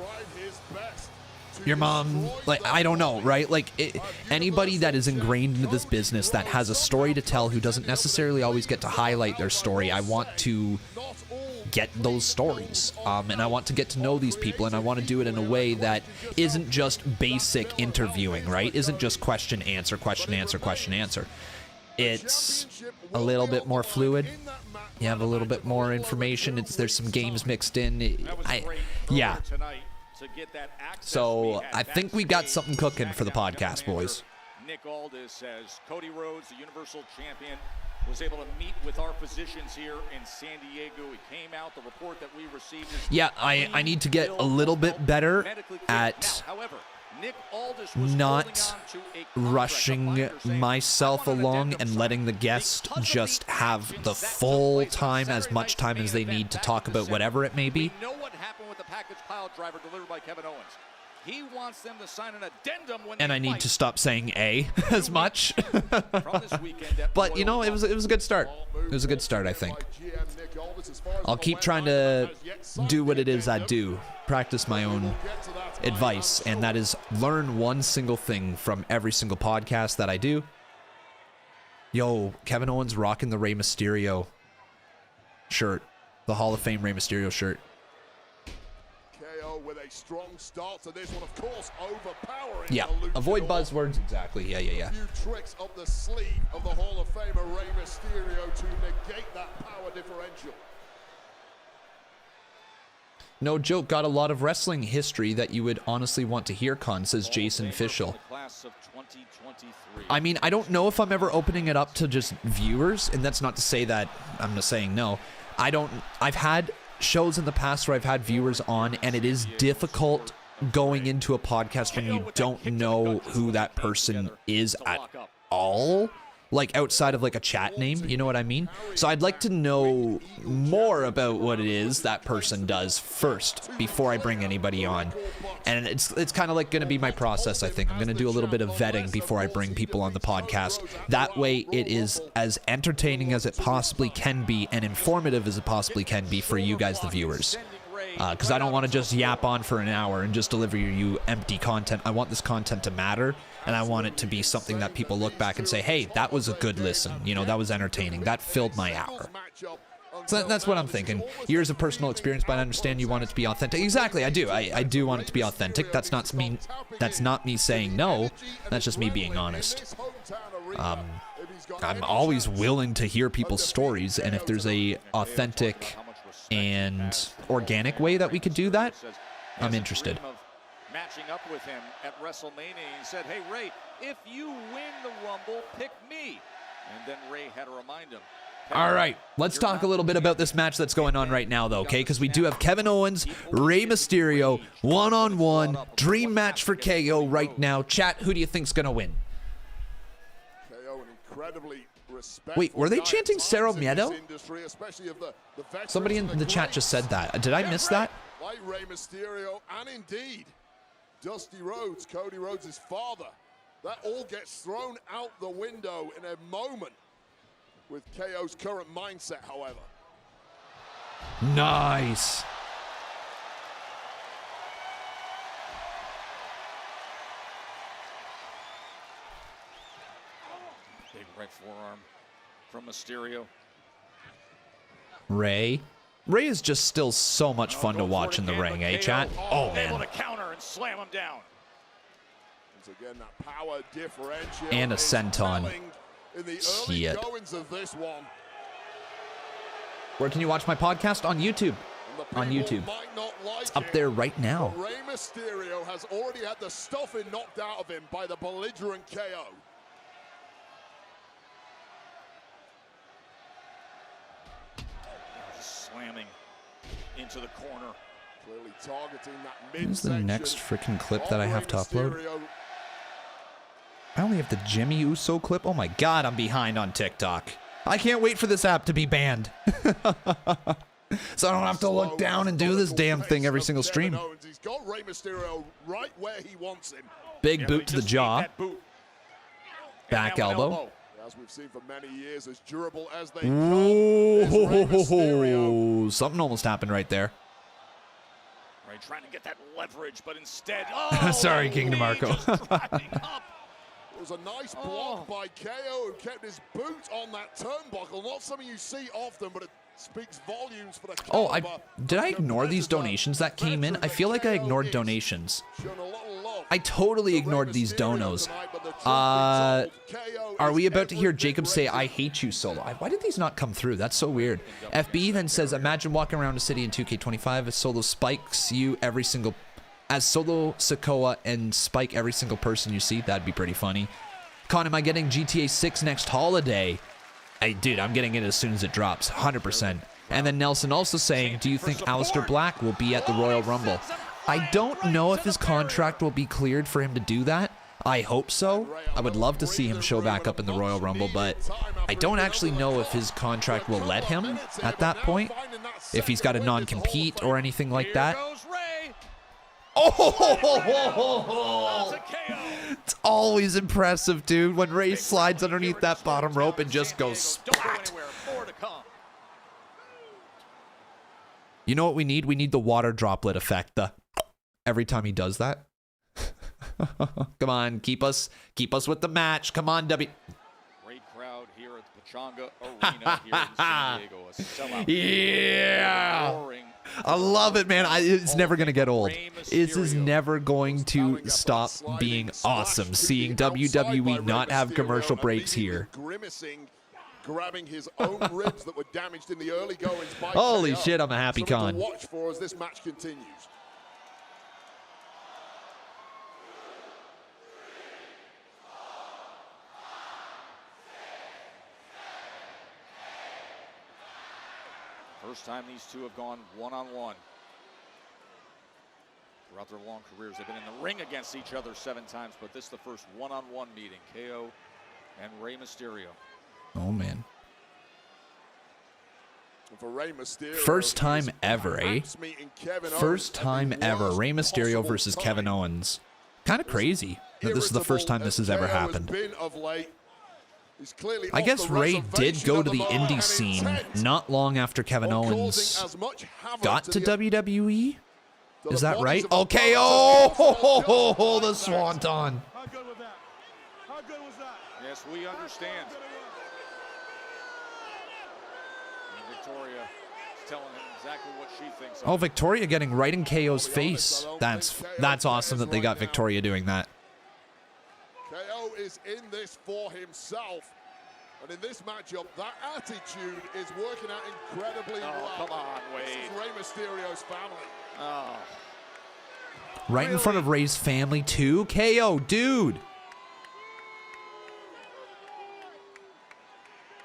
your mom, like, I don't know, right? Like, anybody that is ingrained into this business that has a story to tell who doesn't necessarily always get to highlight their story, I want to get those stories. And I want to get to know these people, and I want to do it in a way that isn't just basic interviewing, right? Isn't just question, answer, question, answer, question, answer. It's a little bit more fluid. You have a little bit more information. There's some games mixed in. Yeah. So I think we got something cooking for the podcast, boys. Nick Aldis says Cody Rhodes, the Universal Champion, was able to meet with our physicians here in San Diego. He came out. The report that we received is yeah, I need to get a little bit better at not rushing myself along and letting the guest just have the full time, as much time as they need to talk about whatever it may be. We know what happened with the package pile driver delivered by Kevin Owens. He wants them to sign an addendum when and I need to stop saying as much. But you know, it was a good start. It was a good start, I think. I'll keep trying to do what it is I do, practice my own advice, and that is learn one single thing from every single podcast that I do. Yo, Kevin Owens rocking the Rey Mysterio shirt, the Hall of Fame Rey Mysterio shirt. With a strong start to this one, of course, overpowering. Yeah, avoid buzzwords. Exactly. Yeah. A few tricks up the sleeve of the Hall of Famer Rey Mysterio to negate that power differential. No joke, got a lot of wrestling history that you would honestly want to hear, Con, says Jason Fischel. I mean, I don't know if I'm ever opening it up to just viewers, and that's not to say that I'm just saying no. I've had shows in the past where I've had viewers on, and it is difficult going into a podcast when you don't know who that person is at all, like outside of like a chat name, you know what I mean? So I'd like to know more about what it is that person does first before I bring anybody on. And it's kind of like going to be my process, I think. I'm going to do a little bit of vetting before I bring people on the podcast. That way it is as entertaining as it possibly can be and informative as it possibly can be for you guys, the viewers. Because I don't want to just yap on for an hour and just deliver you empty content. I want this content to matter, and I want it to be something that people look back and say, hey, that was a good listen. You know, that was entertaining. That filled my hour. So that's what I'm thinking. Years of personal experience, but I understand you want it to be authentic. Exactly, I do. I do want it to be authentic. That's not me saying no. That's just me being honest. I'm always willing to hear people's stories, and if there's a authentic and organic way that we could do that, I'm interested. Matching up with him at WrestleMania, he said, hey, Ray, if you win the Rumble, pick me. And then Ray had to remind him. All right, let's talk a little bit about this match that's going on right now, though, okay? Because we do have Kevin Owens, Rey Mysterio, one-on-one, dream match for KO right now. Chat, who do you think's going to win? incredibly respectful Wait, were they guy at chanting times Cerro in this Miedo? industry, especially of the veterans Somebody and in the chat just said that. Did I miss that? Like Rey Mysterio and indeed Dusty Rhodes, Cody Rhodes' father. That all gets thrown out the window in a moment with KO's current mindset, however. Nice. Big right forearm from Mysterio. Ray is just still so much fun to watch in the ring, eh, chat? Oh, Able man. to counter and slam him down. Once again, that power differential And a is senton. telling in the early Shit. goings of this one. Where can you watch my podcast? On YouTube. On YouTube. Might not like It's up there right now. But Rey Mysterio has already had the stuffing knocked out of him by the belligerent KO. Slamming into the corner. Clearly targeting that Where's midsection. the next freaking clip that I have to upload? Mysterio. I only have the Jimmy Uso clip. Oh my god, I'm behind on TikTok. I can't wait for this app to be banned. So I don't have to look down and do this damn thing every single stream. He's got Rey Mysterio right where he wants him. Big boot to the jaw. Back elbow. As we've seen for many years, as durable as they come, is Rey Mysterio. Ooh, something almost happened right there. Ray trying to get that leverage, but instead, oh, Sorry, King DeMarco. It was a nice block by KO who kept his boot on that turnbuckle. Not something you see often, but it speaks volumes for the caliber. Did I ignore these donations that came in? I feel like I ignored donations. I totally ignored these donos. Are we about to hear Jacob say, "I hate you," Solo? Why did these not come through? That's so weird. FB then says, imagine walking around a city in 2K25 as Solo spikes you every single... As Solo, Sikoa, and Spike every single person you see. That'd be pretty funny. Con, am I getting GTA 6 next holiday? Hey, dude, I'm getting it as soon as it drops. 100%. And then Nelson also saying, do you think Aleister Black will be at the Royal Rumble? I don't know if his contract will be cleared for him to do that. I hope so. I would love to see him show back up in the Royal Rumble, but I don't actually know if his contract will let him at that point. If he's got a non-compete or anything like that. Oh! It's always impressive, dude, when Ray slides underneath that bottom rope and just goes splat. You know what we need? We need the water droplet effect. Every time he does that. Come on, keep us with the match. Come on, W. Great crowd here at the Pachanga Arena here in San Diego. A sellout. Yeah. Roaring. I love it, man. It's never going to get old. This is never going to stop being awesome. Seeing WWE not have commercial breaks here. Grimacing, grabbing his own ribs that were damaged in the early goings by Holy KO. shit, I'm a happy Something con. to watch for as this match continues. First time these two have gone one-on-one. Throughout their long careers, they've been in the ring against each other 7 times, but this is the first one-on-one meeting. KO and Rey Mysterio. Oh, man. For Rey Mysterio, First time ever, eh? First time ever. Rey Mysterio versus time. Kevin Owens. Kind of crazy that this is the first time this has ever happened. I guess Ray did go to the indie scene not long after Kevin Owens got to WWE. Is that right? Okay, oh, the swanton. How good was that? How good was that? Yes, we understand. And Victoria is telling him exactly what she thinks. Oh, Victoria getting right in KO's face. That's awesome that they got Victoria doing that. KO is in this for himself. And in this matchup, that attitude is working out incredibly well. Come on, Wade. This is Rey Mysterio's family. Oh. Right in front of Ray's family, too. KO, dude.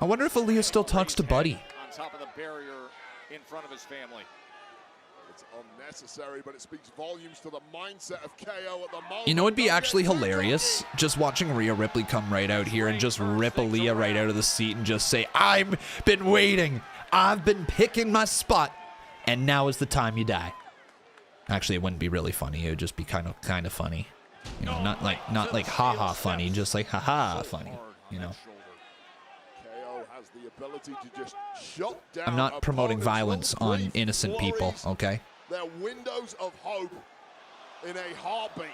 I wonder if Aaliyah still talks to Buddy. On top of the barrier in front of his family. It's unnecessary, but it speaks volumes to the mindset of KO at the moment. You know, it'd be actually hilarious just watching Rhea Ripley come right out here and just rip Aaliyah right out of the seat and just say, I've been waiting. I've been picking my spot. And now is the time you die. Actually, it wouldn't be really funny. It would just be kind of funny. You know, not like haha funny, just like haha funny, you know. I'm not promoting violence on innocent people, okay? They're windows of hope in a heartbeat.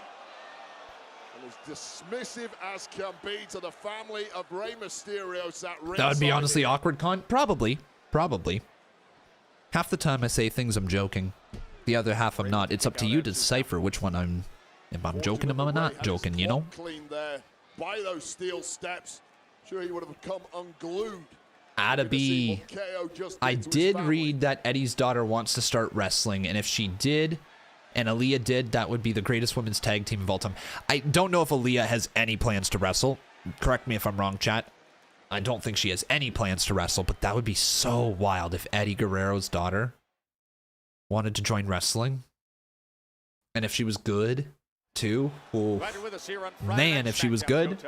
And as dismissive as can be to the family of Rey Mysterio sat ringside. That would be honestly awkward, Con. Probably. Half the time I say things I'm joking. The other half I'm not. It's up to you to decipher which one if I'm joking or I'm not joking, you know? Clean there by those steel steps. Sure, he would have come unglued. Adabee. I did read that Eddie's daughter wants to start wrestling, and if she did, and Aaliyah did, that would be the greatest women's tag team of all time. I don't know if Aaliyah has any plans to wrestle. Correct me if I'm wrong, chat. I don't think she has any plans to wrestle, but that would be so wild if Eddie Guerrero's daughter wanted to join wrestling. And if she was good, too. Oh, man, if she was good.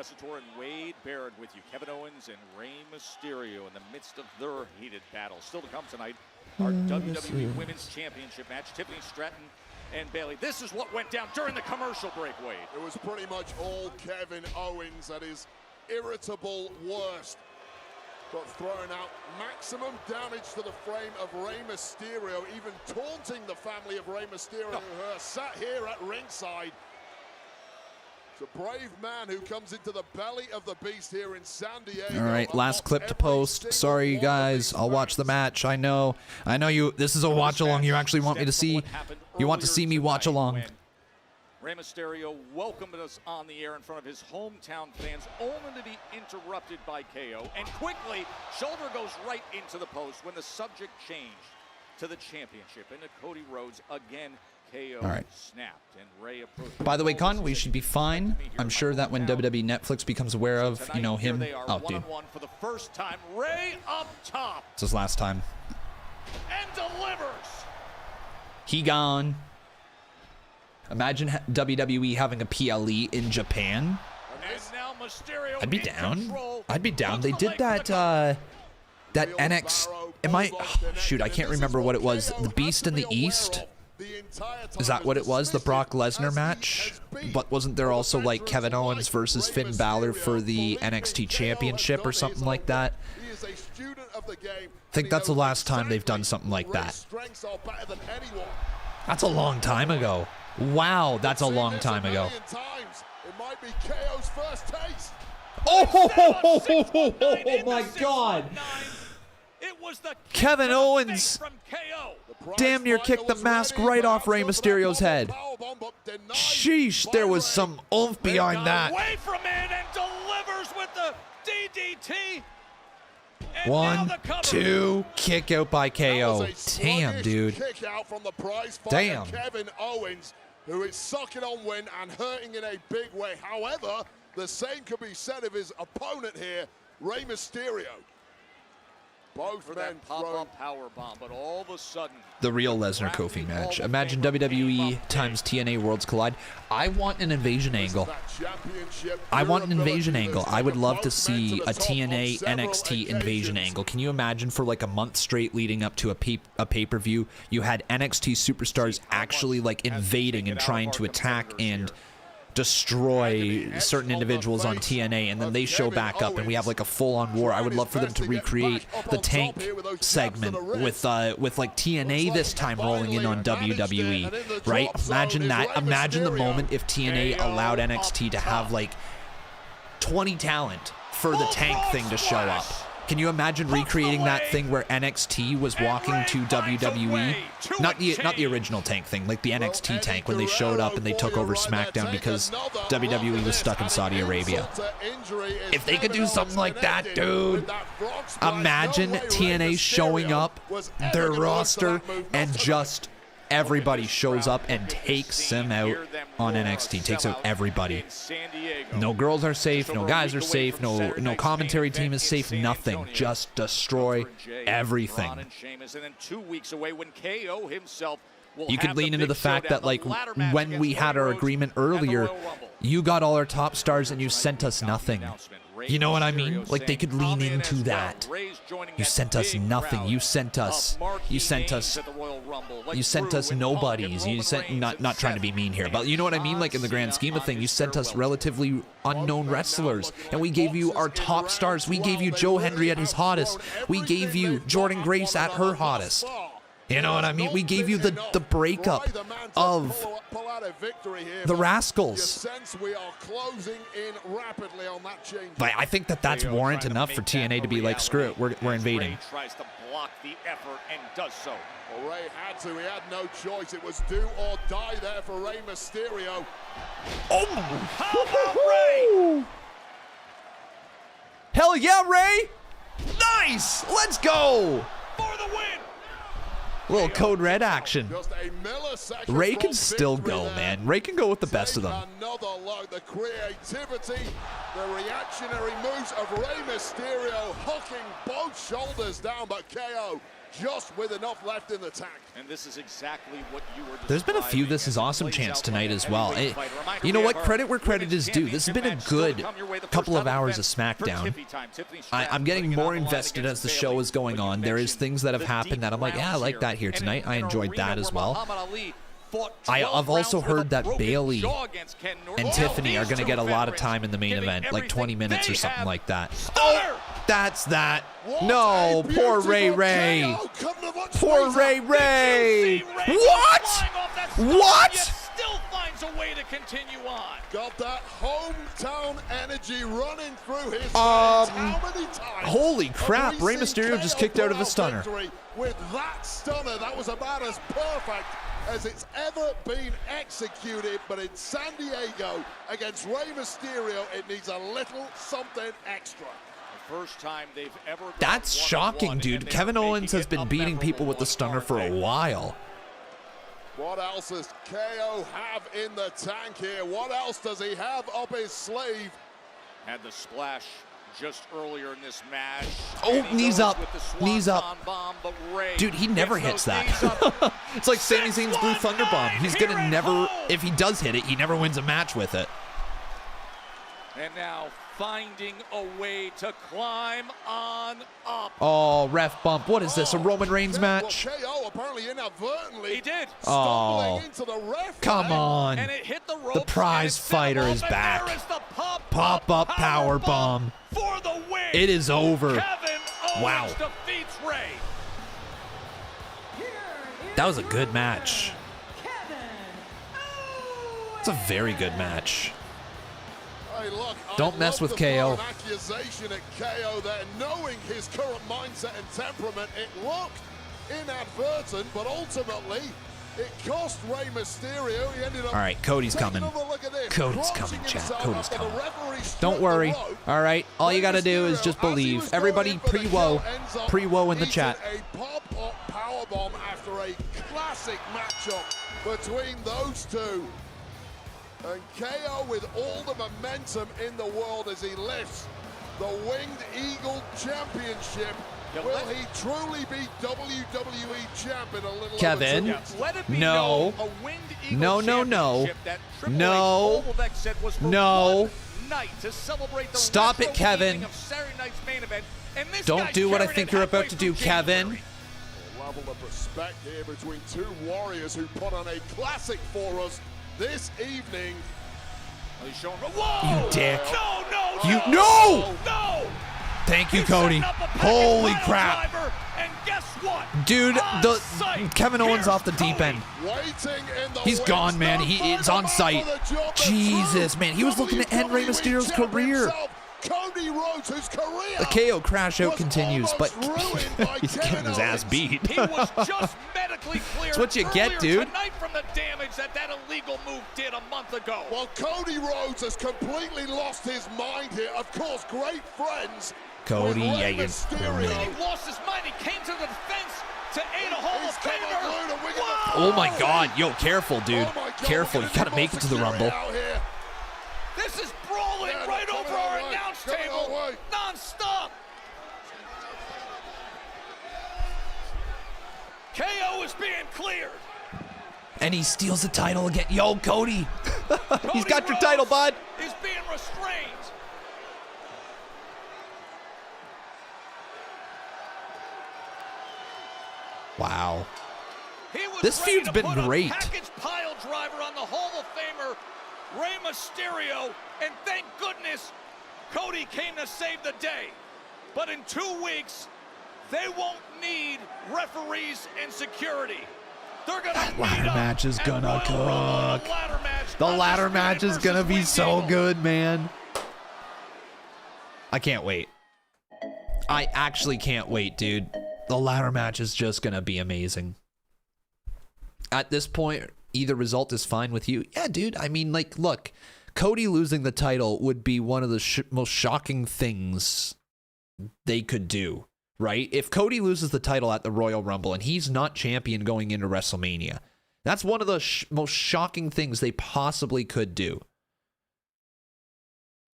Wade Barrett with you. Kevin Owens and Rey Mysterio in the midst of their heated battle. Still to come tonight, our WWE Women's Championship match. Tiffany Stratton and Bayley. This is what went down during the commercial break, Wade. It was pretty much all Kevin Owens at his irritable worst. But throwing out maximum damage to the frame of Rey Mysterio, even taunting the family of Rey Mysterio, who are sat here at ringside. It's a brave man who comes into the belly of the beast here in San Diego. All right, last clip to post. Sorry, you guys. I'll watch the match. I know you. This is a watch along. You actually want me to see. You want to see me watch along. Rey Mysterio welcomed us on the air in front of his hometown fans, only to be interrupted by KO. And quickly, shoulder goes right into the post when the subject changed to the championship. Into Cody Rhodes again. KO snapped and Rey approached. By the way, Con, we should be fine. I'm sure that when WWE Netflix becomes aware of, you know, him. Oh, dude. For the first time, Rey up top. It's his last time. And delivers. He gone. Imagine WWE having a PLE in Japan. I'd be down. I'd be down. They did that that NX. Shoot, I can't remember what it was. The Beast in the East. Is that what it was? The Brock Lesnar match? But wasn't there also like Kevin Owens versus Finn Balor for the NXT Championship or something like that? I think that's the last time they've done something like that. That's a long time ago. Wow, that's a long time ago. Oh my God! Kevin Owens damn near kicked the mask right off Rey Mysterio's head. Sheesh, there was some oomph behind that. Away from it and delivers with the DDT. 1, 2, kick out by KO. Damn, dude. Damn. Kevin Owens, who is sucking on win and hurting in a big way. However, the same could be said of his opponent here, Rey Mysterio. Both for men that pop-up power bomb, but all of a sudden, the real Lesnar Kofi match. Imagine WWE times TNA Worlds Collide. I want an invasion angle. I want an invasion angle. I would love to see a TNA NXT invasion angle. Can you imagine for like a month straight leading up to a pay-per-view, you had NXT superstars actually like invading and trying to attack and destroy certain individuals on TNA, and then they show back up and we have like a full-on war. I would love for them to recreate the tank segment with like TNA this time rolling in on WWE, right? Imagine that. Imagine the moment if TNA allowed NXT to have like 20 talent for the tank thing to show up. Can you imagine recreating that thing where NXT was walking to WWE? Not the original tank thing, like the NXT tank when they showed up and they took over SmackDown because WWE was stuck in Saudi Arabia. If they could do something like that, dude, imagine TNA showing up, their roster, and just everybody shows up and takes them out on NXT. Takes out everybody. No girls are safe. No guys are safe. No commentary team is safe. Nothing. Just destroy everything. And then 2 weeks away when KO himself You could lean into the fact that, like, when we had our agreement earlier, you got all our top stars and you sent us nothing. You know what I mean? Like, they could lean into that. You sent us nothing. You sent us nobodies. You sent, not trying to be mean here, but you know what I mean? Like, in the grand scheme of things, you sent us relatively unknown wrestlers, and we gave you our top stars. We gave you Joe Hendry at his hottest. We gave you Jordan Grace at her hottest. You know what I mean? We gave you the breakup of the Rascals. But I think that's warrant enough for TNA to be like, screw it, we're invading. Tries to block the effort and does so. Well, Ray had to. He had no choice. It was do or die there for Rey Mysterio. Oh! How about Ray? Hell yeah, Ray! Nice! Let's go! For the win! Little Code Red action. Ray can still go, man. Ray can go with the best of them. Another look, the creativity, the reactionary moves of Rey Mysterio, hooking both shoulders down, but KO just with enough left in the tank. And this is exactly what you were. There's been a few This Is Awesome chants tonight as well. You know what? Credit where credit is due. This has been a good couple of hours of SmackDown. I'm getting more invested as the show is going on. There is things that have happened that I'm like, yeah, I like that here tonight. I enjoyed that as well. I've also heard that Bayley and Tiffany are going to get a lot of time in the main event, like 20 minutes or something like that. Oh, that's that. No, poor Ray Ray. Poor Ray Ray. What? What? Still finds a way to continue on. Got that hometown energy running through his veins. How many times? Holy crap, Rey Mysterio just kicked out of a stunner. With that stunner, that was about as perfect as it's ever been executed, but in San Diego against Rey Mysterio, it needs a little something extra. The first time they've ever. That's shocking, dude. Kevin Owens has been beating people with the stunner for a while. What else does KO have in the tank here? What else does he have up his sleeve? Had the splash just earlier in this match. Oh, knees up. Knees up. Dude, he never hits that. It's like Sami Zayn's Blue Thunder Bomb. He's going to never, if he does hit it, he never wins a match with it. And now finding a way to climb on up. Oh, ref bump. What is this, a Roman Reigns match? Well, KO apparently inadvertently. He did. Oh, into the ref come on. And it hit the ropes, the prize fighter is back. Pop-up power bomb. For the win. It is over. Kevin Owens wow. defeats Ray. That was a good match. It's a very good match. Hey, look, don't mess with KO. Accusation at KO there, knowing his current mindset and temperament, it looked inadvertent, but ultimately it cost Rey Mysterio. He ended up. All right, Cody's coming. Cody's coming, chat. Cody's coming. Don't worry. All right, all you got to do is just believe. Everybody pre-woe in the chat. A pop-up powerbomb after a classic matchup between those two. And KO with all the momentum in the world as he lifts the Winged Eagle Championship. Will he truly be WWE champion a little Kevin, no. Stop it, Kevin. Don't do what I think you're about to do, Kevin. A level of respect here between two warriors who put on a classic for us this evening. You dick. No! Thank you, Cody. Holy crap. And guess what? Dude, Kevin Owens off the deep end. He's gone, man. He is on site. Jesus, man. He was looking to end Rey Mysterio's career. Cody Rhodes, whose career. The KO crash out continues, but he's getting his ass beat. He was just medically cleared. That's what you get, dude. Tonight from the damage that illegal move did a month ago. Well, Cody Rhodes has completely lost his mind here. Of course, great friends. Cody, yeah, He lost his mind. He came to the defense to aid a Hall of Famer. Oh my God, yo, careful, dude. Careful, you gotta make it to the Rumble. This is brawling right over our announce table, non-stop. KO is being cleared. And he steals the title again. Yo, Cody. He's got your title, bud. Is being restrained. Wow. He was This ready feud's to been put a great. package pile driver on the Hall of Famer Rey Mysterio, and thank goodness Cody came to save the day. But in 2 weeks, they won't need referees and security. They're gonna That ladder match is gonna cook. The Undisputed ladder match is gonna versus be Wing so Diesel. good, man. I can't wait. I actually can't wait, dude. The ladder match is just gonna be amazing. At this point, either result is fine with you. Yeah, dude. I mean, like, look, Cody losing the title would be one of the most shocking things they could do. Right? If Cody loses the title at the Royal Rumble and he's not champion going into WrestleMania, that's one of the most shocking things they possibly could do.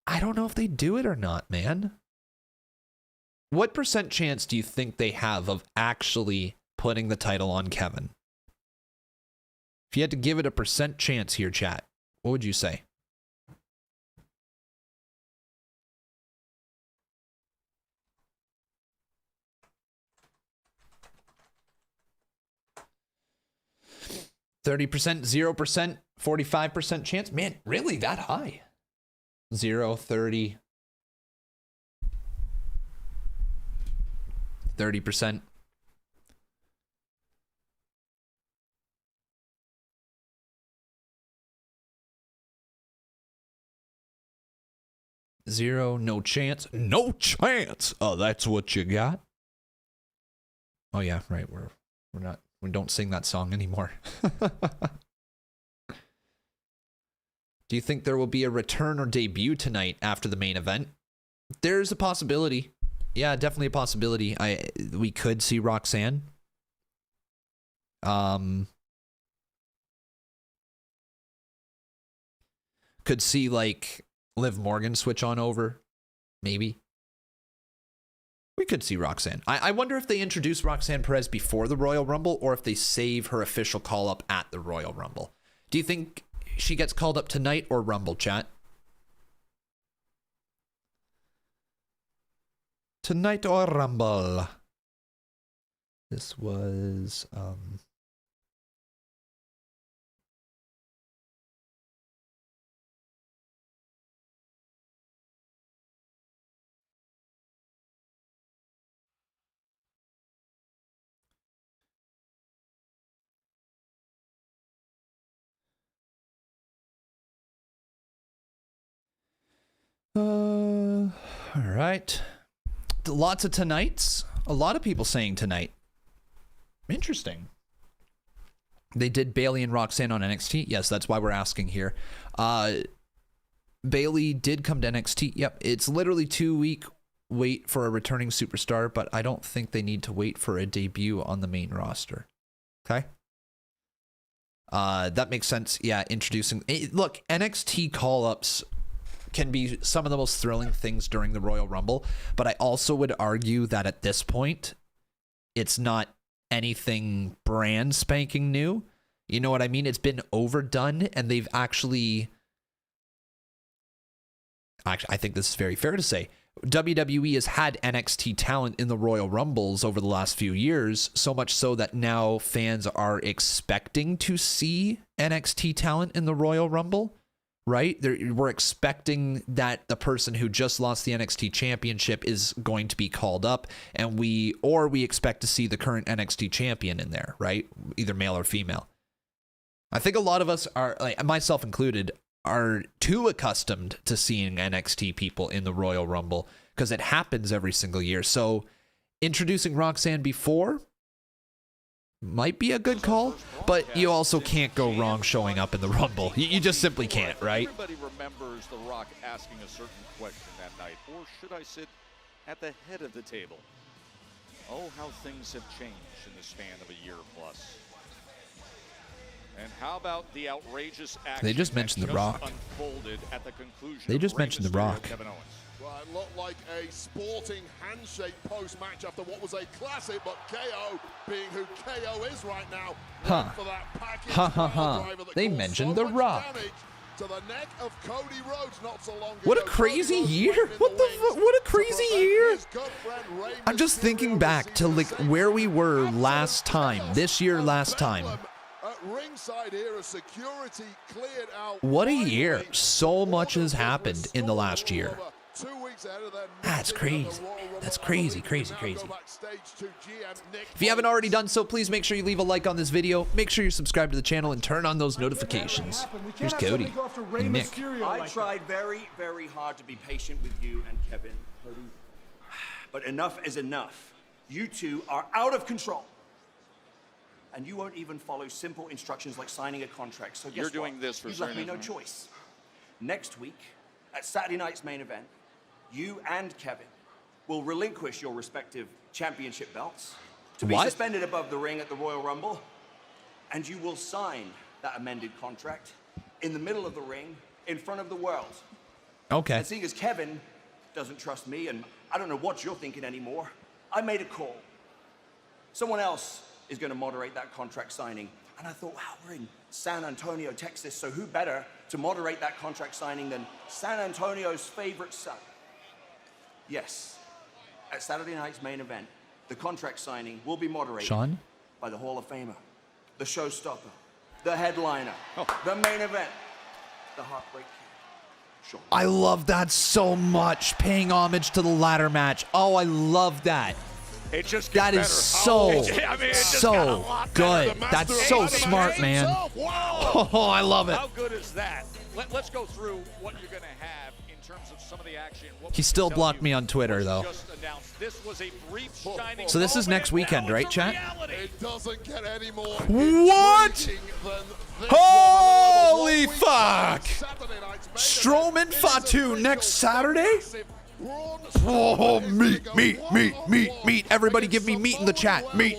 I don't know if they do it or not, man. What % chance do you think they have of actually putting the title on Kevin? If you had to give it a % chance here, chat, what would you say? %, 0%, 45% chance? Man, really that high? 0, 30, 30%. Zero, no chance. No chance. Oh, that's what you got? Oh yeah, right. We don't sing that song anymore. Do you think there will be a return or debut tonight after the main event? There's a possibility. Yeah, definitely a possibility. We could see Roxanne. Could see like Liv Morgan switch on over. Maybe. We could see Roxanne. I wonder if they introduce Roxanne Perez before the Royal Rumble or if they save her official call up at the Royal Rumble. Do you think she gets called up tonight or Rumble, chat? Tonight or Rumble? This was all right. Lots of tonights. A lot of people saying tonight. Interesting. They did Bayley and Roxanne on NXT. Yes, that's why we're asking here. Bayley did come to NXT. Yep, it's literally 2-week wait for a returning superstar, but I don't think they need to wait for a debut on the main roster. Okay. That makes sense. Yeah, introducing. Look, NXT call-ups can be some of the most thrilling things during the Royal Rumble, but I also would argue that at this point, it's not anything brand spanking new. You know what I mean? It's been overdone, and they've actually, I think this is very fair to say, WWE has had NXT talent in the Royal Rumbles over the last few years, so much so that now fans are expecting to see NXT talent in the Royal Rumble. Right? We're expecting that the person who just lost the NXT championship is going to be called up, and we expect to see the current NXT champion in there, right? Either male or female. I think a lot of us are, like myself included, are too accustomed to seeing NXT people in the Royal Rumble because it happens every single year. So introducing Roxanne before might be a good call, but you also can't go wrong showing up in the Rumble. You just simply can't, right? Everybody remembers The Rock asking a certain question that night. Or should I sit at the head of the table? Oh, how things have changed in the span of a year plus. And How about the outrageous action They just mentioned that The Rock. unfolded at the conclusion They just of Rey mentioned The Mysterio, Rock. Kevin Owens. Well, it looked like a sporting handshake post-match after what was a classic, but KO, being who KO is right now, Huh. went for that package Ha ha power ha. driver that They caused mentioned so The much Rock. damage to the neck of Cody Rhodes not so long What a ago. crazy Cody Rhodes year. waiting in What the the fuck? wings What a to crazy prevent year. his good friend Rey I'm just thinking Mysterio back to like where we were last time. This year, last time. at ringside here as security cleared out. What a year. So much has happened in the last year. 2 weeks ahead of their That's crazy. That's crazy, crazy, crazy. backstage to GM Nick. If you haven't already done so, please make sure you leave a like on this video. Make sure you're subscribed to the channel and turn on those notifications. Here's Cody and Nick. I tried very, very hard to be patient with you and Kevin, Cody. But enough is enough. You two are out of control. And you won't even follow simple instructions like signing a contract. So guess You're what? doing this for You've left me no Simon, right? choice. Next week, at Saturday night's main event, you and Kevin will relinquish your respective championship belts to be What? suspended above the ring at the Royal Rumble, and you will sign that amended contract in the middle of the ring in front of the world. Okay. And seeing as Kevin doesn't trust me, and I don't know what you're thinking anymore, I made a call. Someone else is going to moderate that contract signing. And I thought, wow, we're in San Antonio, Texas, so who better to moderate that contract signing than San Antonio's favorite son? Yes, at Saturday night's main event, the contract signing will be moderated Sean? by the Hall of Famer, the showstopper, the headliner, the main event, the Heartbreak Kid, Sean. I love that so much. Paying homage to the ladder match. Oh, I love that. It just That gets is better. so, I mean, it just got a so lot good. better. The That's master so of the smart, game man. himself. Wow. Oh, I love it. How good is that? Let's go through what you're going to have in terms of some of the action. What He we still can tell blocked you me on Twitter, though. just announced. This was a brief shining So this is next moment. weekend, Now right, it's a chat? reality. It doesn't get any more What? intriguing than this Holy one. fuck! Saturday night's main Strowman event. Fatu next Saturday? Oh, meat. Everybody give me meat in the chat. Meat.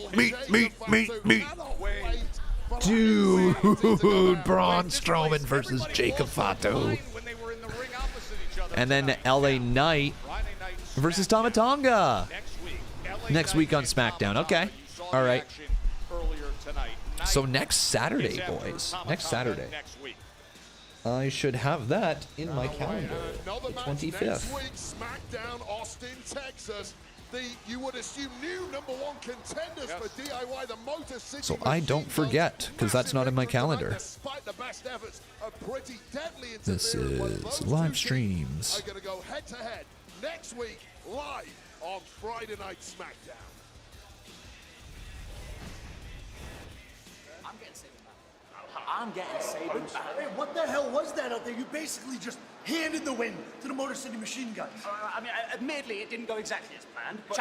Dude, Braun Strowman versus Jacob Fatu. And then LA Knight versus Tama Tonga. Next week on SmackDown. Okay. All right. So next Saturday, boys. Next Saturday. I should have that in my calendar. The 25th. Next week, SmackDown, Austin, Texas. You would assume new #1 contenders for DIY, the Motor City So I don't forget, because that's not in my calendar. Despite the best efforts of pretty deadly This interference, is those two live teams streams. are going to go head to head next week live on Friday Night SmackDown. I'm getting Saban. Hey, what the hell was that out there? You basically just handed the win to the Motor City Machine Guns. I mean, admittedly, it didn't go exactly as planned. But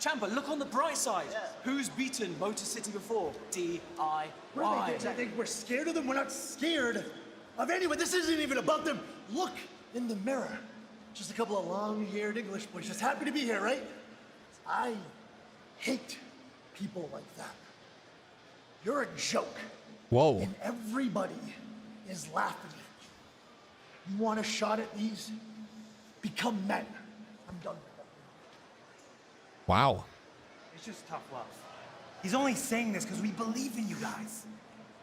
Ciampa, look on the bright side. Yeah. Who's beaten Motor City before? DIY. They think we're scared of them. We're not scared of anyone. This isn't even about them. Look in the mirror. Just a couple of long-haired English boys just happy to be here, right? I hate people like that. You're a joke. Whoa. And everybody is laughing at you. You want a shot at these? Become men. I'm done with that. Wow. It's just tough love. He's only saying this because we believe in you guys.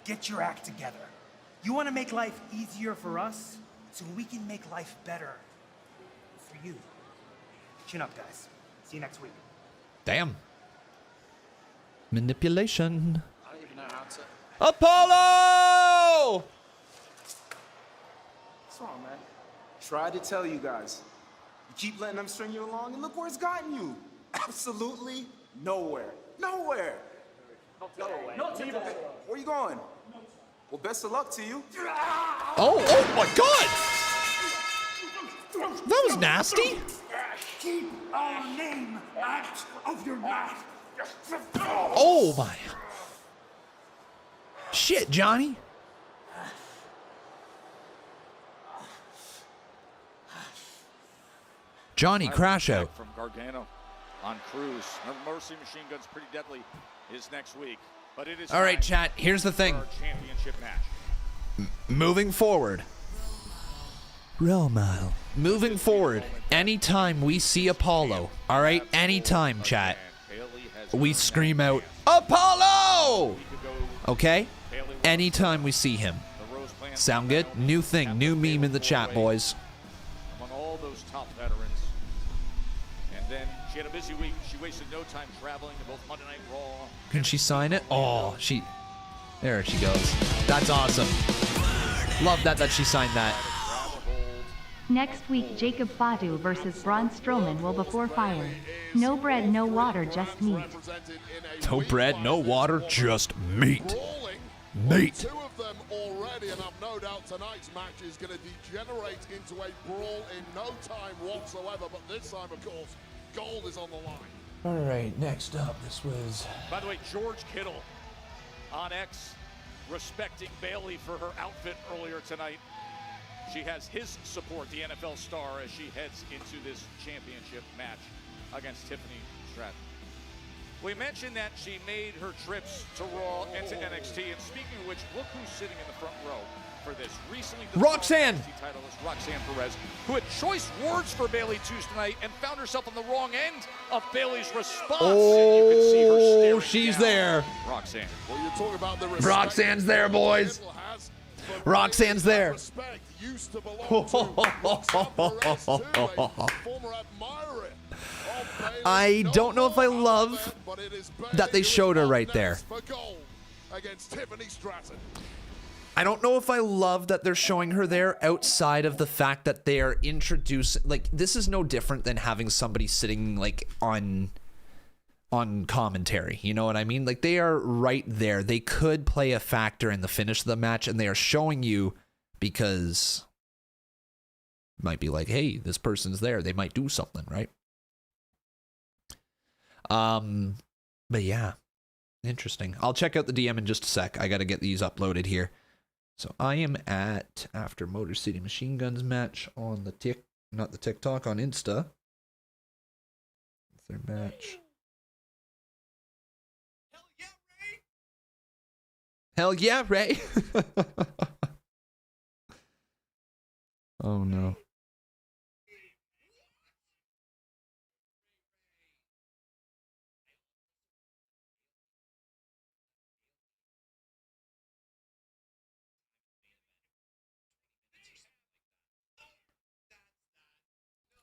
Get your act together. You want to make life easier for us so we can make life better for you. Chin up, guys. See you next week. Damn. Manipulation. I don't even know how to. Apollo! What's wrong, man? Tried to tell you guys. You keep letting them string you along, and look where it's gotten you. Absolutely nowhere. Nowhere. Not today. Where you going? Well, best of luck to you. Oh my God! That was nasty. Keep our name out of your mouth. Oh my. Shit, Johnny. Johnny, crash out. From Gargano on Cruz. Mercy Machine Guns Pretty Deadly is next week. But it is All right, time chat, here's the thing. for our championship match. moving forward. Real mile. Moving forward, anytime we see Apollo, all right? Anytime, chat, we scream out, Apollo! Okay? Anytime we see him. Sound good? New thing, new meme in the chat, boys. Among all those top veterans. And then she had a busy week. She wasted no time traveling to both Monday Night Raw. Can she sign it? Oh, there she goes. That's awesome. Love that she signed that. Next week, Jacob Fatu versus Braun Strowman will before fire. No bread, no water, just meat. No bread, no water, just meat. Meat. Two of them already, and I've no doubt tonight's match is going to degenerate into a brawl in no time whatsoever. But this time, of course, gold is on the line. All right, next up, this was... By the way, George Kittle on X respecting Bayley for her outfit earlier tonight. She has his support, the NFL star, as she heads into this championship match against Tiffany Stratton. We mentioned that she made her trips to Raw and to NXT, and speaking of which, look who's sitting in the front row for this. Recently, the Roxanne! NXT titleist Roxanne Perez, who had choice words for Bayley Tuesday night and found herself on the wrong end of Bayley's response. Oh, and you could see her staring she's down. there. Roxanne. Well, you talk about the Roxanne's there, boys. Roxanne's there. Used to belong to Roxanne Perez, too, a former admirer. I don't know if I love that they showed her right there. Against Tiffany Stratton. I don't know if I love that they're showing her there outside of the fact that they are introducing, like, this is no different than having somebody sitting like on commentary. You know what I mean? Like, they are right there. They could play a factor in the finish of the match, and they are showing you because it might be like, hey, this person's there. They might do something, right? But yeah, interesting. I'll check out the DM in just a sec. I got to get these uploaded here. So I am at after Motor City Machine Guns match on the not the TikTok, on Insta. That's their match. Hell yeah, Ray. Oh no.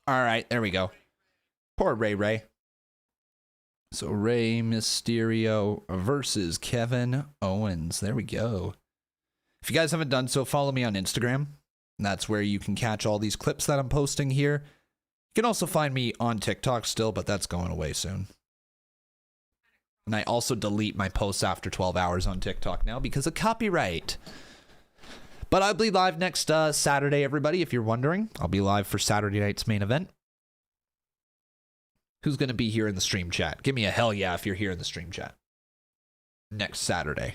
All right, there we go. Poor Ray. So Rey Mysterio versus Kevin Owens. There we go. If you guys haven't done so, follow me on Instagram. That's where you can catch all these clips that I'm posting here. You can also find me on TikTok still, but that's going away soon. And I also delete my posts after 12 hours on TikTok now because of copyright. But I'll be live next Saturday, everybody, if you're wondering. I'll be live for Saturday night's main event. Who's going to be here in the stream chat? Give me a hell yeah if you're here in the stream chat. Next Saturday.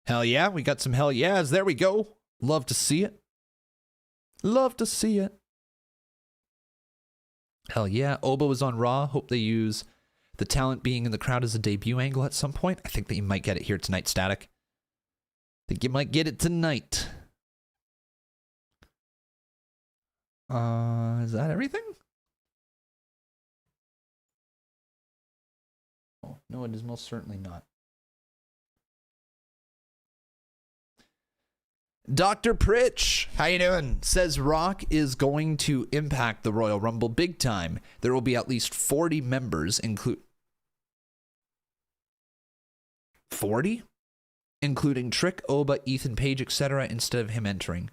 Hell yeah, we got some hell yeahs. There we go. Love to see it. Love to see it. Hell yeah. Oba was on Raw. Hope they use the talent being in the crowd as a debut angle at some point. I think that you might get it here tonight, Static. I think you might get it tonight. Is that everything? Oh, no, it is most certainly not. Dr. Pritch, how you doing? Says Rock is going to impact the Royal Rumble big time. There will be at least 40 members, 40? Including Trick, Oba, Ethan Page, etc., instead of him entering.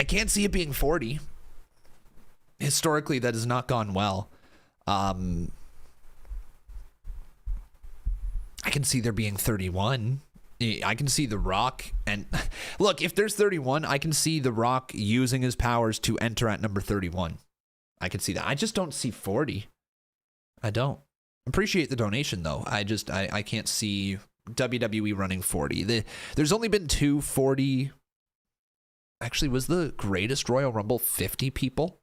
I can't see it being 40. Historically, that has not gone well. I can see there being 31. I can see The Rock. And look, if there's 31, I can see The Rock using his powers to enter at number 31. I can see that. I just don't see 40. I don't. Appreciate the donation, though. I can't see WWE running 40. There's only been 240. Actually, was the greatest Royal Rumble 50 people?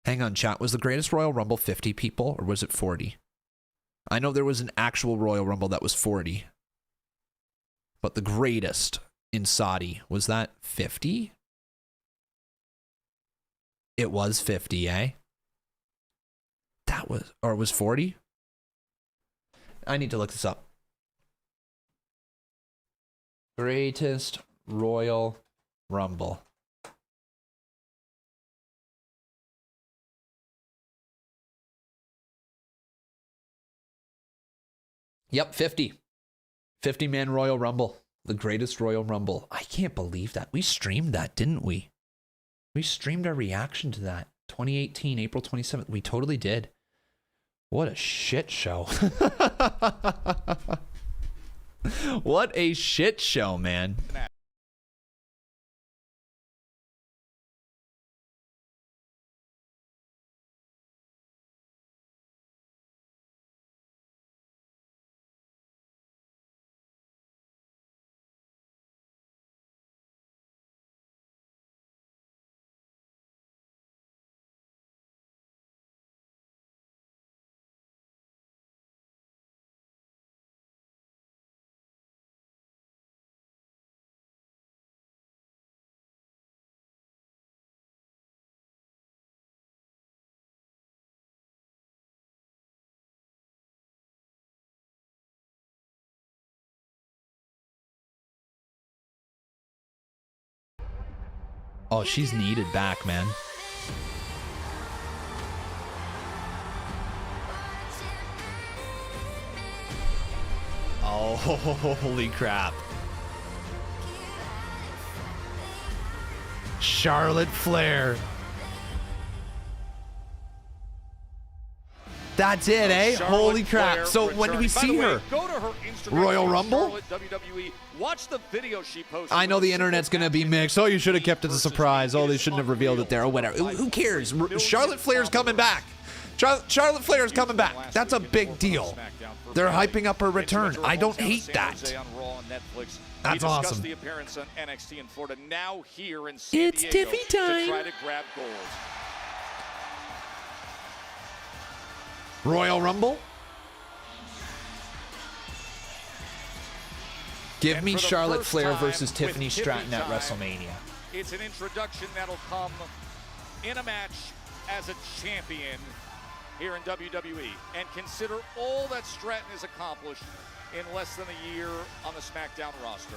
Hang on, chat. Was the greatest Royal Rumble 50 people, or was it 40? I know there was an actual Royal Rumble that was 40. But the greatest in Saudi, was that 50? It was 50, eh? That was, or it was 40? I need to look this up. Greatest Royal Rumble. Yep, 50. 50-man Royal Rumble. The greatest Royal Rumble. I can't believe that. We streamed that, didn't we? We streamed our reaction to that. 2018, April 27th. We totally did. What a shit show. What a shit show, man. Oh, she's needed back, man. Oh, holy crap. Charlotte Flair. That's it, eh? Holy crap. So when do we see her? Go to her Instagram, Royal Rumble? WWE. Watch the video she posted. I know the internet's going to be mixed. Oh, you should have kept it a surprise. Oh, they shouldn't have revealed it there or whatever. Who cares? Charlotte Flair's coming back. Charlotte Flair's coming back. That's a big deal. They're hyping up her return. I don't hate that. That's awesome. The appearance on NXT in Florida, now here in San Diego Tiffy time. to try to grab gold. Royal Rumble? Give me Charlotte Flair versus Tiffany Stratton at WrestleMania. It's an introduction that'll come in a match as a champion here in WWE. And consider all that Stratton has accomplished in less than a year on the SmackDown roster.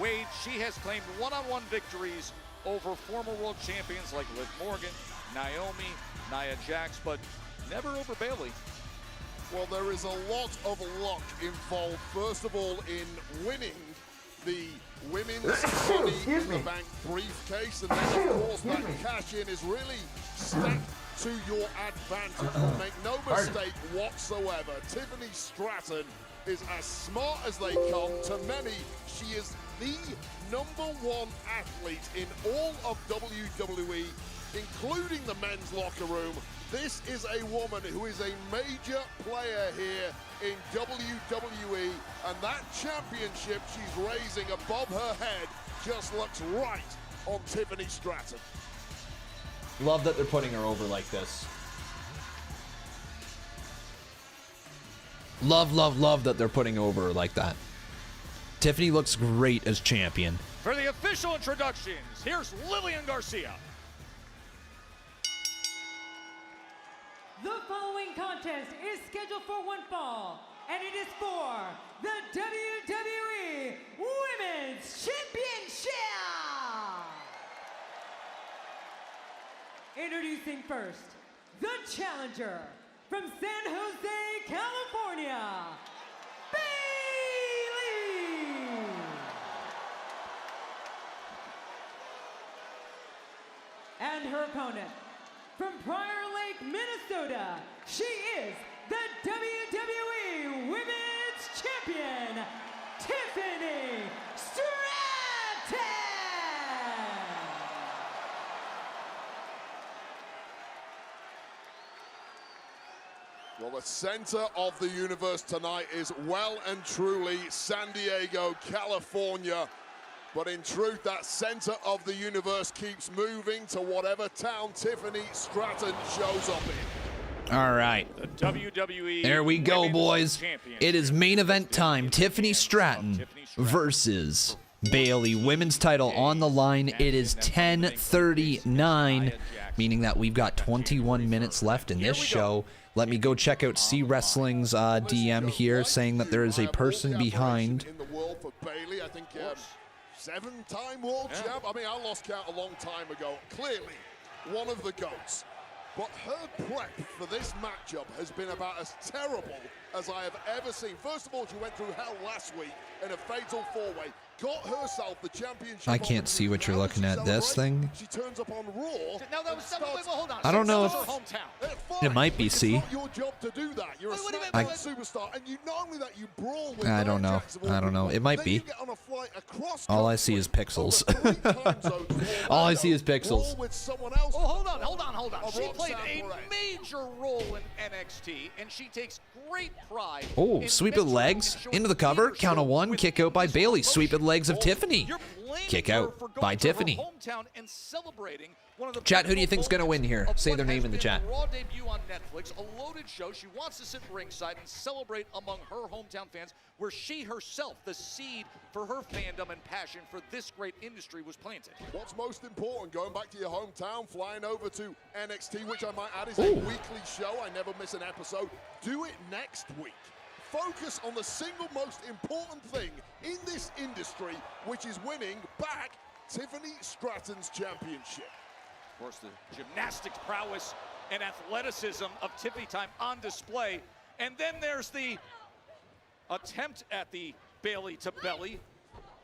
Wade, she has claimed one-on-one victories over former world champions like Liv Morgan, Naomi, Nia Jax, but never over Bayley. Well, there is a lot of luck involved. First of all, in winning the women's Money in the Bank briefcase, and then of course that cash-in is really stacked to your advantage. Make no mistake whatsoever, Tiffany Stratton is as smart as they come. To many, she is the #1 athlete in all of WWE, including the men's locker room. This is a woman who is a major player here in WWE, and that championship she's raising above her head just looks right on Tiffany Stratton. Love that they're putting her over like this. Love, love, love that they're putting her over like that. Tiffany looks great as champion. For the official introductions, here's Lillian Garcia. The following contest is scheduled for one fall, and it is for the WWE Women's Championship! Introducing first, the challenger from San Jose, California, Bayley! And her opponent, from Prior Lake, Minnesota, she is the WWE Women's Champion, Tiffany Stratton! Well, the center of the universe tonight is well and truly San Diego, California. But in truth, that center of the universe keeps moving to whatever town Tiffany Stratton shows up in. All right. The WWE There we go, Women's boys. Championship. It is main event time. Tiffany Stratton versus Bayley. Women's title on the line. It is 10:39, meaning that we've got 21 minutes left in this show. Let me go check out C Wrestling's DM here, saying that there is a person behind. In the world for Bayley, I think 7-time world champ. I mean, I lost count a long time ago. Clearly, one of the GOATs. But her prep for this matchup has been about as terrible as I have ever seen. First of all, she went through hell last week in a fatal four-way, got herself the championship. I can't see what you're looking at. This thing? She turns up on Raw. No, that was hold on. I don't know if it might be C. It's not your job to do that. You're a SmackDown superstar, and you not only that you brawl with. I don't know. I don't know. It might be. All I see is pixels. All I see is pixels. Oh, hold on. She played a major role in NXT, and she takes great pride. Oh, sweep of the legs into the cover. Count of one. Kick out by Bayley. Sweep of the legs of Tiffany. Kick out by Tiffany. Chat, who do you think's gonna win here? Say their name in the chat. Raw debut on Netflix, a loaded show. She wants to sit ringside and celebrate among her hometown fans, where she herself, the seed for her fandom and passion for this great industry, was planted. What's most important, going back to your hometown, flying over to NXT, which I might add is a weekly show. I never miss an episode. Do it next week. Focus on the single most important thing in this industry, which is winning back Tiffany Stratton's championship. Of course, the gymnastics prowess and athleticism of Tiffany time on display. And then there's the attempt at the Bayley to belly,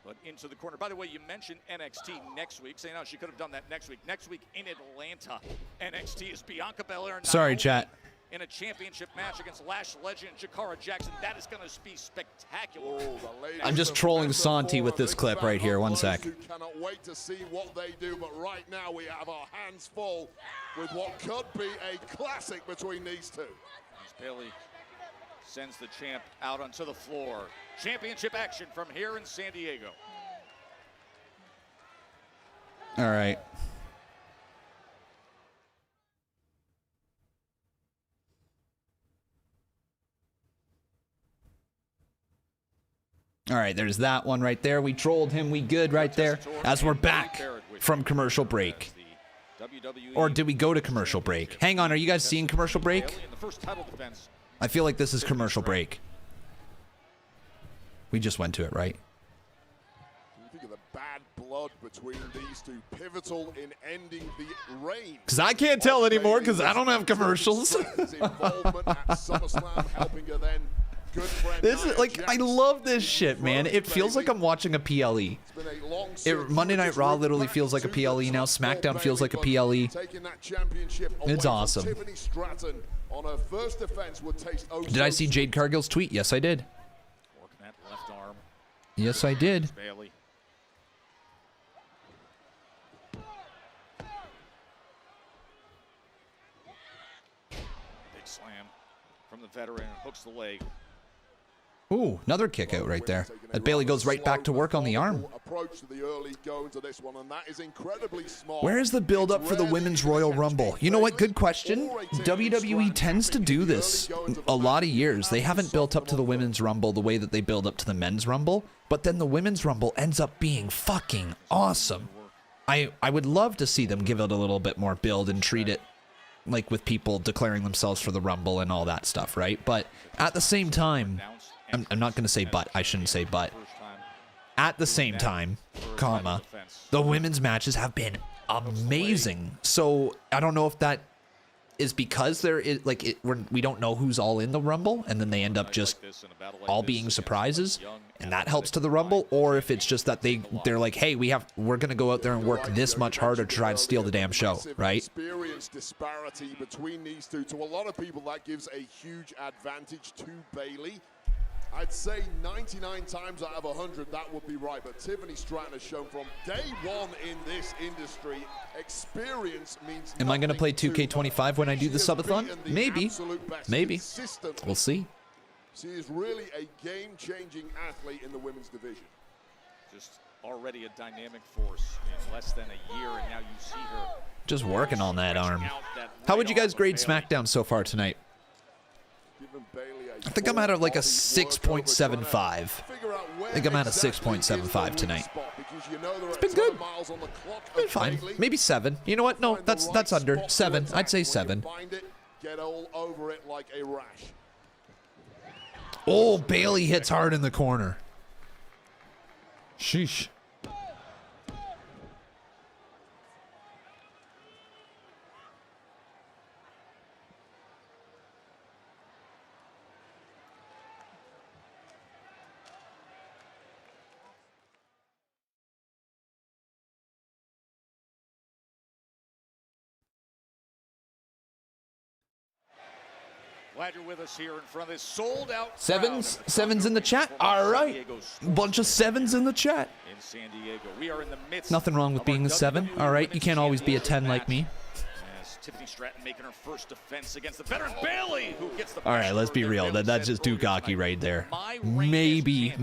but into the corner. By the way, you mentioned NXT next week. Saying, no, she could have done that next week. Next week in Atlanta, NXT is Bianca Belair. Sorry, chat. In a championship match against Lash legend Jakara Jackson. That is going to be spectacular. I'm just trolling Santi with this clip right here. One sec. Cannot wait to see what they do, but right now we have our hands full with what could be a classic between these two. As Bayley sends the champ out onto the floor. Championship action from here in San Diego. All right. All right, there's that one right there. We trolled him. We good right there. As we're back from commercial break. Or did we go to commercial break? Hang on, are you guys seeing commercial break? I feel like this is commercial break. We just went to it, right? Think of the bad blood between these two, pivotal in ending the reign. Because I can't tell anymore because I don't have commercials. Involvement at SummerSlam, helping her then. This is like, I love this shit, man. It feels like I'm watching a PLE. Monday Night Raw literally feels like a PLE now. SmackDown feels like a PLE. It's awesome. Did I see Jade Cargill's tweet? Yes, I did. Yes, I did. Bayley. Big slam from the veteran, hooks the leg. Ooh, another kick out right there. That Bayley goes right back to work on the arm. Where is the build up for the Women's Royal Rumble? You know what? Good question. WWE tends to do this a lot of years. They haven't built up to the Women's Rumble the way that they build up to the Men's Rumble, but then the Women's Rumble ends up being fucking awesome. I would love to see them give it a little bit more build and treat it like with people declaring themselves for the Rumble and all that stuff, right? But at the same time, I'm not going to say but. I shouldn't say but. At the same time, comma, the women's matches have been amazing. So I don't know if that is because there is like we don't know who's all in the Rumble, and then they end up just all being surprises, and that helps to the Rumble, or if it's just that they're like, hey, we're going to go out there and work this much harder to try to steal the damn show, right? Experience disparity between these two. To a lot of people, that gives a huge advantage to Bayley. I'd say 99 times out of 100 that would be right, but Tiffany Stratton has shown from day one in this industry, experience means Am I going to play 2K25 when I do the subathon? Maybe. Maybe. We'll see. She is really a game-changing athlete in the women's division. Just already a dynamic force in less than a year, and now you see her Just working on that arm. How would you guys grade SmackDown so far tonight? I think I'm at like a 6.75. I think I'm at a 6.75 tonight. It's been good. It's been fine. Maybe 7. You know what? No, that's under 7. I'd say 7. Get all over it like a rash. Oh, Bayley hits hard in the corner. Sheesh. Glad you're with us here in front of this sold-out Sevens in the chat. All right. Bunch of 7s in the chat. In San Diego. We are in the midst. Nothing wrong with being a 7. All right. You can't always be a 10 like me. As Tiffany Stratton making her first defense against the veteran Bayley, who gets the All right. Let's be real. That's just too cocky right there. Maybe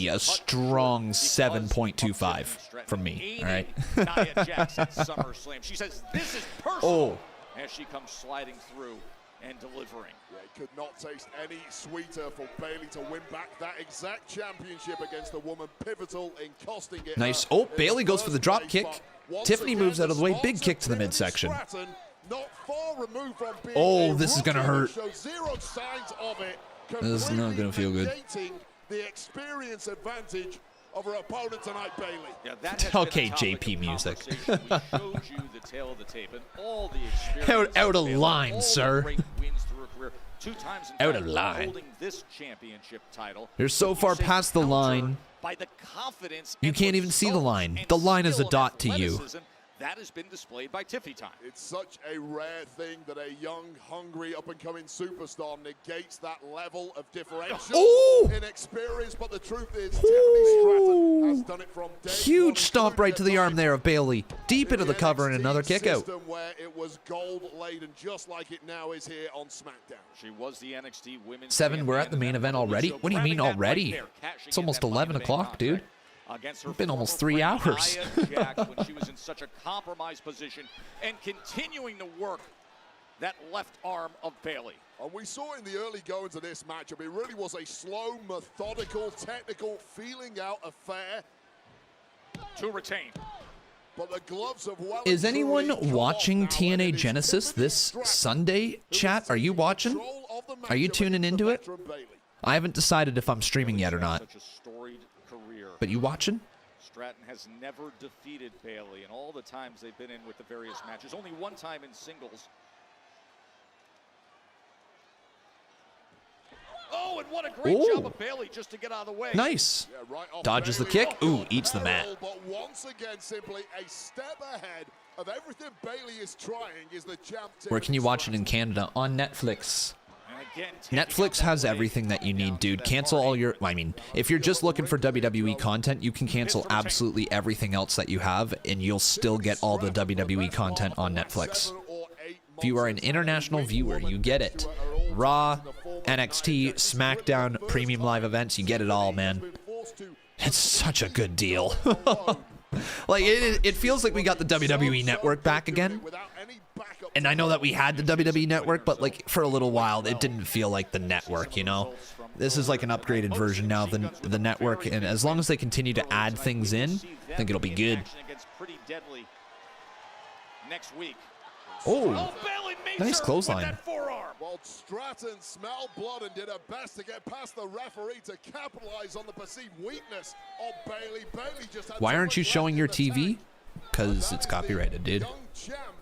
a strong 7.25 from me. All right. Nia Jax at SummerSlam. She says this is personal as she comes sliding through and delivering. Yeah, it could not taste any sweeter for Bayley to win back that exact championship against a woman pivotal in costing it. Nice. Oh, Bayley goes for the drop kick. Tiffany moves out of the way. Big kick to the midsection. Oh, this is going to hurt. This is not going to feel good. The experience advantage of her opponent tonight, Bayley. Yeah, that okay, JP music. We showed you the tail of the tape and all the experience. Out of line, all sir. Great wins through her career. 2 times in Out fact, of line. holding this championship title. You're so far past the line. By the confidence You can't even see the line. The line is a dot to you. That has been displayed by Tiffy time. It's such a rare thing that a young, hungry, up-and-coming superstar negates that level of differential in experience. But the truth is, Tiffany Stratton has done it from day Huge stomp right to the arm there of Bayley. Deep into the cover and another kick out. Where it was gold-laden, just like it now is here on SmackDown. She was the NXT Women's 7, we're at the main event already? What do you mean already? It's almost 11 o'clock, dude. Against her It's been almost 3 hours. Nia Jax when she was in such a compromised position and continuing to work that left arm of Bayley. And we saw in the early goings of this matchup, it really was a slow, methodical, technical, feeling out affair. To retain. But the gloves of Is anyone watching TNA Genesis this Sunday, chat? Are you watching? Are you tuning into it? I haven't decided if I'm streaming yet or not. Such a storied career. But you watching? Stratton has never defeated Bayley in all the times they've been in with the various matches. Only one time in singles. Oh, and what a great job of Bayley just to get out of the way. Nice. Dodges the kick. Ooh, eats the mat. But once again, simply a step ahead of everything Bayley is trying is the champ. Where can you watch it in Canada? On Netflix. Netflix has everything that you need, dude. Cancel all your... I mean, if you're just looking for WWE content, you can cancel absolutely everything else that you have, and you'll still get all the WWE content on Netflix. If you are an international viewer, you get it. Raw, NXT, SmackDown, Premium Live Events, you get it all, man. It's such a good deal. Like, it feels like we got the WWE Network back again. And I know that we had the WWE Network, but like for a little while, it didn't feel like the network, you know? This is like an upgraded version now of the network, and as long as they continue to add things in, I think it'll be good. Next week. Oh, nice clothesline. Well, Stratton smelled blood and did her best to get past the referee to capitalize on the perceived weakness of Bayley. Bayley just had Why aren't you showing your TV? Because it's copyrighted, dude.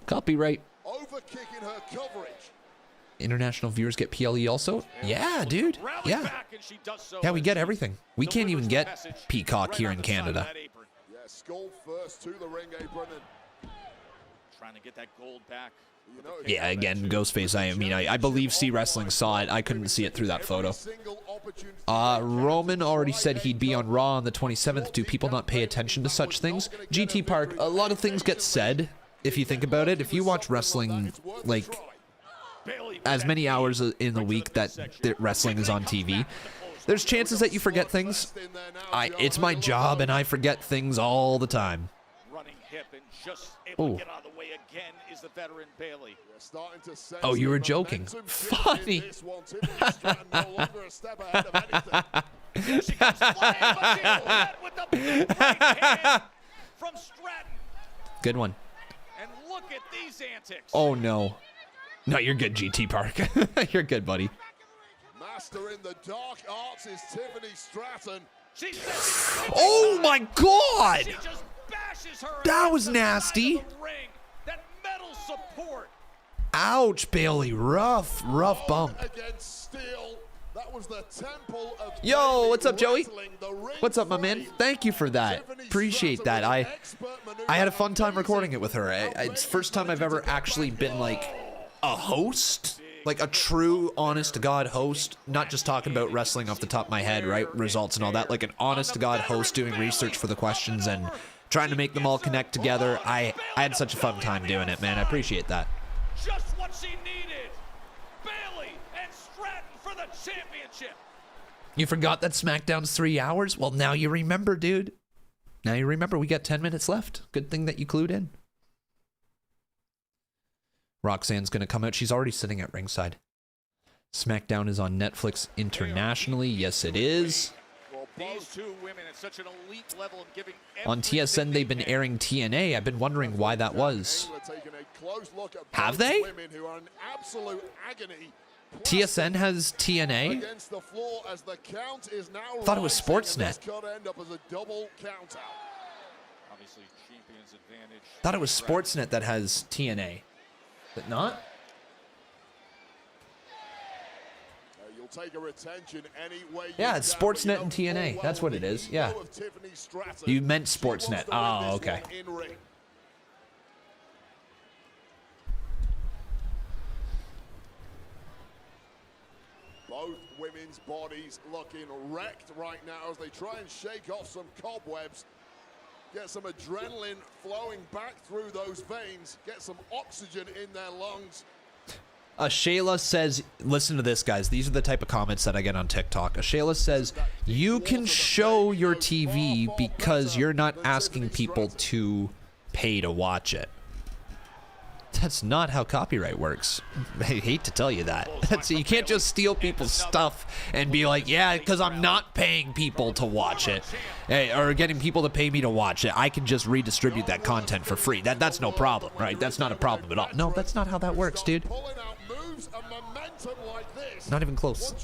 Copyright. Overkicking her coverage. International viewers get PLE also? Yeah, dude. Yeah. Yeah, we get everything. We can't even get Peacock here in Canada. Yeah, skull first to the ring apron and trying to get that gold back. You know, Yeah, again, Ghostface, I believe C Wrestling saw it. I couldn't see it through that photo. Single Roman already said he'd be on Raw on the 27th. Do people not pay attention to such things? GT Park, a lot of things get said, if you think about it. If you watch wrestling, like, as many hours in the week that wrestling is on TV, there's chances that you forget things. It's my job, and I forget things all the time. Running hip and just able to get out of the way again is the veteran Bayley. Oh, you were joking. Funny. Good one. And look at these antics. Oh, no. No, you're good, GT Park. You're good, buddy. Master in the dark arts is Tiffany Stratton. Oh, my God. She just bashes her That was nasty. that metal support. Ouch, Bayley. Rough bump. That was the temple of Yo, what's up, Joey? What's up, my man? Thank you for that. Appreciate that. I had a fun time recording it with her. It's the first time I've ever actually been like a host, like a true, honest-to-God host, not just talking about wrestling off the top of my head, right? Results and all that, like an honest-to-God host doing research for the questions and trying to make them all connect together. I had such a fun time doing it, man. I appreciate that. Just what she needed. Bayley and Stratton for the championship. You forgot that SmackDown's 3 hours? Well, now you remember, dude. Now you remember. We got 10 minutes left. Good thing that you clued in. Roxanne's going to come out. She's already sitting at ringside. SmackDown is on Netflix internationally. Yes, it is. These two women at such an elite level of giving on TSN, they've been airing TNA. I've been wondering why that was. Have they? TSN has TNA? Thought it was Sportsnet. Thought it was Sportsnet that has TNA. But not? Yeah, it's Sportsnet and TNA. That's what it is. Yeah. You meant Sportsnet. Oh, okay. Both women's bodies looking wrecked right now as they try and shake off some cobwebs, get some adrenaline flowing back through those veins, get some oxygen in their lungs. Shayla says, listen to this, guys. These are the type of comments that I get on TikTok. Shayla says, you can show your TV because you're not asking people to pay to watch it. That's not how copyright works. I hate to tell you that. You can't just steal people's stuff and be like, yeah, because I'm not paying people to watch it, or getting people to pay me to watch it. I can just redistribute that content for free. That's no problem, right? That's not a problem at all. No, that's not how that works, dude. Not even close.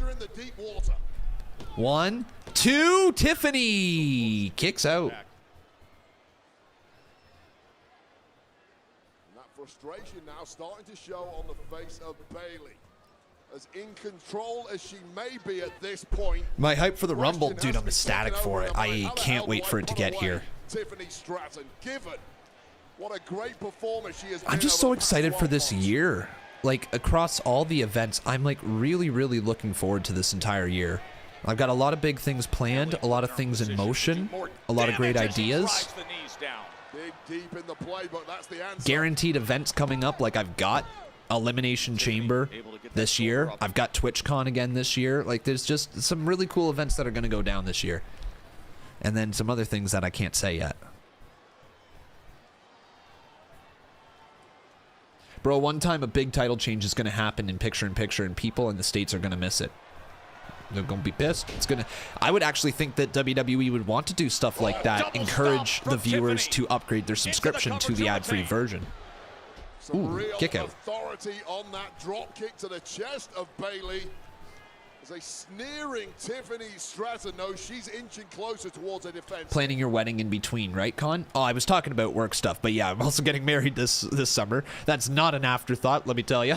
1, 2, Tiffany kicks out. Frustration now starting to show on the face of Bayley. As in control as she may be at this point. My hype for the Rumble, dude, I'm ecstatic for it. I can't wait for it to get here. Tiffany Stratton, given what a great performer she has. I'm just so excited for this year. Like, across all the events, I'm like really, really looking forward to this entire year. I've got a lot of big things planned, a lot of things in motion, a lot of great ideas. Deep in the play, but that's the answer. Guaranteed events coming up, like I've got Elimination Chamber this year. I've got TwitchCon again this year. Like, there's just some really cool events that are going to go down this year. And then some other things that I can't say yet. Bro, one time a big title change is going to happen in picture-in-picture, and people in the States are going to miss it. They're going to be pissed. I would actually think that WWE would want to do stuff like that, encourage the viewers to upgrade their subscription to the ad-free version. Ooh, kick out. Authority on that drop kick to the chest of Bayley. As a sneering Tiffany Stratton knows she's inching closer towards a defense. Planning your wedding in between, right, Con? Oh, I was talking about work stuff, but yeah, I'm also getting married this summer. That's not an afterthought, let me tell you.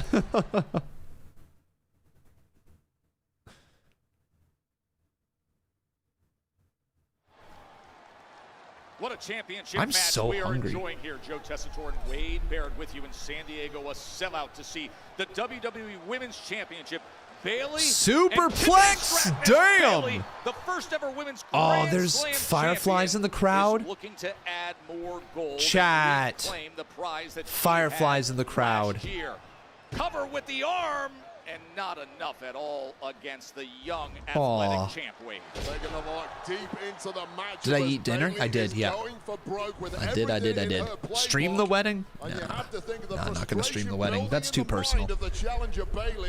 What a championship I'm match so we are hungry. enjoying here. Joe Tessitore and Wade Barrett with you in San Diego. A sellout to see the WWE Women's Championship Bayley Superplex! Damn! Bayley, the first ever women's Oh, Grand there's Slam fireflies champion, in the crowd. is looking to add more gold Chat. and reclaim the prize that she Fireflies had in the crowd. last year. Cover with the arm, and not enough at all against the young athletic champ Wade. Taking a look deep into the match. Did I eat dinner? I did, yeah. I did. Stream the wedding? No, I'm not going to stream the wedding. That's too personal.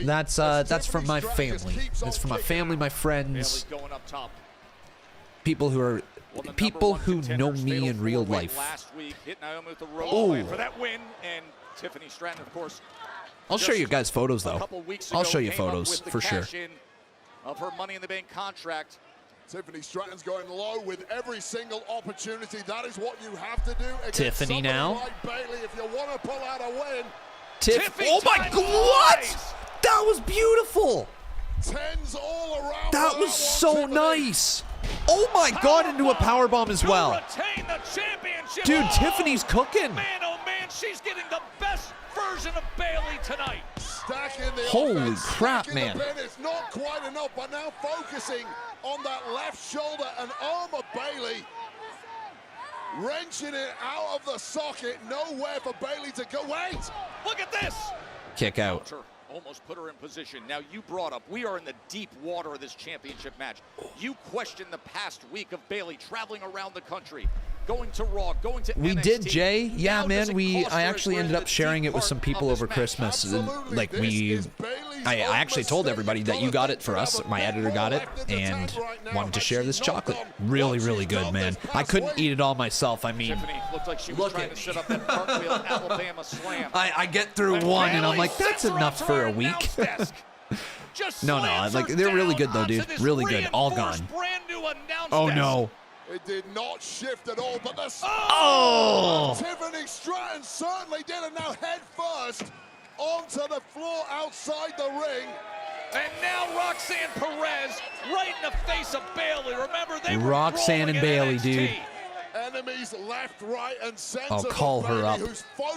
That's from my family. It's from my family, my friends. Going up top. People who know me in real life. Last week hit Naomi with the rope Oh. for that win, and Tiffany Stratton, of course. I'll show you guys photos, though. I'll show you photos, for sure. Of her Money in the Bank contract. Tiffany Stratton's going low with every single opportunity. That is what you have to do against Tiffany now. like Bayley if you want to pull out a win. Oh my God, what? That was beautiful. Tens all around. That was so nice. Oh my God, into a powerbomb as well. Retain the championship. Dude, Tiffany's cooking. Man, oh man, she's getting the best version of Bayley tonight. Stacking the Holy offense, crap, stacking man. the pin. It's not quite enough, but now focusing on that left shoulder and arm of Bayley. Wrenching it out of the socket. Nowhere for Bayley to go. Wait! Look at this. Kick out. Almost put her in position. Now you brought up, we are in the deep water of this championship match. You questioned the past week of Bayley traveling around the country, going to Raw, going to We NXT. did, Jay. Yeah, Now, man. does it cost I her actually as ended we're up in the sharing deep it with some part people of over this match? Christmas. Absolutely. Like I actually told everybody that you got it for us. My editor got it and wanted to share this chocolate. Really, really good, man. I couldn't eat it all myself. I mean, Tiffany looked like she was trying to set up that cartwheel Alabama slam. I get through one and I'm like, that's enough for a week. No, like they're really good though, dude. Really good. All gone. Oh no. It did not shift at all, but the Oh! Tiffany Stratton certainly did, and now head first onto the floor outside the ring. And now Roxanne Perez right in the face of Bayley. Remember, they were Roxanne and Bayley, dude. Enemies left, right, and center. Oh, call her up.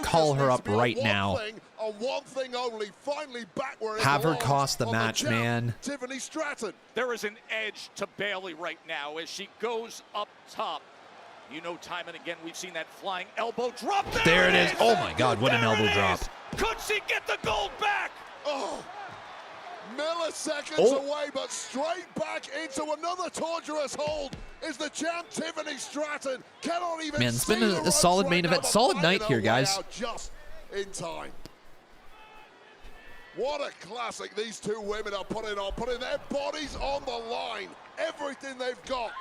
Call her up right now. On one thing only, finally back where it Have her belongs cost the on match, champ, man. Tiffany Stratton. There is an edge to Bayley right now as she goes up top. You know, time and again, we've seen that flying elbow drop. There it is. Oh my God, what an elbow drop. Could she get the gold back? Oh, milliseconds away, but straight back into another torturous hold is the champ Tiffany Stratton. Cannot even Man, it's been a solid main event. Solid night here, guys. Just in time. What a classic these two women are putting on, putting their bodies on the line. Everything they've got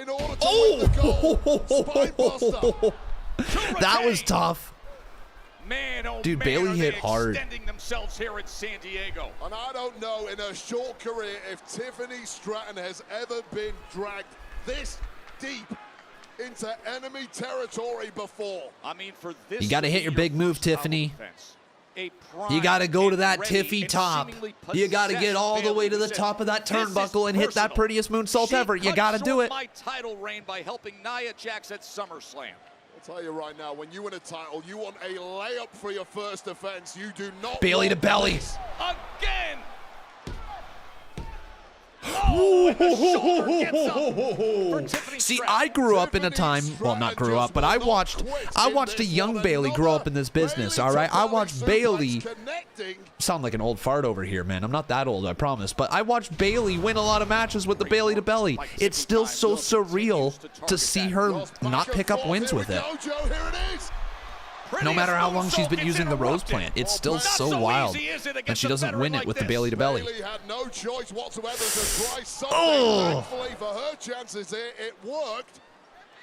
in order to win the gold. Spinebuster. That was tough. Man, oh Dude, man, Bayley are hit they hard. extending themselves here in San Diego. And I don't know in her short career if Tiffany Stratton has ever been dragged this deep into enemy territory before. I mean, for this, You got to hit your big move, Tiffany. You got to go to that Tiffy top. You got to get all the way to the top of that turnbuckle and hit that prettiest moonsault ever. You got to do it. My title reign by helping Nia Jax at SummerSlam. I'll tell you right now, when you win a title, you want a layup for your first defense. You do not Bayley to belly. Again. Oh, and the shoulder gets up for Tiffany See, Stratton. I grew up in a time, well, not grew up, but I watched a young Bayley grow up in this business, all right? I watched Bayley, sound like an old fart over here, man. I'm not that old, I promise. But I watched Bayley win a lot of matches with the Bayley to belly. It's still so surreal to see her not pick up wins with it. No matter how long she's been using the Rose plant, it's still so wild. And she doesn't win it with the Bayley to belly. Bayley had no choice whatsoever to try something. Oh. Thankfully for her chances here, it worked.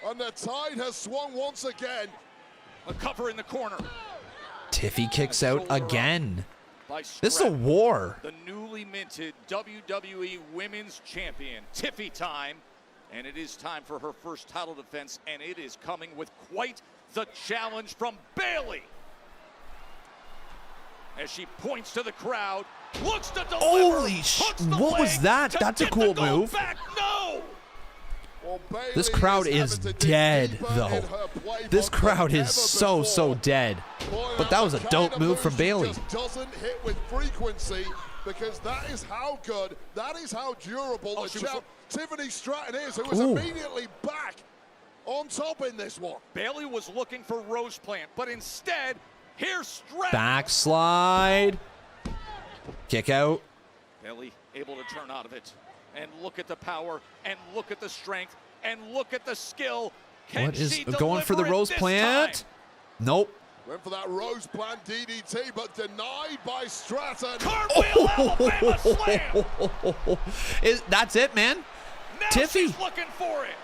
And the tide has swung once again. A cover in the corner. Tiffy kicks out again. This is a war. The newly minted WWE Women's Champion, Tiffy time. And it is time for her first title defense, and it is coming with quite the challenge from Bayley. As she points to the crowd, looks to deliver. Holy what was leg that? to That's a get cool the gold move. Back. No! Well, This crowd is dead, though. This crowd is so dead. But that was a dope move from Bayley. Just doesn't hit with frequency. because that is how good, that is how durable the champ Tiffany Stratton is, who was Ooh. immediately back on top in this one. Bayley was looking for Rose Plant, but instead, here's Stratton. Backslide. Kick out. Bayley able to turn out of it. And look at the power, and look at the strength, and look at the skill. Can What is she going for the deliver it Rose this Plant? time? Nope. Went for that Rose Plant DDT, but denied by Stratton. Cartwheel Alabama slam. That's it, man. Now Tiffy. she's looking for it.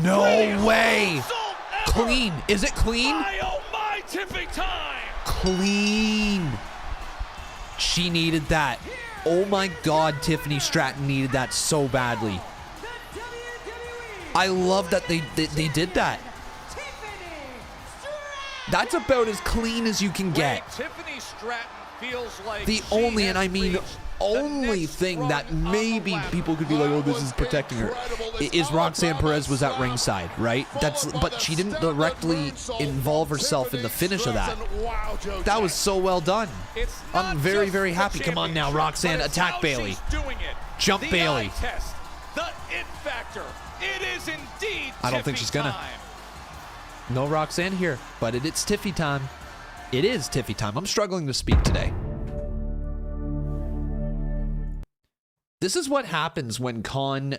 No Prettiest way. result ever. Clean. Is it clean? My, oh my, Tiffy time. Clean. She needed that. Oh my God, Tiffany Stratton needed that so badly. I love that they did that. That's about as clean as you can get. Tiffany Stratton feels like The only, and I mean only thing that maybe people could be like, oh, this is protecting her, is Roxanne Perez was at ringside, right? But she didn't directly involve herself in the finish of that. That was so well done. I'm very, very happy. Come on now, Roxanne, attack Bayley. Jump the Bayley. eye test, the it factor. It is indeed I don't think Tiffy she's gonna. time. No Roxanne here, but it's Tiffy time. It is Tiffy time. I'm struggling to speak today. This is what happens when Khan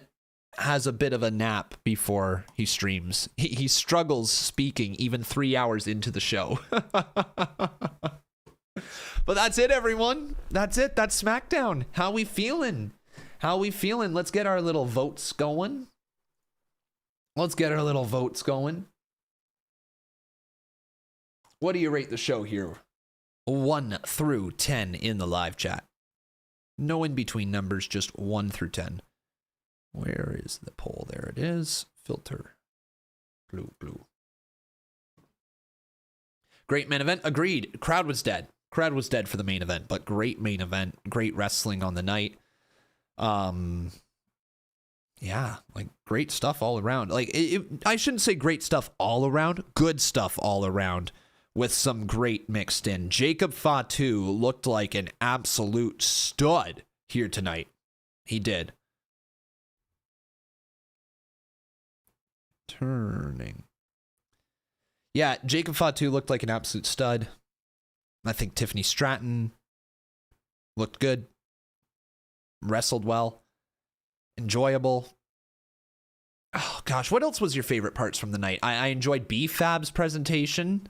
has a bit of a nap before he streams. He struggles speaking even 3 hours into the show. But that's it, everyone. That's it. That's SmackDown. How we feeling? How we feeling? Let's get our little votes going. Let's get our little votes going. What do you rate the show here? 1 through 10 in the live chat. No in between numbers, just 1 through 10. Where is the poll? There it is. Filter. Blue, blue. Great main event. Agreed. Crowd was dead. Crowd was dead for the main event, but great main event. Great wrestling on the night. Yeah, like great stuff all around. Like I shouldn't say great stuff all around. Good stuff all around. With some great mixed in. Jacob Fatu looked like an absolute stud here tonight. He did. Turning. Yeah, Jacob Fatu looked like an absolute stud. I think Tiffany Stratton looked good. Wrestled well. Enjoyable. Oh, gosh. What else was your favorite parts from the night? I enjoyed B-Fab's presentation.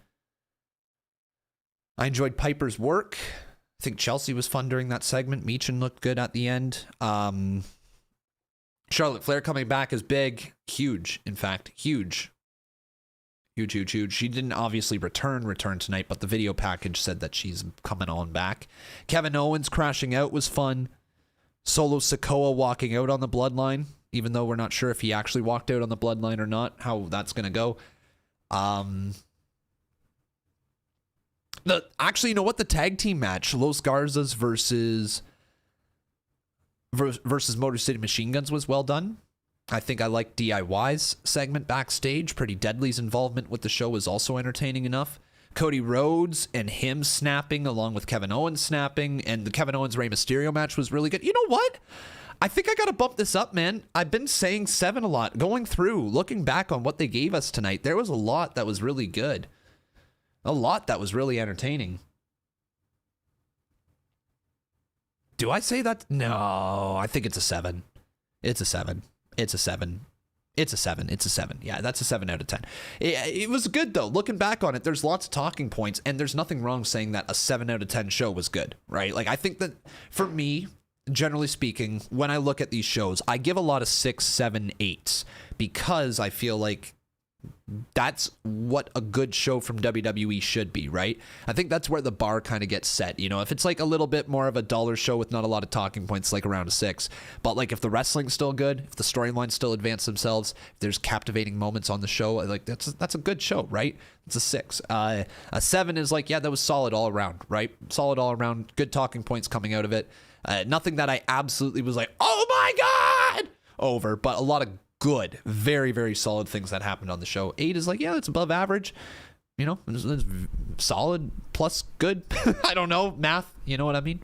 I enjoyed Piper's work. I think Chelsea was fun during that segment. Meechin looked good at the end. Charlotte Flair coming back is big. Huge, in fact. Huge. Huge, huge, huge. She didn't obviously return tonight, but the video package said that she's coming on back. Kevin Owens crashing out was fun. Solo Sikoa walking out on the Bloodline, even though we're not sure if he actually walked out on the Bloodline or not, how that's going to go. Actually, you know what? The tag team match, Los Garzas versus Motor City Machine Guns was well done. I think I liked DIY's segment backstage. Pretty Deadly's involvement with the show was also entertaining enough. Cody Rhodes and him snapping along with Kevin Owens snapping, and the Kevin Owens Rey Mysterio match was really good. You know what? I think I got to bump this up, man. I've been saying 7 a lot. Going through, looking back on what they gave us tonight, there was a lot that was really good. A lot that was really entertaining. Do I say that? No, I think it's a 7. It's a 7. It's a 7. It's a 7. It's a 7. Yeah, that's a 7 out of 10. It was good, though. Looking back on it, there's lots of talking points, and there's nothing wrong saying that a 7 out of 10 show was good, right? Like, I think that, for me, generally speaking, when I look at these shows, I give a lot of 6, 7, 8s, because I feel like that's what a good show from WWE should be, right? I think that's where the bar kind of gets set. You know, if it's like a little bit more of a duller show with not a lot of talking points, like around a 6, but like if the wrestling's still good, if the storylines still advance themselves, if there's captivating moments on the show, like that's a good show, right? It's a 6. A 7 is like, yeah, that was solid all around, right? Solid all around, good talking points coming out of it. Nothing that I absolutely was like, oh my God, over, but a lot of good, very, very solid things that happened on the show. 8 is like, yeah, it's above average. You know, it's solid plus good. I don't know, math, you know what I mean?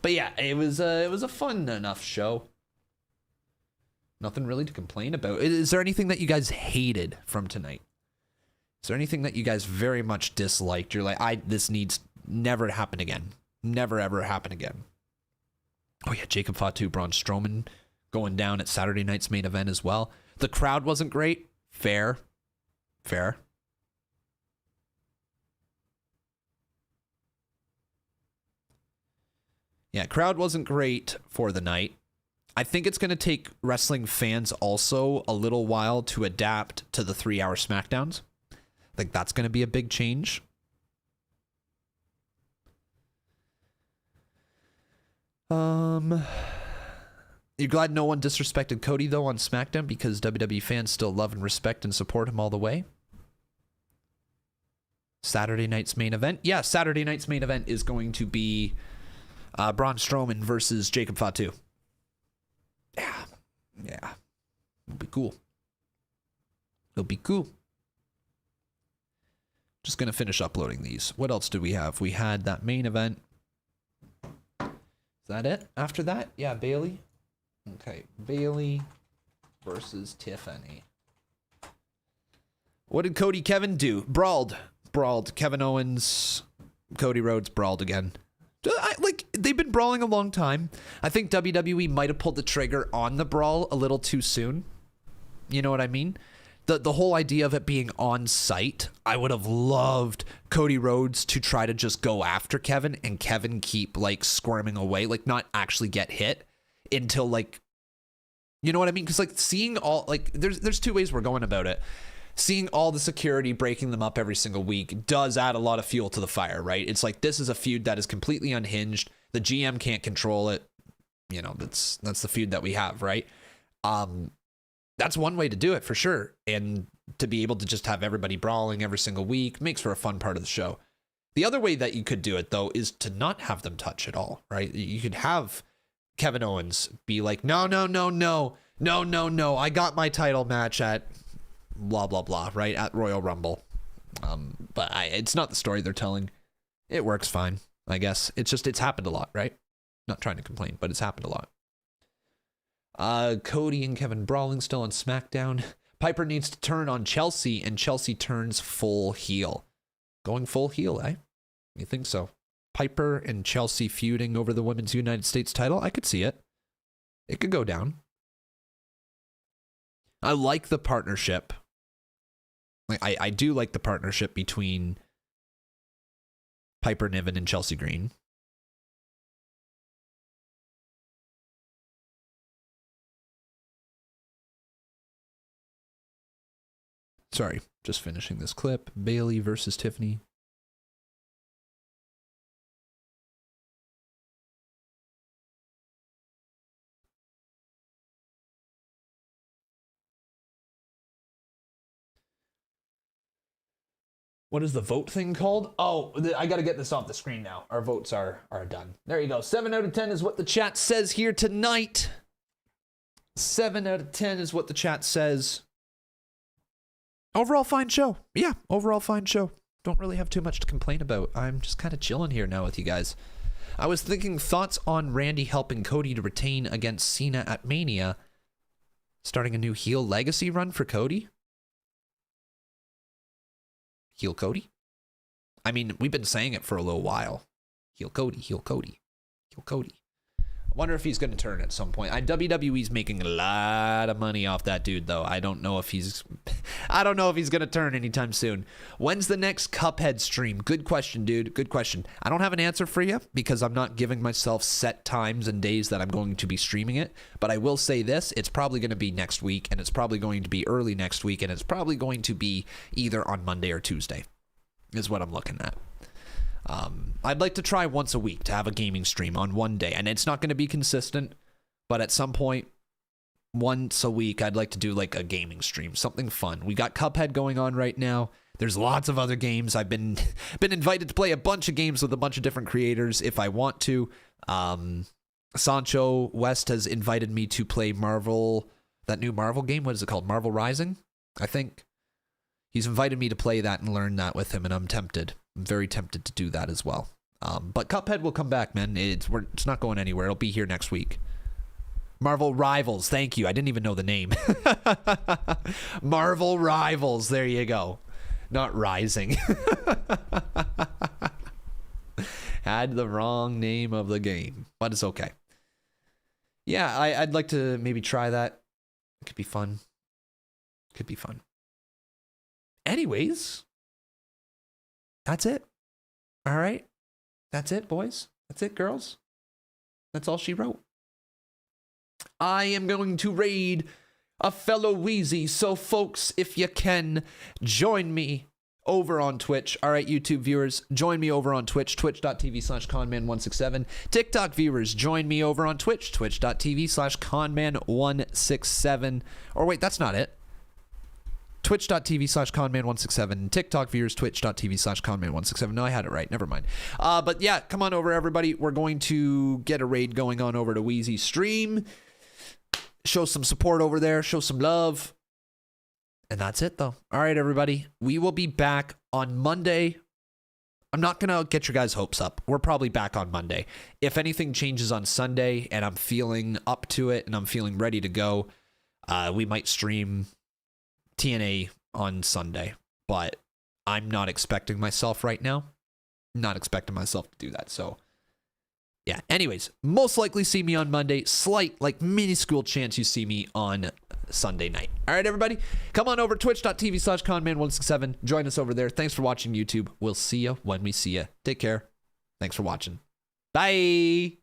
But yeah, it was a fun enough show. Nothing really to complain about. Is there anything that you guys hated from tonight? Is there anything that you guys very much disliked? You're like, this needs never to happen again. Never ever happen again. Oh yeah, Jacob Fatu, Braun Strowman going down at Saturday night's main event as well. The crowd wasn't great. Fair. Yeah, crowd wasn't great for the night. I think it's going to take wrestling fans also a little while to adapt to the 3-hour SmackDowns. I think that's going to be a big change. You're glad no one disrespected Cody, though, on SmackDown because WWE fans still love and respect and support him all the way? Saturday night's main event? Yeah, Saturday night's main event is going to be Braun Strowman versus Jacob Fatu. Yeah. It'll be cool. Just going to finish uploading these. What else do we have? We had that main event. Is that it? After that? Yeah, Bayley. Okay, Bayley versus Tiffany. What did Cody Kevin do? Brawled. Kevin Owens, Cody Rhodes brawled again. They've been brawling a long time. I think WWE might have pulled the trigger on the brawl a little too soon. You know what I mean? The whole idea of it being on site, I would have loved Cody Rhodes to try to just go after Kevin and Kevin keep squirming away, not actually get hit until you know what I mean? Because seeing all there's two ways we're going about it. Seeing all the security breaking them up every single week does add a lot of fuel to the fire, right? It's this is a feud that is completely unhinged. The GM can't control it. You know, that's the feud that we have, right? That's one way to do it for sure. And to be able to just have everybody brawling every single week makes for a fun part of the show. The other way that you could do it, though, is to not have them touch at all, right? You could have Kevin Owens be like, no, I got my title match at blah, blah, blah, right? At Royal Rumble. But it's not the story they're telling. It works fine, I guess. It's happened a lot, right? Not trying to complain, but it's happened a lot. Cody and Kevin brawling still on SmackDown. Piper needs to turn on Chelsea, and Chelsea turns full heel. Going full heel, eh? You think so? Piper and Chelsea feuding over the Women's United States title? I could see it. It could go down. I like the partnership. I do like the partnership between Piper Niven and Chelsea Green. Sorry, just finishing this clip. Bayley versus Tiffany. What is the vote thing called? Oh, I got to get this off the screen now. Our votes are done. There you go. 7 out of 10 is what the chat says here tonight. 7 out of 10 is what the chat says. Overall fine show. Yeah, overall fine show. Don't really have too much to complain about. I'm just kind of chilling here now with you guys. I was thinking thoughts on Randy helping Cody to retain against Cena at Mania. Starting a new heel legacy run for Cody? Heel Cody? I mean, we've been saying it for a little while. Heel Cody, heel Cody, heel Cody. I wonder if he's going to turn at some point. WWE's making a lot of money off that dude, though. I don't know if he's going to turn anytime soon. When's the next Cuphead stream? Good question, dude. Good question. I don't have an answer for you because I'm not giving myself set times and days that I'm going to be streaming it. But I will say this. It's probably going to be next week, and it's probably going to be early next week, and it's probably going to be either on Monday or Tuesday is what I'm looking at. I'd like to try once a week to have a gaming stream on one day, and it's not going to be consistent, but at some point, once a week, I'd like to do like a gaming stream, something fun. We got Cuphead going on right now. There's lots of other games. I've been invited to play a bunch of games with a bunch of different creators if I want to. Sancho West has invited me to play Marvel, that new Marvel game. What is it called? Marvel Rising, I think. He's invited me to play that and learn that with him, and I'm tempted. I'm very tempted to do that as well. But Cuphead will come back, man. It's not going anywhere. It'll be here next week. Marvel Rivals. Thank you. I didn't even know the name. Marvel Rivals. There you go. Not Rising. Had the wrong name of the game, but it's okay. Yeah, I'd like to maybe try that. It could be fun. Could be fun. Anyways, that's it. All right. That's it, boys. That's it, girls. That's all she wrote. I am going to raid a fellow Wheezy. So, folks, if you can, join me over on Twitch. All right, YouTube viewers, join me over on Twitch, twitch.tv/conman167. TikTok viewers, join me over on Twitch, twitch.tv/conman167. Or wait, that's not it. Twitch.tv/conman167. TikTok viewers, twitch.tv/conman167. No, I had it right. Never mind. But yeah, come on over, everybody. We're going to get a raid going on over to Wheezy's stream. Show some support over there. Show some love. And that's it, though. All right, everybody. We will be back on Monday. I'm not going to get your guys' hopes up. We're probably back on Monday. If anything changes on Sunday and I'm feeling up to it and I'm feeling ready to go, we might stream TNA on Sunday. But I'm not expecting myself right now. Not expecting myself to do that. So, yeah. Anyways, most likely see me on Monday. Slight, minuscule chance you see me on Sunday night. All right, everybody. Come on over, twitch.tv/conman167. Join us over there. Thanks for watching, YouTube. We'll see you when we see you. Take care. Thanks for watching. Bye.